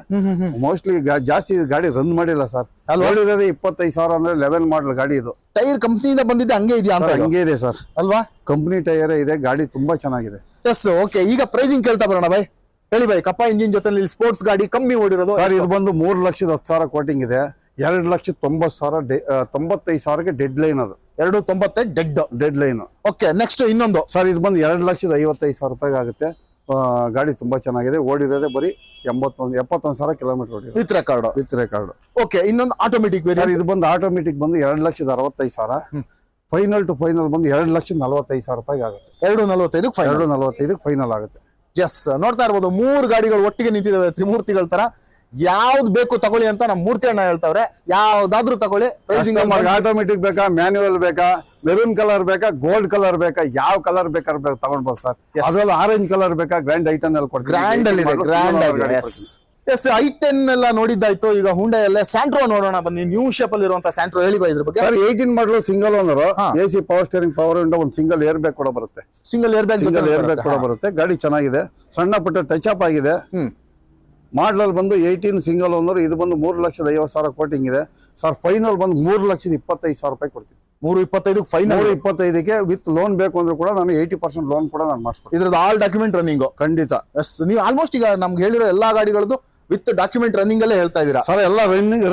ಮೋಸ್ಟ್ಲಿ ಜಾಸ್ತಿ ಗಾಡಿ ರನ್ ಮಾಡಿಲ್ಲ ಸರ್. ಓಡಿರೋದೇ 25,000 ಅಂದ್ರೆ 11 ಮಾಡಲ್ ಗಾಡಿ. ಇದು ಟೈರ್ ಕಂಪ್ನಿಯಿಂದ ಬಂದಿದೆ, ಹಂಗೆ ಇದೆಯಾ ಅಂತ? ಹಂಗೆ ಇದೆ ಸರ್, ಅಲ್ವಾ? ಕಂಪ್ನಿ ಟೈರ್ ಇದೆ. ಗಾಡಿ ತುಂಬಾ ಚೆನ್ನಾಗಿದೆ. ಎಸ್. ಓಕೆ, ಈಗ ಪ್ರೈಸಿಂಗ್ ಕೇಳ್ತಾ ಬರೋಣ ಬೈ. ಹೇಳಿ ಬೈ, ಕಪ್ಪ ಇಂಜಿನ್ ಜೊತೆ ಸ್ಪೋರ್ಟ್ಸ್ ಗಾಡಿ ಕಮ್ಮಿ ಓಡಿರೋದು ಸರ್. ಇದು ಬಂದು 3,10,000 ಕೋಟಿಂಗ್ ಇದೆ. 2,90,000 ಡೆಡ್ ಲೈನ್. ಅದು 2,90 ಡೆಡ್ ಲೈನ್. ಓಕೆ, ನೆಕ್ಸ್ಟ್ ಇನ್ನೊಂದು ಸರ್. ಇದು ಬಂದು 2,55,000 ಆಗುತ್ತೆ. ಗಾಡಿ ತುಂಬಾ ಚೆನ್ನಾಗಿದೆ. ಓಡಿರೋದೇ ಬರೀ 71,000 ಕಿಲೋಮೀಟರ್ ಓಡಿದೆ ವಿತ್ ರೆಕಾರ್ಡ್. ಓಕೆ, ಇನ್ನೊಂದು ಆಟೋಮೆಟಿಕ್ ಸರ್. ಇದು ಬಂದು ಆಟೋಮೆಟಿಕ್ ಬಂದು 2,65,000. ಫೈನಲ್ ಟು ಫೈನಲ್ ಬಂದು 2,45,000 ಆಗುತ್ತೆ. 2,45 ಫೈನಲ್ ಆಗುತ್ತೆ. ಎಸ್, ನೋಡ್ತಾ ಇರ್ಬೋದು 3 ಗಾಡಿಗಳು ಒಟ್ಟಿಗೆ ನಿಂತಿದ್ದಾವೆ, ತ್ರಿಮೂರ್ತಿಗಳ ತರ. ಯಾವ್ದು ಬೇಕು ತಗೊಳ್ಳಿ ಅಂತ ನಮ್ಮ ಮೂರ್ತಿ ಅಣ್ಣ ಹೇಳ್ತಾವ್ರೆ. ಯಾವ್ದಾದ್ರು ತಗೊಳ್ಳಿ. ಆಟೋಮೆಟಿಕ್ ಬೇಕಾ, ಮ್ಯಾನ್ಯುವಲ್ ಬೇಕಾ, ಮೆರೂನ್ ಕಲರ್ ಬೇಕಾ, ಗೋಲ್ಡ್ ಕಲರ್ ಬೇಕಾ, ಯಾವ ಕಲರ್ ಬೇಕಾದ್ರೆ ತಗೊಂಡ್ಬೋದು ಸರ್. ಅದ್ರಲ್ಲಿ ಆರೆಂಜ್ ಕಲರ್ ಬೇಕಾ, ಗ್ರ್ಯಾಂಡ್ ಐಟನ್ ಅಲ್ಲಿ ಕೊಡ್ತೀವಿ. ಎಸ್, I10 ಎಲ್ಲ ನೋಡಿದ್ದಾಯ್ತು. ಈಗ ಹುಂಡೈ ಅಲ್ಲೇ ಸ್ಯಾಂಟ್ರೋ ನೋಡೋಣ ಬನ್ನಿ. ನ್ಯೂ ಶೇಪ್ ಅಲ್ಲಿ ಇರುವಂತ ಸ್ಯಾಂಟ್ರೋ, ಹೇಳಿ ಬಾ ಇದ್ರ ಬಗ್ಗೆ. 18 ಮಾಡಲು, single owner, AC, power steering, power window, ಒಂದು ಸಿಂಗಲ್ ಏರ್ ಬ್ಯಾಗ್ ಕೂಡ ಬರುತ್ತೆ. ಸಿಂಗಲ್ ಏರ್ ಬ್ಯಾಗ್ ಕೂಡ ಬರುತ್ತೆ. ಗಾಡಿ ಚೆನ್ನಾಗಿದೆ, ಸಣ್ಣ ಪುಟ್ಟ ಟಚ್ ಅಪ್ ಆಗಿದೆ. ಮಾಡಲ್ ಬಂದು 18 ಸಿಂಗಲ್ ಓನರ್. ಇದು ಬಂದು 3,50,000 ಕೋಟಿಂಗ್ ಇದೆ ಸರ್. ಫೈನಲ್ ಬಂದು 3,25,000 ಕೊಡ್ತೀನಿ. 3,25 ಫೈನಲ್. 3,25ಗೆ ವಿತ್ ಲೋನ್ ಬೇಕು ಅಂದ್ರೆ ಕೂಡ ನಾನು 80% ಲೋನ್ ಕೂಡ ನಾನು ಮಾಡಿಸ್ತೀನಿ. ಇದ್ರದ್ದು ಆಲ್ ಡಾಕ್ಯುಮೆಂಟ್ ರನ್ನಿಂಗ್ ಖಂಡಿತ. ಎಸ್, ನೀವು ಆಲ್ಮೋಸ್ಟ್ ಈಗ ನಮ್ಗೆ ಹೇಳಿರೋ ಎಲ್ಲಾ ಗಾಡಿಗಳದ್ದು ವಿತ್ ಡಾಕ್ಯುಮೆಂಟ್ ರನ್ನಿಂಗ್ ಅಲ್ಲೇ ಹೇಳ್ತಾ ಇದೀರಾ ಸರ್. ಎಲ್ಲ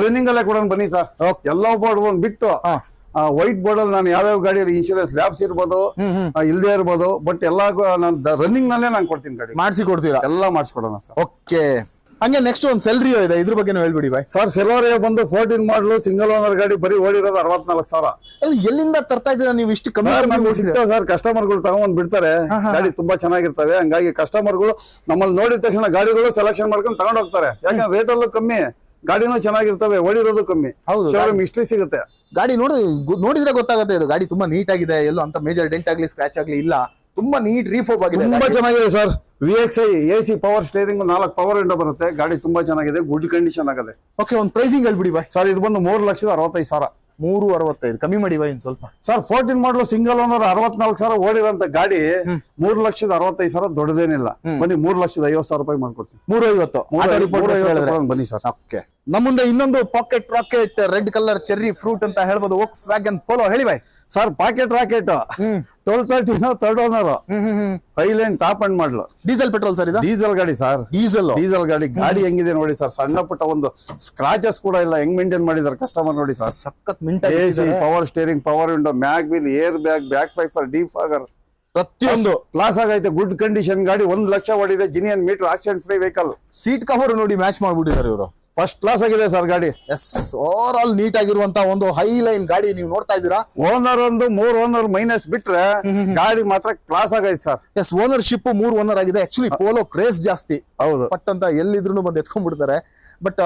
ರನ್ನಿಂಗ್ ಅಲ್ಲೇ ಕೂಡ ಬನ್ನಿ ಸರ್. ಎಲ್ಲ ಬೋರ್ಡ್ ಒಂದು ಬಿಟ್ಟು ವೈಟ್ ಬೋರ್ಡ್ ಅಲ್ಲಿ ನಾನು ಯಾವ್ಯಾವ ಗಾಡಿ ಇನ್ಶೂರೆನ್ಸ್ ಲ್ಯಾಬ್ಸ್ ಇರ್ಬೋದು, ಇಲ್ದೇ ಇರ್ಬೋದು, ಬಟ್ ಎಲ್ಲ ನಾನು ರನ್ನಿಂಗ್ ನಲ್ಲೇ ನಾನು ಕೊಡ್ತೀನಿ. ಗಾಡಿ ಮಾಡಿಸಿ ಕೊಡ್ತೀರಾ? ಎಲ್ಲ ಮಾಡಿಸ್ಕೊಡೋಣ ಸರ್. ಓಕೆ, ಹಂಗೆ ನೆಕ್ಸ್ಟ್ ಒಂದು ಸೆಲ್ರಿಯೋ ಇದೆ, ಇದ್ರ ಬಗ್ಗೆ ಹೇಳ್ಬಿಡಿ ಬಾಯ್. ಸರ್, ಸೆಲ್ರಿಯೋ ಬಂದು 14 ಮಾಡಲು, ಸಿಂಗಲ್ ಓನರ್ ಗಾಡಿ, ಬರೀ ಓಡಿರೋದು 64,000. ಎಲ್ಲಿಂದ ತರ್ತಾ ಇದ್ದೀರಾ ನೀವು ಇಷ್ಟು ಕಮ್ಮಿ? ಸಿಗ್ತಾವೆ ಸರ್. ಕಸ್ಟಮರ್ಗಳು ತಗೊಂಡ್ ಬಿಡ್ತಾರೆ. ಗಾಡಿ ತುಂಬಾ ಚೆನ್ನಾಗಿರ್ತವೆ. ಹಂಗಾಗಿ ಕಸ್ಟಮರ್ಗಳು ನಮ್ಮಲ್ಲಿ ನೋಡಿದ ತಕ್ಷಣ ಗಾಡಿಗಳು ಸೆಲೆಕ್ಷನ್ ಮಾಡ್ಕೊಂಡು ತಗೊಂಡ್ ಹೋಗ್ತಾರೆ. ಯಾಕಂದ್ರೆ ರೇಟ್ ಅಲ್ಲೂ ಕಮ್ಮಿ, ಗಾಡಿನೂ ಚೆನ್ನಾಗಿರ್ತವೆ, ಓಡಿರೋದು ಕಮ್ಮಿ. ಹೌದು, ಶೋರೂಮ್ ಹಿಸ್ಟ್ರಿ ಸಿಗುತ್ತೆ. ಗಾಡಿ ನೋಡಿದ್ರೆ ಗೊತ್ತಾಗುತ್ತೆ. ಇದು ಗಾಡಿ ತುಂಬಾ ನೀಟ್ ಆಗಿದೆ, ಎಲ್ಲೋ ಅಂತ ಮೇಜರ್ ಡೆಂಟ್ ಆಗ್ಲಿ, ಸ್ಕ್ರಾಚ್ ಆಗ್ಲಿ ಇಲ್ಲ. ತುಂಬಾ ನೀಟ್ ರೀಫೋಪ್ ಆಗಿದೆ, ತುಂಬಾ ಚೆನ್ನಾಗಿದೆ sir. VXI AC, power steering, 4 power window ಬರುತ್ತೆ. ಗಾಡಿ ತುಂಬಾ ಚೆನ್ನಾಗಿದೆ, ಗುಡ್ ಕಂಡೀಷನ್ ಆಗದೆ. ಓಕೆ, ಒಂದು ಪ್ರೈಸಿಂಗ್ ಹೇಳ್ಬಿಡಿ ಬಾಯ್. ಸರ್, ಇದು ಬಂದು 3,65,000. 365 ಕಮ್ಮಿ ಮಾಡಿ ಬಾಯ್ ಸ್ವಲ್ಪ. ಸರ್, 14 ಮಾಡಲು, ಸಿಂಗಲ್ ಓನರ್, 64,000 ಓಡಿರೋಂತ ಗಾಡಿ 3,65,000 ದೊಡ್ಡದೇನಿಲ್ಲ. ಬನ್ನಿ, 3,50,000 ಮಾಡ್ಕೊಡ್ತೀನಿ. 350 ಬನ್ನಿ ಸರ್. ಓಕೆ, ನಮ್ಮ ಮುಂದೆ ಇನ್ನೊಂದು pocket rocket red colour cherry fruit ಅಂತ ಹೇಳ್ಬೋದು, ವೋಕ್ಸ್ ವ್ಯಾಗನ್ ಪೋಲೋ, ಹೇಳಿ ಬಾಯ್. Sir, pocket rocket 1230 third owner, Highline top end model. Diesel petrol sir? ಇದು ಡೀಸೆಲ್ ಗಾಡಿ ಸರ್. ಡೀಸೆಲ್ ಗಾಡಿ. ಗಾಡಿ ಹೆಂಗಿದೆ ನೋಡಿ ಸರ್. ಸಣ್ಣ ಪುಟ್ಟ ಒಂದು ಸ್ಕ್ರಾಚಸ್ ಕೂಡ ಇಲ್ಲ. ಹೆಂಗ್ ಮೇಂಟೈನ್ ಮಾಡಿದಾರೆ ಕಸ್ಟಮರ್ ನೋಡಿ ಸರ್. ಸಖತ್ mint. AC, power steering, power window, mag wheel, air bag, back wiper, defogger, ಪ್ರತಿಯೊಂದು ಕ್ಲಾಸ್ ಆಗೈತೆ. ಗುಡ್ ಕಂಡೀಷನ್ ಗಾಡಿ. 1 ಲಕ್ಷ ಓಡಿದೆ. Genuine meter, accident free vehicle. Seat cover ನೋಡಿ ಮ್ಯಾಚ್ ಮಾಡ್ಬಿಟ್ಟಿದ್ದಾರೆ ಇವರು. ಫಸ್ಟ್ ಕ್ಲಾಸ್ ಆಗಿದೆ ಸರ್ ಗಾಡಿ. ಎಸ್, ಓವರ್ ಆಲ್ ನೀಟ್ ಆಗಿರುವಂತ ಒಂದು ಹೈ ಲೈನ್ ಗಾಡಿ ನೀವು ನೋಡ್ತಾ ಇದ್ದೀರಾ. ಓನರ್ ಒಂದು 3 ಓನರ್ ಮೈನಸ್ ಬಿಟ್ರೆ ಗಾಡಿ ಮಾತ್ರ ಕ್ಲಾಸ್ ಆಗೈತೆ ಸರ್. ಎಸ್, ಓನರ್ಶಿಪ್ 3 ಓನರ್ ಆಗಿದೆ. ಆಕ್ಚುಲಿ ಪೋಲೋ ಕ್ರೇಜ್ ಜಾಸ್ತಿ, ಹೌದು, ಪಟ್ ಅಂತ ಎಲ್ಲಿದ್ರು ಬಂದು ಎತ್ಕೊಂಡ್ಬಿಡ್ತಾರೆ. ಬಟ್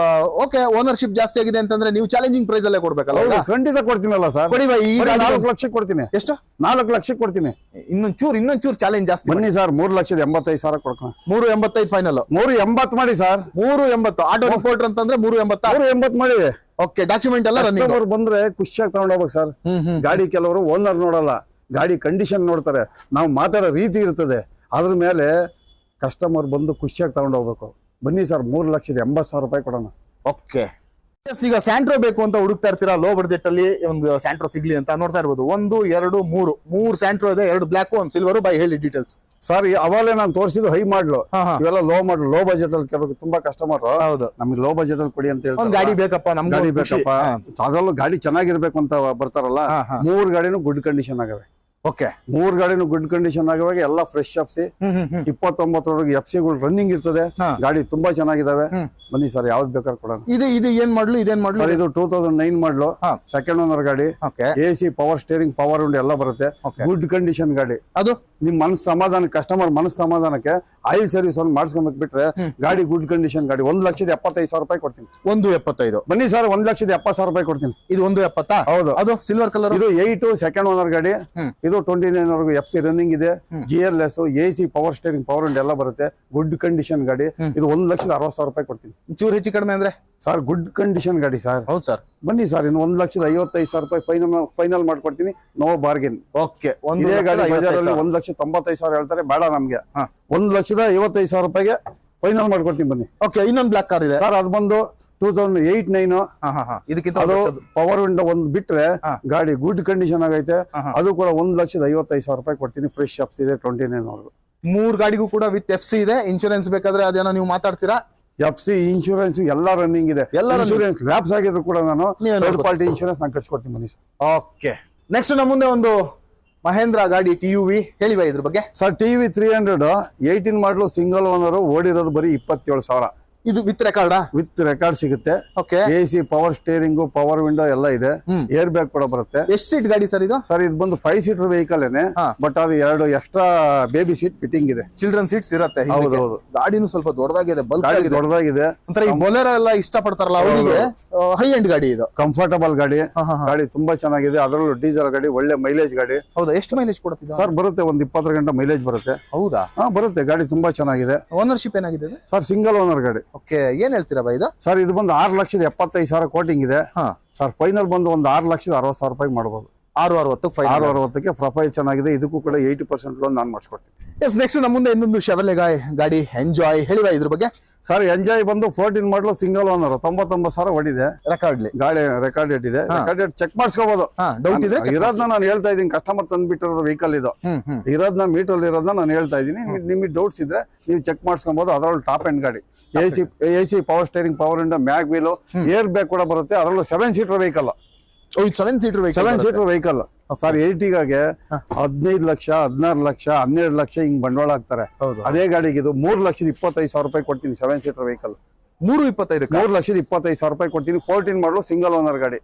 ಓಕೆ, ಓನರ್ಶಿಪ್ ಜಾಸ್ತಿ ಆಗಿದೆ ಅಂತಂದ್ರೆ ನೀವು ಚಾಲೆಂಜಿಂಗ್ ಪ್ರೈಸ್ ಅಲ್ಲೇ ಕೊಡ್ಬೇಕಲ್ಲ. ಹೌದು, ಖಂಡಿತ ಕೊಡ್ತೀನಲ್ಲ ಸರ್. ಕೊಡಿ ಬೈ, ಈಗ 4 ಲಕ್ಷಕ್ಕೆ ಕೊಡ್ತೀನಿ. ಎಷ್ಟು? 4 ಲಕ್ಷಕ್ಕೆ ಕೊಡ್ತೀನಿ. ಇನ್ನೊಂಚೂರು ಚಾಲೆಂಜ್ ಜಾಸ್ತಿ ಬನ್ನಿ ಸರ್, 3,85,000 ಕೊಡ್ಕೊಂಡು 385 ಫೈನಲ್. 380 ಮಾಡಿ ಸರ್. 380 ಆಟೋ ರಿಪೋರ್ಟರ್ ಅಂತಂದ್ರೆ 380. 380 ಮಾಡಿ. ಓಕೆ, ಡಾಕ್ಯುಮೆಂಟ್ ಎಲ್ಲ ರನ್ನಿಂಗ್. ಅವ್ರು ಬಂದ್ರೆ ಖುಷಿಯಾಗಿ ತಗೊಂಡ್ ಹೋಗ್ಬೇಕು ಸರ್. ಗಾಡಿ ಕೆಲವರು ಓನರ್ ನೋಡಲ್ಲ, ಗಾಡಿ ಕಂಡೀಷನ್ ನೋಡ್ತಾರೆ. ನಾವು ಮಾತಾಡೋ ರೀತಿ ಇರ್ತದೆ, ಅದ್ರ ಮೇಲೆ ಕಸ್ಟಮರ್ ಬಂದು ಖುಷಿಯಾಗಿ ತಗೊಂಡ್ ಹೋಗ್ಬೇಕು. ಬನ್ನಿ ಸರ್, 3,80,000 ರೂಪಾಯಿ ಕೊಡೋಣ. ಓಕೆ, ಈಗ ಸ್ಯಾಂಟ್ರೋ ಬೇಕು ಅಂತ ಹುಡುಕ್ತಾ ಇರ್ತೀರಾ, ಲೋ ಬಡ್ಜೆಟ್ ಅಲ್ಲಿ ಒಂದು ಸ್ಯಾಂಟ್ರೋ ಸಿಗ್ಲಿ ಅಂತ ನೋಡ್ತಾ ಇರ್ಬೋದು. 1, 2, 3 ಸ್ಯಾಂಟ್ರೋ ಇದೆ, 2 ಬ್ಲಾಕ್, 1 ಸಿಲ್ವರ್. ಬೈ ಹೇಳಿ ಡೀಟೇಲ್ಸ್. ಸರ್, ಅವಾಗಲೇ ನಾನು ತೋರಿಸಿದ್ದು ಹೈ ಮಾಡ್ಲು, ಇವೆಲ್ಲ ಲೋ ಮಾಡ್ಲು. ಲೋ ಬಜೆಟ್ ಅಲ್ಲಿ ಕೆಲವರು ತುಂಬಾ ಕಸ್ಟಮರ್, ಹೌದು, ನಮಗೆ ಲೋ ಬಜೆಟ್ ಅಲ್ಲಿ ಕೊಡಿ ಅಂತ ಹೇಳ್ತಾರೆ. ಒಂದು ಗಾಡಿ ಬೇಕಪ್ಪ, ನಮ್ಗೆ ಗಾಡಿ ಬೇಕಪ್ಪ, ಅದ್ರಲ್ಲೂ ಗಾಡಿ ಚೆನ್ನಾಗಿರ್ಬೇಕು ಅಂತ ಬರ್ತಾರಲ್ಲ. 3 ಗಾಡಿನೂ ಗುಡ್ ಕಂಡೀಷನ್ ಆಗವೆ. ಓಕೆ, 3 ಗಾಡಿನೂ ಗುಡ್ ಕಂಡೀಷನ್ ಆಗಿರುವಾಗ ಎಲ್ಲ ಫ್ರೆಶ್ ಎಫ್ಸಿ. 29 ಎಫ್ಸಿಗಳು ರನ್ನಿಂಗ್ ಇರ್ತದೆ. ಗಾಡಿ ತುಂಬಾ ಚೆನ್ನಾಗಿದಾವೆ. ಬನ್ನಿ ಸರ್, ಯಾವ್ದು ಬೇಕಾದ್ರೆ ಕೊಡೋಣ. ಇದು ಏನ್ ಮಾಡ್ಲು, ಇದೇನ್ ಮಾಡ್ಲು? ಸರ್, ಇದು 2009 ಮಾಡ್ಲು, ಸೆಕೆಂಡ್ ಓನರ್ ಗಾಡಿ. AC power steering, power window ಎಲ್ಲ ಬರುತ್ತೆ. ಗುಡ್ ಕಂಡೀಷನ್ ಗಾಡಿ. ಅದು ನಿಮ್ ಮನಸ್ ಸಮಾಧಾನ, ಕಸ್ಟಮರ್ ಮನಸ್ ಸಮಾಧಾನಕ್ಕೆ ಆಯಿಲ್ ಸರ್ವಿಸ್ ಒಂದು ಮಾಡಿಸ್ಕೊಂಡ್ ಬಿಟ್ರೆ ಗಾಡಿ ಗುಡ್ ಕಂಡೀಷನ್ ಗಾಡಿ. 1,75,000 ರೂಪಾಯಿ ಕೊಡ್ತೀನಿ. 1.75. ಬನ್ನಿ ಸರ್, 1,70,000 ರೂಪಾಯಿ ಕೊಡ್ತೀನಿ. ಇದು 1.70. ಹೌದು, ಅದು ಸಿಲ್ವರ್ ಕಲರ್. ಇದು 8 ಸೆಕೆಂಡ್ ಓನರ್ ಗಾಡಿ. ಇದು 29 ವರೆಗೂ FC ರನ್ನಿಂಗ್ ಇದೆ. GLS, AC power steering, power window ಎಲ್ಲ ಬರುತ್ತೆ. ಗುಡ್ ಕಂಡೀಷನ್ ಗಾಡಿ. ಇದು 1,60,000 ರೂಪಾಯಿ ಕೊಡ್ತೀನಿ. ಚೂರು ಹೆಚ್ಚು ಕಡಿಮೆ ಅಂದ್ರೆ ಸರ್, ಗುಡ್ ಕಂಡೀಷನ್ ಗಾಡಿ ಸರ್. ಹೌದು ಸರ್, ಬನ್ನಿ ಸರ್, ಇನ್ನು 1,55,000 ರೂಪಾಯಿ ಫೈನಲ್ ಮಾಡ್ಕೊಡ್ತೀನಿ. No bargain. ಓಕೆ, ಇದೇ ಗಾಡಿ ಬಜಾರಲ್ಲಿ 1,95,000 ಹೇಳ್ತಾರೆ, ಬೇಡ ನಮ್ಗೆ 1,55,000 ರೂಪಾಯಿಗೆ ಫೈನಲ್ ಮಾಡ್ಕೊಡ್ತೀನಿ. ಬನ್ನಿ. ಓಕೆ, ಇನ್ನೊಂದು ಬ್ಲಾಕ್ ಕಾರ್ ಇದೆ ಸರ್, ಅದು ಬಂದು 2008-9. ಇದಕ್ಕಿಂತ ಅದು ಪವರ್ ವಿಂಡೋ ಒಂದು ಬಿಟ್ರೆ ಗಾಡಿ ಗುಡ್ ಕಂಡೀಷನ್ ಆಗೈತೆ. ಅದು ಕೂಡ 1,55,000 ರೂಪಾಯಿ ಕೊಡ್ತೀನಿ. ಫ್ರೆಶ್ ಅಪ್ಸ್ ಇದೆ 29 ವರೆಗೂ. 3 ಗಾಡಿಗೂ ಕೂಡ ವಿತ್ FC ಇದೆ. ಇನ್ಶೂರೆನ್ಸ್ ಬೇಕಾದ್ರೆ ಅದೇನೋ ನೀವು ಮಾತಾಡ್ತೀರಾ? FC ಇನ್ಶೂರೆನ್ಸ್ ಎಲ್ಲ ರನ್ನಿಂಗ್ ಇದೆ. ಎಲ್ಲ ಇನ್ಶೂರೆನ್ಸ್ ಲ್ಯಾಪ್ಸ್ ಆಗಿದ್ರು ಕೂಡ ನಾನು ಥರ್ಡ್ ಪಾರ್ಟಿ ಇನ್ಶೂರೆನ್ಸ್ ನಾನು ಕಟ್ಸ್ಕೊಡ್ತೀನಿ. ಬನ್ನಿ ಸರ್. ಓಕೆ, ನೆಕ್ಸ್ಟ್ ನಮ್ಮ ಮುಂದೆ ಒಂದು ಮಹೇಂದ್ರ ಗಾಡಿ TUV. ಹೇಳಿ ಬೈ ಇದ್ರ ಬಗ್ಗೆ. ಸರ್, TV 300 18 ಮಾಡಲು, ಸಿಂಗಲ್ ಓನರ್, ಓಡಿರೋದು ಬರೀ 27,000. ಇದು ವಿತ್ ರೆಕಾರ್ಡಾ? ವಿತ್ ರೆಕಾರ್ಡ್ ಸಿಗುತ್ತೆ. Okay, AC power steering, power window ಎಲ್ಲ ಇದೆ. ಏರ್ ಬ್ಯಾಗ್ ಕೂಡ ಬರುತ್ತೆ. ಎಷ್ಟು ಸೀಟ್ ಗಾಡಿ ಸರ್ ಇದು? ಸರ್, ಇದು ಬಂದು 5 ಸೀಟರ್ ವೆಹಿಕಲ್ ಏನೆ, ಬಟ್ ಅದು 2 ಎಕ್ಸ್ಟ್ರಾ ಬೇಬಿ ಸೀಟ್ ಫಿಟ್ಟಿಂಗ್ ಇದೆ. ಚಿಲ್ಡ್ರನ್ ಸೀಟ್ಸ್ ಇರುತ್ತೆ. ಹೌದು, ಗಾಡಿನೂ ಸ್ವಲ್ಪ ದೊಡ್ಡದಾಗಿದೆ, ದೊಡ್ಡದಾಗಿದೆ. ಒಂಥರ ಈ ಬೊಲೆರೋ ಎಲ್ಲ ಇಷ್ಟಪಡ್ತಾರಲ್ಲ ಅವರಿಗೆ ಹೈ ಎಂಡ್ ಗಾಡಿ ಇದು. ಕಂಫರ್ಟಬಲ್ ಗಾಡಿ. ಗಾಡಿ ತುಂಬಾ ಚೆನ್ನಾಗಿದೆ. ಅದರಲ್ಲೂ ಡೀಸೆಲ್ ಗಾಡಿ, ಒಳ್ಳೆ ಮೈಲೇಜ್ ಗಾಡಿ. ಹೌದಾ? ಎಷ್ಟು ಮೈಲೇಜ್ ಕೊಡ್ತಿದೆ ಸರ್? ಬರುತ್ತೆ, ಒಂದು 20 ಗಂಟೆ ಮೈಲೇಜ್ ಬರುತ್ತೆ. ಹೌದಾ? ಬರುತ್ತೆ. ಗಾಡಿ ತುಂಬಾ ಚೆನ್ನಾಗಿದೆ. ಓನರ್ಶಿಪ್ ಏನಾಗಿದೆ ಸರ್? ಸಿಂಗಲ್ ಓನರ್ ಗಾಡಿ. ಓಕೆ, ಏನ್ ಹೇಳ್ತೀರಾ ಬೈ ಇದು? ಸರ್, ಇದು ಬಂದು 6,75,000 ಕೋಟಿಂಗ್ ಇದೆ. ಸರ್, ಫೈನಲ್ ಬಂದು ಒಂದು 6,60,000 ರೂಪಾಯಿ ಮಾಡಬಹುದು. 6,60,000ಕ್ಕೆ ಪ್ರೊಫೈಲ್ ಚೆನ್ನಾಗಿದೆ. ಇದಕ್ಕೂ ಕೂಡ 80% ಲೋನ್ ನಾನು ಮಾಡಿಸ್ಕೊಡ್ತೀನಿ. ಎಸ್, ನೆಕ್ಸ್ಟ್ ನಮ್ಮ ಮುಂದೆ ಇನ್ನೊಂದು ಶೆವರ್ಲೆ ಗಾಡಿ ಎಂಜಾಯ್. ಹೇಳಿ ಬೈ ಇದ್ರ ಬಗ್ಗೆ. ಸರ್, ಎಂಜಾಯ್ ಬಂದು 14 ಮಾಡಲು, ಸಿಂಗಲ್ ಓನರ್, 99,000 ಹೊಡಿದೆ. ರೆಕಾರ್ಡ್ಲಿ ಗಾಡಿ ರೆಕಾರ್ಡ್ ಇದೆ. Record check ಮಾಡಿಸ್ಕೋಬಹುದು. ಡೌಟ್ ಇದ್ರೆ ಇರೋದನ್ನ ನಾನು ಹೇಳ್ತಾ ಇದೀನಿ. ಕಸ್ಟಮರ್ ತಂದ್ಬಿಟ್ಟಿರೋ ವೆಹಿಕಲ್ ಇದು. ಇರೋದನ್ನ ಮೀಟರ್ ಇರೋದನ್ನ ನಾನು ಹೇಳ್ತಾ ಇದೀನಿ. ನಿಮಗೆ ಡೌಟ್ಸ್ ಇದ್ರೆ ನೀವು ಚೆಕ್ ಮಾಡಿಸ್ಕೊಬಹುದು. ಅದರಲ್ಲೂ ಟಾಪ್ ಎಂಡ್ ಗಾಡಿ. AC power steering, power window, mag wheel, air bag ಕೂಡ ಬರುತ್ತೆ. ಅದರಲ್ಲೂ 7 seater vehicle. 7 seater vehicle. Sir, 80ಗೆ 15 ಲಕ್ಷ, 16 ಲಕ್ಷ, 12 ಲಕ್ಷ ಹಿಂಗ್ ಬಂಡವಾಳ ಹಾಕ್ತಾರೆ. ಅದೇ ಗಾಡಿಗೆ ಇದು 3,25,000 ರೂಪಾಯಿ ಕೊಡ್ತೀನಿ. 7 ಸೀಟರ್ ವೆಹಿಕಲ್ 3,25,000. 3,25,000 ರೂಪಾಯಿ ಕೊಡ್ತೀನಿ. 14 ಮಾಡಲು, ಸಿಂಗಲ್ ಓನರ್ ಗಾಡಿ.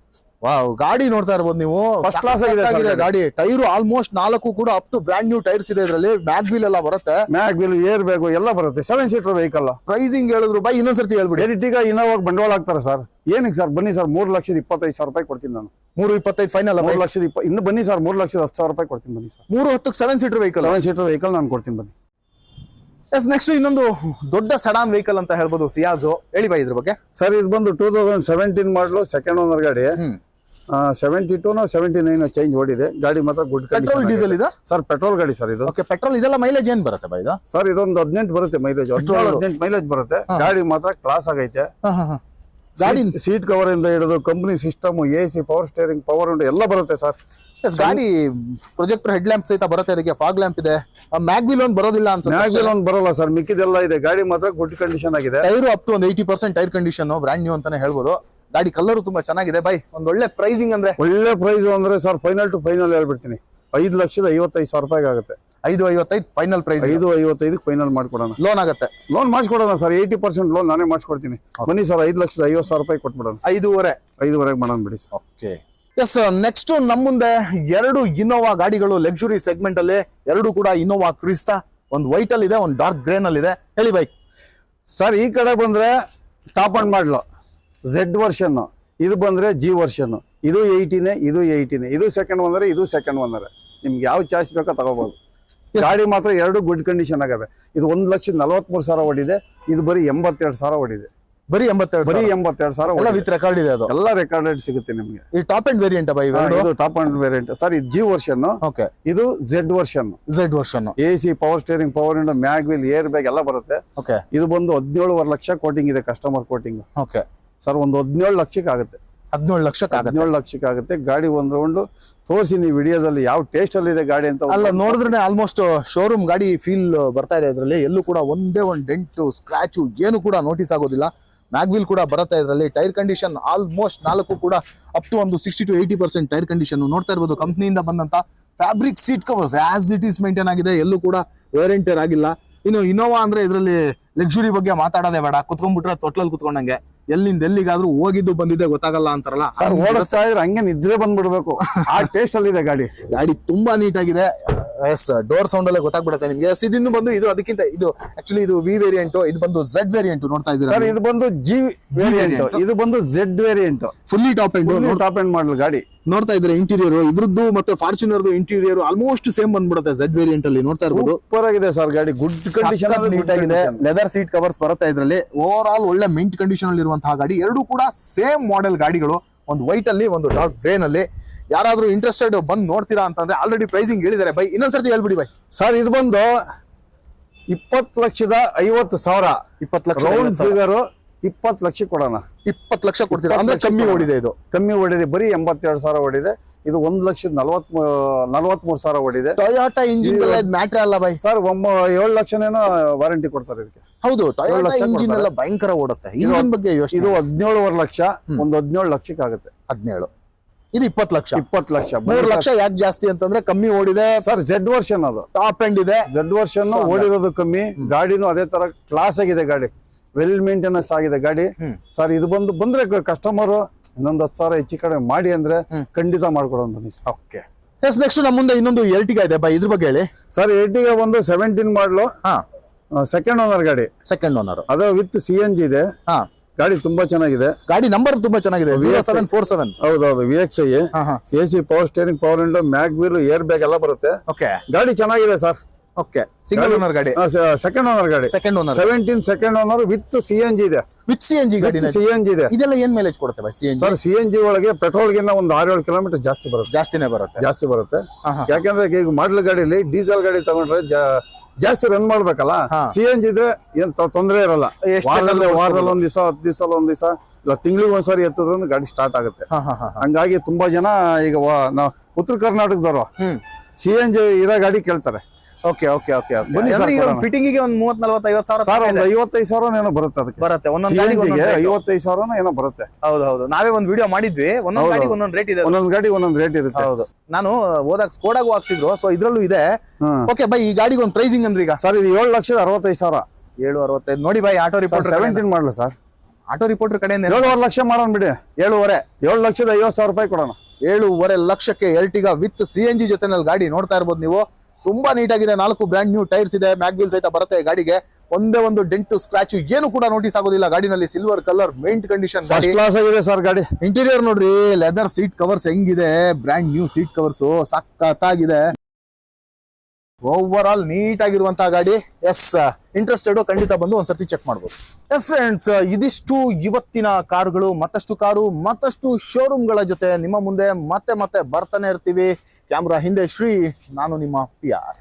ವಾವ್, ಗಾಡಿ ನೋಡ್ತಾ ಇರ್ಬೋದು ನೀವು. ಫಸ್ಟ್ ಕ್ಲಾಸ್ ಆಗಿದೆ ಗಾಡಿ. ಟೈರು ಆಲ್ಮೋಸ್ಟ್ 4 ಕೂಡ up to brand new tyres ಇದೆ. ಇದರಲ್ಲಿ ಮ್ಯಾಗ್ ವೀಲ್ ಎಲ್ಲ ಬರುತ್ತೆ. ಮ್ಯಾಗ್ ವೀಲ್, ಏರ್ ಬ್ಯಾಗ್ ಎಲ್ಲ ಬರುತ್ತೆ. 7 ಸೀಟರ್ ವೆಹಿಕಲ್. ಪ್ರೈಸಿಂಗ್ ಹೇಳಿದ್ರು ಬೈ, ಇನ್ನೊಂದ್ಸರ್ತಿ ಹೇಳ್ಬಿಡಿ. ಎರಿಟಿಗ ಇನ್ನೋವಾಗ ಬಂಡವಾಳ ಹಾಕ್ತಾರೆ ಸರ್. ಏನಕ್ಕೆ ಸರ್? ಬನ್ನಿ ಸರ್, 3,25,000 ರೂಪಾಯಿ ಕೊಡ್ತೀನಿ ನಾನು. 3,25,000 ಫೈನಲ್. 3,20,000 ಇನ್ನು ಬನ್ನಿ ಸರ್, 3,10,000 ರೂಪಾಯಿ ಕೊಡ್ತೀನಿ. ಬನ್ನಿ sir. 3,10,000 7 seater vehicle. 7 seater vehicle ನಾನು ಕೊಡ್ತೀನಿ. ಬನ್ನಿ. ಎಸ್, ನೆಕ್ಸ್ಟ್ ಇನ್ನೊಂದು ದೊಡ್ಡ ಸಡಾನ್ ವೆಹಿಕಲ್ ಅಂತ ಹೇಳ್ಬೋದು, ಸಿಯಾಜೋ. ಹೇಳಿ ಬೈ ಇದ್ರ ಬಗ್ಗೆ. ಸರ್, ಇದು ಬಂದು 2017 ಮಾಡಲು, ಸೆಕೆಂಡ್ ಓನರ್ ಗಾಡಿ. 72 79 ಚೇಂಜ್ ಓಡಿದೆ. ಗಾಡಿ ಮಾತ್ರ ಗುಡ್ ಕಂಡೀಷನ್. ಪೆಟ್ರೋಲ್ ಡೀಸೆಲ್ ಇದೆ ಸರ್? ಪೆಟ್ರೋಲ್ ಗಾಡಿ ಸರ್ ಇದು. Okay, petrol. ಇದೆಲ್ಲ ಮೈಲೇಜ್ ಏನ್ ಬರುತ್ತೆ ಬೈ ಇದು? ಸರ್, ಇದೊಂದು 18 ಬರುತ್ತೆ ಮೈಲೇಜ್. 18 ಮೈಲೇಜ್ ಬರುತ್ತೆ. ಗಾಡಿ ಮಾತ್ರ ಕ್ಲಾಸ್ ಆಗೈತೆ. ಗಾಡಿ ಸೀಟ್ ಕವರ್ ಇಂದ ಹಿಡಿದು company system, AC power steering, power window ಎಲ್ಲ ಬರುತ್ತೆ ಸರ್. ಗಾಡಿ ಪ್ರೊಜೆಕ್ಟರ್ ಹೆಡ್ ಲ್ಯಾಂಪ್ ಸಹಿತ ಬರುತ್ತೆ. ಇದಕ್ಕೆ ಫಾಗ್ ಲ್ಯಾಂಪ್ ಇದೆ. ಮ್ಯಾಗ್ ವೀಲ್ ಒಂದು ಬರೋದಿಲ್ಲ ಅನ್ಸುತ್ತೆ. ಮ್ಯಾಗ್ ವೀಲ್ ಒಂದು ಬರೋಲ್ಲ ಸರ್, ಮಿಕ್ಕಿದೆಲ್ಲ ಇದೆ. ಗಾಡಿ ಮಾತ್ರ ಗುಡ್ ಕಂಡೀಷನ್ ಆಗಿದೆ. ಟೈರು ಅಪ್ ಟು ಒಂದು 80% ಟೈರ್ ಕಂಡೀಷನ್, ಬ್ರಾಂಡ್ ನ್ಯೂ ಅಂತಾನೆ ಹೇಳ್ಬೋದು. ಗಾಡಿ ಕಲರ್ ತುಂಬಾ ಚೆನ್ನಾಗಿದೆ ಬೈ. ಒಂದ್ ಒಳ್ಳೆ ಪ್ರೈಸಿಂಗ್ ಅಂದ್ರೆ? ಒಳ್ಳೆ ಪ್ರೈಸ್ ಅಂದ್ರೆ ಸರ್, ಫೈನಲ್ ಟು ಫೈನಲ್ ಹೇಳ್ಬಿಡ್ತೀನಿ. 5,55,000 ರೂಪಾಯಿಗೆ ಆಗುತ್ತೆ. 5,55,000 ಫೈನಲ್ ಪ್ರೈಸ್. 5,55,000 ಫೈನಲ್ ಮಾಡ್ಕೊಡೋಣ. ಲೋನ್ ಆಗುತ್ತೆ. ಲೋನ್ ಮಾಡಿಸ್ಕೊಡೋಣ ಸರ್, 80% ಲೋನ್ ನಾನೇ ಮಾಡಿಸ್ಕೊಡ್ತೀನಿ. ಬನ್ನಿ ಸರ್, 5,50,000 ರೂಪಾಯಿ ಕೊಟ್ಬಿಡೋಣ. 5.5 ಮಾಡೋಣ ಬಿಡಿ ಸರ್. Okay, S. ನೆಕ್ಸ್ಟ್ ನಮ್ಮ ಮುಂದೆ 2 ಇನೋವಾ ಗಾಡಿಗಳು ಲಕ್ಸುರಿ ಸೆಗ್ಮೆಂಟ್ ಅಲ್ಲಿ, 2 ಕೂಡ ಇನೋವಾ ಕ್ರಿಸ್ಟಾ. ಒಂದು ವೈಟ್ ಅಲ್ಲಿ ಇದೆ, ಒಂದು ಡಾರ್ಕ್ ಗ್ರೇ ನಲ್ಲಿ ಇದೆ. ಹೇಳಿ ಬೈಕ್ ಸರ್. ಈ ಕಡೆ ಬಂದ್ರೆ ಟಾಪ್ ಅಂಡ್ ಮಾಡಲು Z ವರ್ಷನ್, ಇದು ಬಂದ್ರೆ G ವರ್ಷನ್. ಇದು 18, ಇದು 18, ಇದು ಸೆಕೆಂಡ್ ಓನರ್, ಇದು ಸೆಕೆಂಡ್ ಓನರ್. ನಿಮ್ಗೆ ಯಾವ ಚಾಯ್ಸ್ ಬೇಕೋ ತಗೋಬಹುದು. ಗಾಡಿ ಮಾತ್ರ 2 ಗುಡ್ ಕಂಡೀಷನ್ ಆಗವೆ. ಇದು 1,43,000 ಓಡಿದೆ, ಇದು ಬರೀ 82,000 ಓಡಿದೆ. ಬರೀ 82,000 ವಿತ್ ರೆಕಾರ್ಡ್ ಇದೆ. ಅದು ಎಲ್ಲ ರೆಕಾರ್ಡೆಡ್ ಸಿಗುತ್ತೆ ನಿಮಗೆ. ಈ ಟಾಪ್ ಅಂಡ್ ವೇರಿಯಂಟ್ ಬೈ, ಇದು ಟಾಪ್ ಅಂಡ್ ವೇರಿಯಂಟ್ ಸರ್. ಇದು G ವರ್ಷನ್, ಓಕೆ. ಇದು Z version. AC, power steering, power window, mag wheel, air bag ಎಲ್ಲ ಬರುತ್ತೆ. ಓಕೆ. ಇದು ಬಂದು 17.5 ಲಕ್ಷ ಕೋಟಿಂಗ್ ಇದೆ, ಕಸ್ಟಮರ್ ಕೋಟಿಂಗ್. ಓಕೆ ಸರ್, ಒಂದು 17 ಲಕ್ಷಕ್ಕೆ ಆಗುತ್ತೆ. 17 ಲಕ್ಷಕ್ಕೆ ಆಗುತ್ತೆ. ಗಾಡಿ ಒಂದು ರೌಂಡ್ ತೋರಿಸಿ ನೀವು ವಿಡಿಯೋದಲ್ಲಿ ಯಾವ ಟೇಸ್ಟ್ ಅಲ್ಲಿ ಇದೆ ಗಾಡಿ ಅಂತ. ಅಲ್ಲ, ನೋಡಿದ್ರೆ ಆಲ್ಮೋಸ್ಟ್ ಶೋರೂಮ್ ಗಾಡಿ ಫೀಲ್ ಬರ್ತಾ ಇದೆ. ಇದರಲ್ಲಿ ಎಲ್ಲೂ ಕೂಡ ಒಂದೇ ಒಂದು ಡೆಂಟ್ ಸ್ಕ್ರಾಚು ಏನು ಕೂಡ ನೋಟಿಸ್ ಆಗೋದಿಲ್ಲ. ಮ್ಯಾಗ್ವಿಲ್ ಕೂಡ ಬರುತ್ತೆ ಇದರಲ್ಲಿ. ಟೈರ್ ಕಂಡೀಷನ್ ಆಲ್ಮೋಸ್ಟ್ 4 ಕೂಡ ಅಪ್ ಟು ಒಂದು 60 to 80% ಟೈರ್ ಕಂಡೀಷನ್ ನೋಡ್ತಾ ಇರ್ಬೋದು. ಕಂಪ್ನಿಯಿಂದ ಬಂದಂತ fabric seat covers as it is maintain ಆಗಿದೆ, ಎಲ್ಲೂ ಕೂಡ ವೇರ್ ಅಂಡ್ ಟೇರ್ ಆಗಿಲ್ಲ. ಇನ್ನು ಇನೋವಾ ಅಂದ್ರೆ ಇದರಲ್ಲಿ ಲಕ್ಸುರಿ ಬಗ್ಗೆ ಮಾತಾಡೋದೇ ಬೇಡ. ಕುತ್ಕೊಂಡ್ಬಿಟ್ರೆ ತೊಟ್ಲಲ್ಲಿ ಕುತ್ಕೊಂಡಂಗೆ, ಎಲ್ಲಿಂದ ಎಲ್ಲಿಗಾದ್ರೂ ಹೋಗಿದ್ದು ಬಂದಿದ್ದೆ ಗೊತ್ತಾಗಲ್ಲ ಅಂತಾರಲ್ಲ. ಸರ್, ಓಡಿಸ್ತಾ ಇದ್ರೆ ಹಂಗೆ ನಿದ್ರೆ ಬಂದ್ಬಿಡ್ಬೇಕು, ಆ ಟೇಸ್ಟ್ ಅಲ್ಲಿ ಇದೆ ಗಾಡಿ. ಗಾಡಿ ತುಂಬಾ ನೀಟ್ ಆಗಿದೆ. ಎಸ್, ಡೋರ್ ಸೌಂಡ್ ಅಲ್ಲೇ ಗೊತ್ತಾಗ್ಬಿಡುತ್ತೆ ನಿಮ್ಗೆ. ಎಸ್, ಇದಿನ್ನು ಬಂದು ಇದು ಅದಕ್ಕಿಂತ ಇದು ಆಕ್ಚುಲಿ ಇದು ವಿ ವೇರಿಯಂಟ್, ಇದು ಬಂದು Z ವೇರಿಯಂಟ್ ನೋಡ್ತಾ ಇದ್ದೀರಾ ಸರ್. ಇದು ಬಂದು G ವೇರಿಯಂಟ್, ಇದು ಬಂದು Z variant. Fully top end model ಗಾಡಿ ನೋಡ್ತಾ ಇದ್ರೆ. ಇಂಟೀರಿಯರ್ ಇದ್ರದ್ದು ಮತ್ತೆ ಫಾರ್ಚುನರ್ ಇಂಟೀರಿಯರ್ ಆಲ್ಮೋಸ್ಟ್ ಸೇಮ್ ಬಂದ್ಬಿಡುತ್ತೆ Z ವೇರಿಯಂಟ್ ಅಲ್ಲಿ. ನೋಡ್ತಾ ಇರ್ಬೋದು, ಸೂಪರ್ ಆಗಿದೆ ಸರ್ ಗಾಡಿ. ಗುಡ್ ಕಂಡೀಷನ್, ನೀಟ್ ಆಗಿದೆ. ಲೆದರ್ ಸೀಟ್ ಕವರ್ಸ್ ಬರುತ್ತೆ ಇದರಲ್ಲಿ. ಓವರ್ ಆಲ್ ಒಳ್ಳೆ ಮಿಂಟ್ ಕಂಡೀಷನ್ ಅಲ್ಲಿ ಇರುವಂತಹ ಗಾಡಿ. 2 ಕೂಡ ಸೇಮ್ ಮಾಡೆಲ್ ಗಾಡಿಗಳು, ಒಂದು ವೈಟ್ ಅಲ್ಲಿ, ಒಂದು ಡಾರ್ಕ್ ಗ್ರೇ ನಲ್ಲಿ. ಯಾರಾದ್ರೂ ಇಂಟ್ರೆಸ್ಟೆಡ್ ಬಂದು ನೋಡ್ತೀರಾ ಅಂತಂದ್ರೆ ಆಲ್ರೆಡಿ ಪ್ರೈಸಿಂಗ್ ಹೇಳಿದ್ದಾರೆ ಬೈ. ಇನ್ನೊಂದ್ಸರ್ತಿ ಹೇಳ್ಬಿಡಿ ಬೈ. ಸರ್, ಇದು ಬಂದು 20,50,000. 20 ಲಕ್ಷ ರೌಂಡ್ ಫಿಗರ್. 20 ಲಕ್ಷ ಕೊಡೋಣ. 20 ಲಕ್ಷ ಕೊಡ್ತೀರಾ ಅಂದ್ರೆ ಕಮ್ಮಿ ಓಡಿದೆ ಇದು. ಕಮ್ಮಿ ಓಡಿದೆ, ಬರೀ 82,000 ಓಡಿದೆ. ಇದು 1,43,000 ಓಡಿದೆ. ಟೊಯೋಟಾ ಇಂಜಿನ್ ಮ್ಯಾಟ್ರ್ ಅಲ್ಲ ಬೈ. ಸರ್, 7 ಲಕ್ಷನೇನೋ ವಾರಂಟಿ ಕೊಡ್ತಾರೆ ಇದಕ್ಕೆ. ಹೌದು, ಟೊಯೋಟಾ ಇಂಜಿನ್ ಎಲ್ಲ ಭಯಂಕರ ಓಡುತ್ತೆ. ಇಂಜಿನ್ ಬಗ್ಗೆ ಯೋಚನೆ. ಇದು 17.5 ಲಕ್ಷ, ಒಂದು 17 ಲಕ್ಷಕ್ಕೆ ಆಗುತ್ತೆ. 17, ಇದು 20 ಲಕ್ಷ. 20 ಲಕ್ಷ. 3 ಲಕ್ಷ ಯಾಕೆ ಜಾಸ್ತಿ ಅಂತಂದ್ರೆ ಕಮ್ಮಿ ಓಡಿದೆ ಸರ್. Z ವರ್ಷನ್, ಅದು ಟಾಪ್ ಎಂಡ್ ಇದೆ. Z ವರ್ಷನ್ ಓಡಿರೋದು ಕಮ್ಮಿ. ಗಾಡಿನೂ ಅದೇ ತರ ಕ್ಲಾಸ್ ಆಗಿದೆ ಗಾಡಿ, ವೆಲ್ ಮೇಂಟೆನೆನ್ಸ್ ಆಗಿದೆ ಗಾಡಿ. ಸರ್, ಇದು ಬಂದ್ರೆ ಕಸ್ಟಮರ್ ಇನ್ನೊಂದು 10,000 ಹೆಚ್ಚು ಕಡಿಮೆ ಮಾಡಿ ಅಂದ್ರೆ ಖಂಡಿತ ಮಾಡ್ಕೊಡೋಣ ಬನ್ನಿ. Okay, S. ನೆಕ್ಸ್ಟ್ ನಮ್ಮ ಮುಂದೆ ಇನ್ನೊಂದು ಎರ್ಟಿಗಾ ಇದೆ ಬೈ, ಇದ್ರ ಬಗ್ಗೆ ಹೇಳಿ ಸರ್. ಎರ್ಟಿಗಾ ಒಂದು 17 ಮಾಡಲು, ಸೆಕೆಂಡ್ ಓನರ್ ಗಾಡಿ. ಸೆಕೆಂಡ್ ಓನರ್, ಅದು ವಿತ್ CNG ಇದೆ. ಗಾಡಿ ತುಂಬಾ ಚೆನ್ನಾಗಿದೆ. ಗಾಡಿ ನಂಬರ್ ತುಂಬಾ ಚೆನ್ನಾಗಿದೆ, 0747. ಹೌದೌದು, VXI. AC, power steering, power window, mag wheel, air bag ಎಲ್ಲ ಬರುತ್ತೆ. ಓಕೆ, ಗಾಡಿ ಚೆನ್ನಾಗಿದೆ ಸರ್. ಓಕೆ, ಸಿಂಗಲ್ ಓನರ್ ಗಾಡಿ. ಸೆಕೆಂಡ್ ಓನರ್ ಗಾಡಿ. Second owner 17 second owner with CNG ಇದೆ. ವಿತ್ CNG ಗಾಡಿ. CNG ಇದೆ. ಇದೆಲ್ಲ ಏನ್ ಮೈಲೇಜ್ ಕೊಡುತ್ತೆ ಬೈ CNG? ಸರ್, CNG ಒಳಗೆ ಪೆಟ್ರೋಲ್ ಗಿನ್ನ ಒಂದು 6-7 ಕಿಲೋಮೀಟರ್ ಜಾಸ್ತಿ ಬರುತ್ತೆ. ಜಾಸ್ತಿ ಬರುತ್ತೆ. ಯಾಕಂದ್ರೆ ಈಗ ಮಾಡಲ್ ಗಾಡಿಲಿ ಡೀಸೆಲ್ ಗಾಡಿ ತಗೊಂಡ್ರೆ ಜಾಸ್ತಿ ರನ್ ಮಾಡ್ಬೇಕಲ್ಲ. CNG ಇದ್ರೆ ಏನ್ ತೊಂದರೆ ಇರಲ್ಲ. ವಾರದಲ್ಲಿ ಒಂದ್ ದಿವಸ, 10 ದಿವಸ ಒಂದ್ ದಿವಸ, ಇಲ್ಲ ತಿಂಗಳಿಗೆ ಒಂದ್ಸರಿ ಎತ್ತಿದ್ರು ಗಾಡಿ ಸ್ಟಾರ್ಟ್ ಆಗುತ್ತೆ. ಹಂಗಾಗಿ ತುಂಬಾ ಜನ ಈಗ ನಾವು ಉತ್ತರ ಕರ್ನಾಟಕದವರು CNG ಇರೋ ಗಾಡಿ ಕೇಳ್ತಾರೆ. ಓಕೆ, ಬನ್ನಿ ಸರ್. ಫಿಟ್ಟಿಂಗ್ ಗೆ ಒಂದು 30-40-50 ಸಾವಿರ. ಸರ್, ಒಂದು 55,000 ಏನೋ ಬರುತ್ತೆ ಅದಕ್ಕೆ. ಬರುತ್ತೆ ಒಂದೊಂದು ಗಾಡಿಗೆ 55,000 ಏನೋ ಬರುತ್ತೆ. ಹೌದು, ನಾವೇ ಒಂದು ವಿಡಿಯೋ ಮಾಡಿದ್ವಿ. ಒಂದೊಂದು ಗಾಡಿಗೆ ಒಂದೊಂದು ರೇಟ್ ಇದೆ. ಒಂದೊಂದು ಗಾಡಿ ಒಂದೊಂದು ರೇಟ್ ಇರುತ್ತೆ. ಹೌದು, ನಾನು ಹೋದಾಗ ಸ್ಕೋಡಾಗೂ ಹಾಕ್ಸಿದ್ರು, ಸೊ ಇದ್ರಲ್ಲೂ ಇದೆ. ಓಕೆ ಬೈ, ಈ ಗಾಡಿಗೆ ಒಂದು ಪ್ರೈಸಿಂಗ್ ಅಂದ್ರೆ ಈಗ ಸರ್, ಇದು 7,65,000. 765 ನೋಡಿ ಬೈ. ಆಟೋ ರಿಪೋರ್ಟರ್ 17 ಮಾಡಲ ಸರ್. ಆಟೋ ರಿಪೋರ್ಟರ್ ಕಡೆಯಿಂದ 7.5 ಲಕ್ಷ ಮಾಡೋಣ ಬಿಡಿ. 7,50,000 ರೂಪಾಯಿ ಕೊಡೋಣ. 7.5 ಲಕ್ಷಕ್ಕೆ ಎರ್ಟಿಗಾ ವಿತ್ CNG ಜೊತೆನಲ್ಲಿ ಗಾಡಿ ನೋಡ್ತಾ ಇರ್ಬೋದು ನೀವು. ತುಂಬಾ ನೀಟ್ ಆಗಿದೆ. 4 ಬ್ರ್ಯಾಂಡ್ ನ್ಯೂ ಟೈರ್ಸ್ ಇದೆ. ಮ್ಯಾಗ್ವಿಲ್ ಸಹಿತ ಬರುತ್ತೆ ಗಾಡಿಗೆ. ಒಂದೇ ಒಂದು ಡೆಂಟ್ ಸ್ಕ್ರಾಚ್ ಏನು ಕೂಡ ನೋಟಿಸ್ ಆಗೋದಿಲ್ಲ ಗಾಡಿನಲ್ಲಿ. ಸಿಲ್ವರ್ ಕಲರ್ ಮೇಂಟ್ ಕಂಡೀಷನ್ ಗಾಡಿ. ಕ್ಲಾಸ್ ಆಗಿದೆ ಸರ್ ಗಾಡಿ. ಇಂಟೀರಿಯರ್ ನೋಡ್ರಿ, ಲೆದರ್ ಸೀಟ್ ಕವರ್ಸ್ ಹೆಂಗಿದೆ, ಬ್ರ್ಯಾಂಡ್ ನ್ಯೂ ಸೀಟ್ ಕವರ್ಸ್ ಸಖತ್ತಾಗಿದೆ. ಓವರ್ ಆಲ್ ನೀಟ್ ಆಗಿರುವಂತಹ ಗಾಡಿ. ಎಸ್, ಇಂಟ್ರೆಸ್ಟೆಡ್ ಖಂಡಿತ ಬಂದು ಒಂದ್ಸರ್ತಿ ಚೆಕ್ ಮಾಡ್ಬೋದು. ಎಸ್ ಫ್ರೆಂಡ್ಸ್, ಇದಿಷ್ಟು ಇವತ್ತಿನ ಕಾರುಗಳು. ಮತ್ತಷ್ಟು ಶೋರೂಮ್ಗಳ ಜೊತೆ ನಿಮ್ಮ ಮುಂದೆ ಮತ್ತೆ ಬರ್ತಾನೆ ಇರ್ತೀವಿ. ಕ್ಯಾಮ್ರಾ ಹಿಂದೆ ಶ್ರೀ, ನಾನು ನಿಮ್ಮ PR.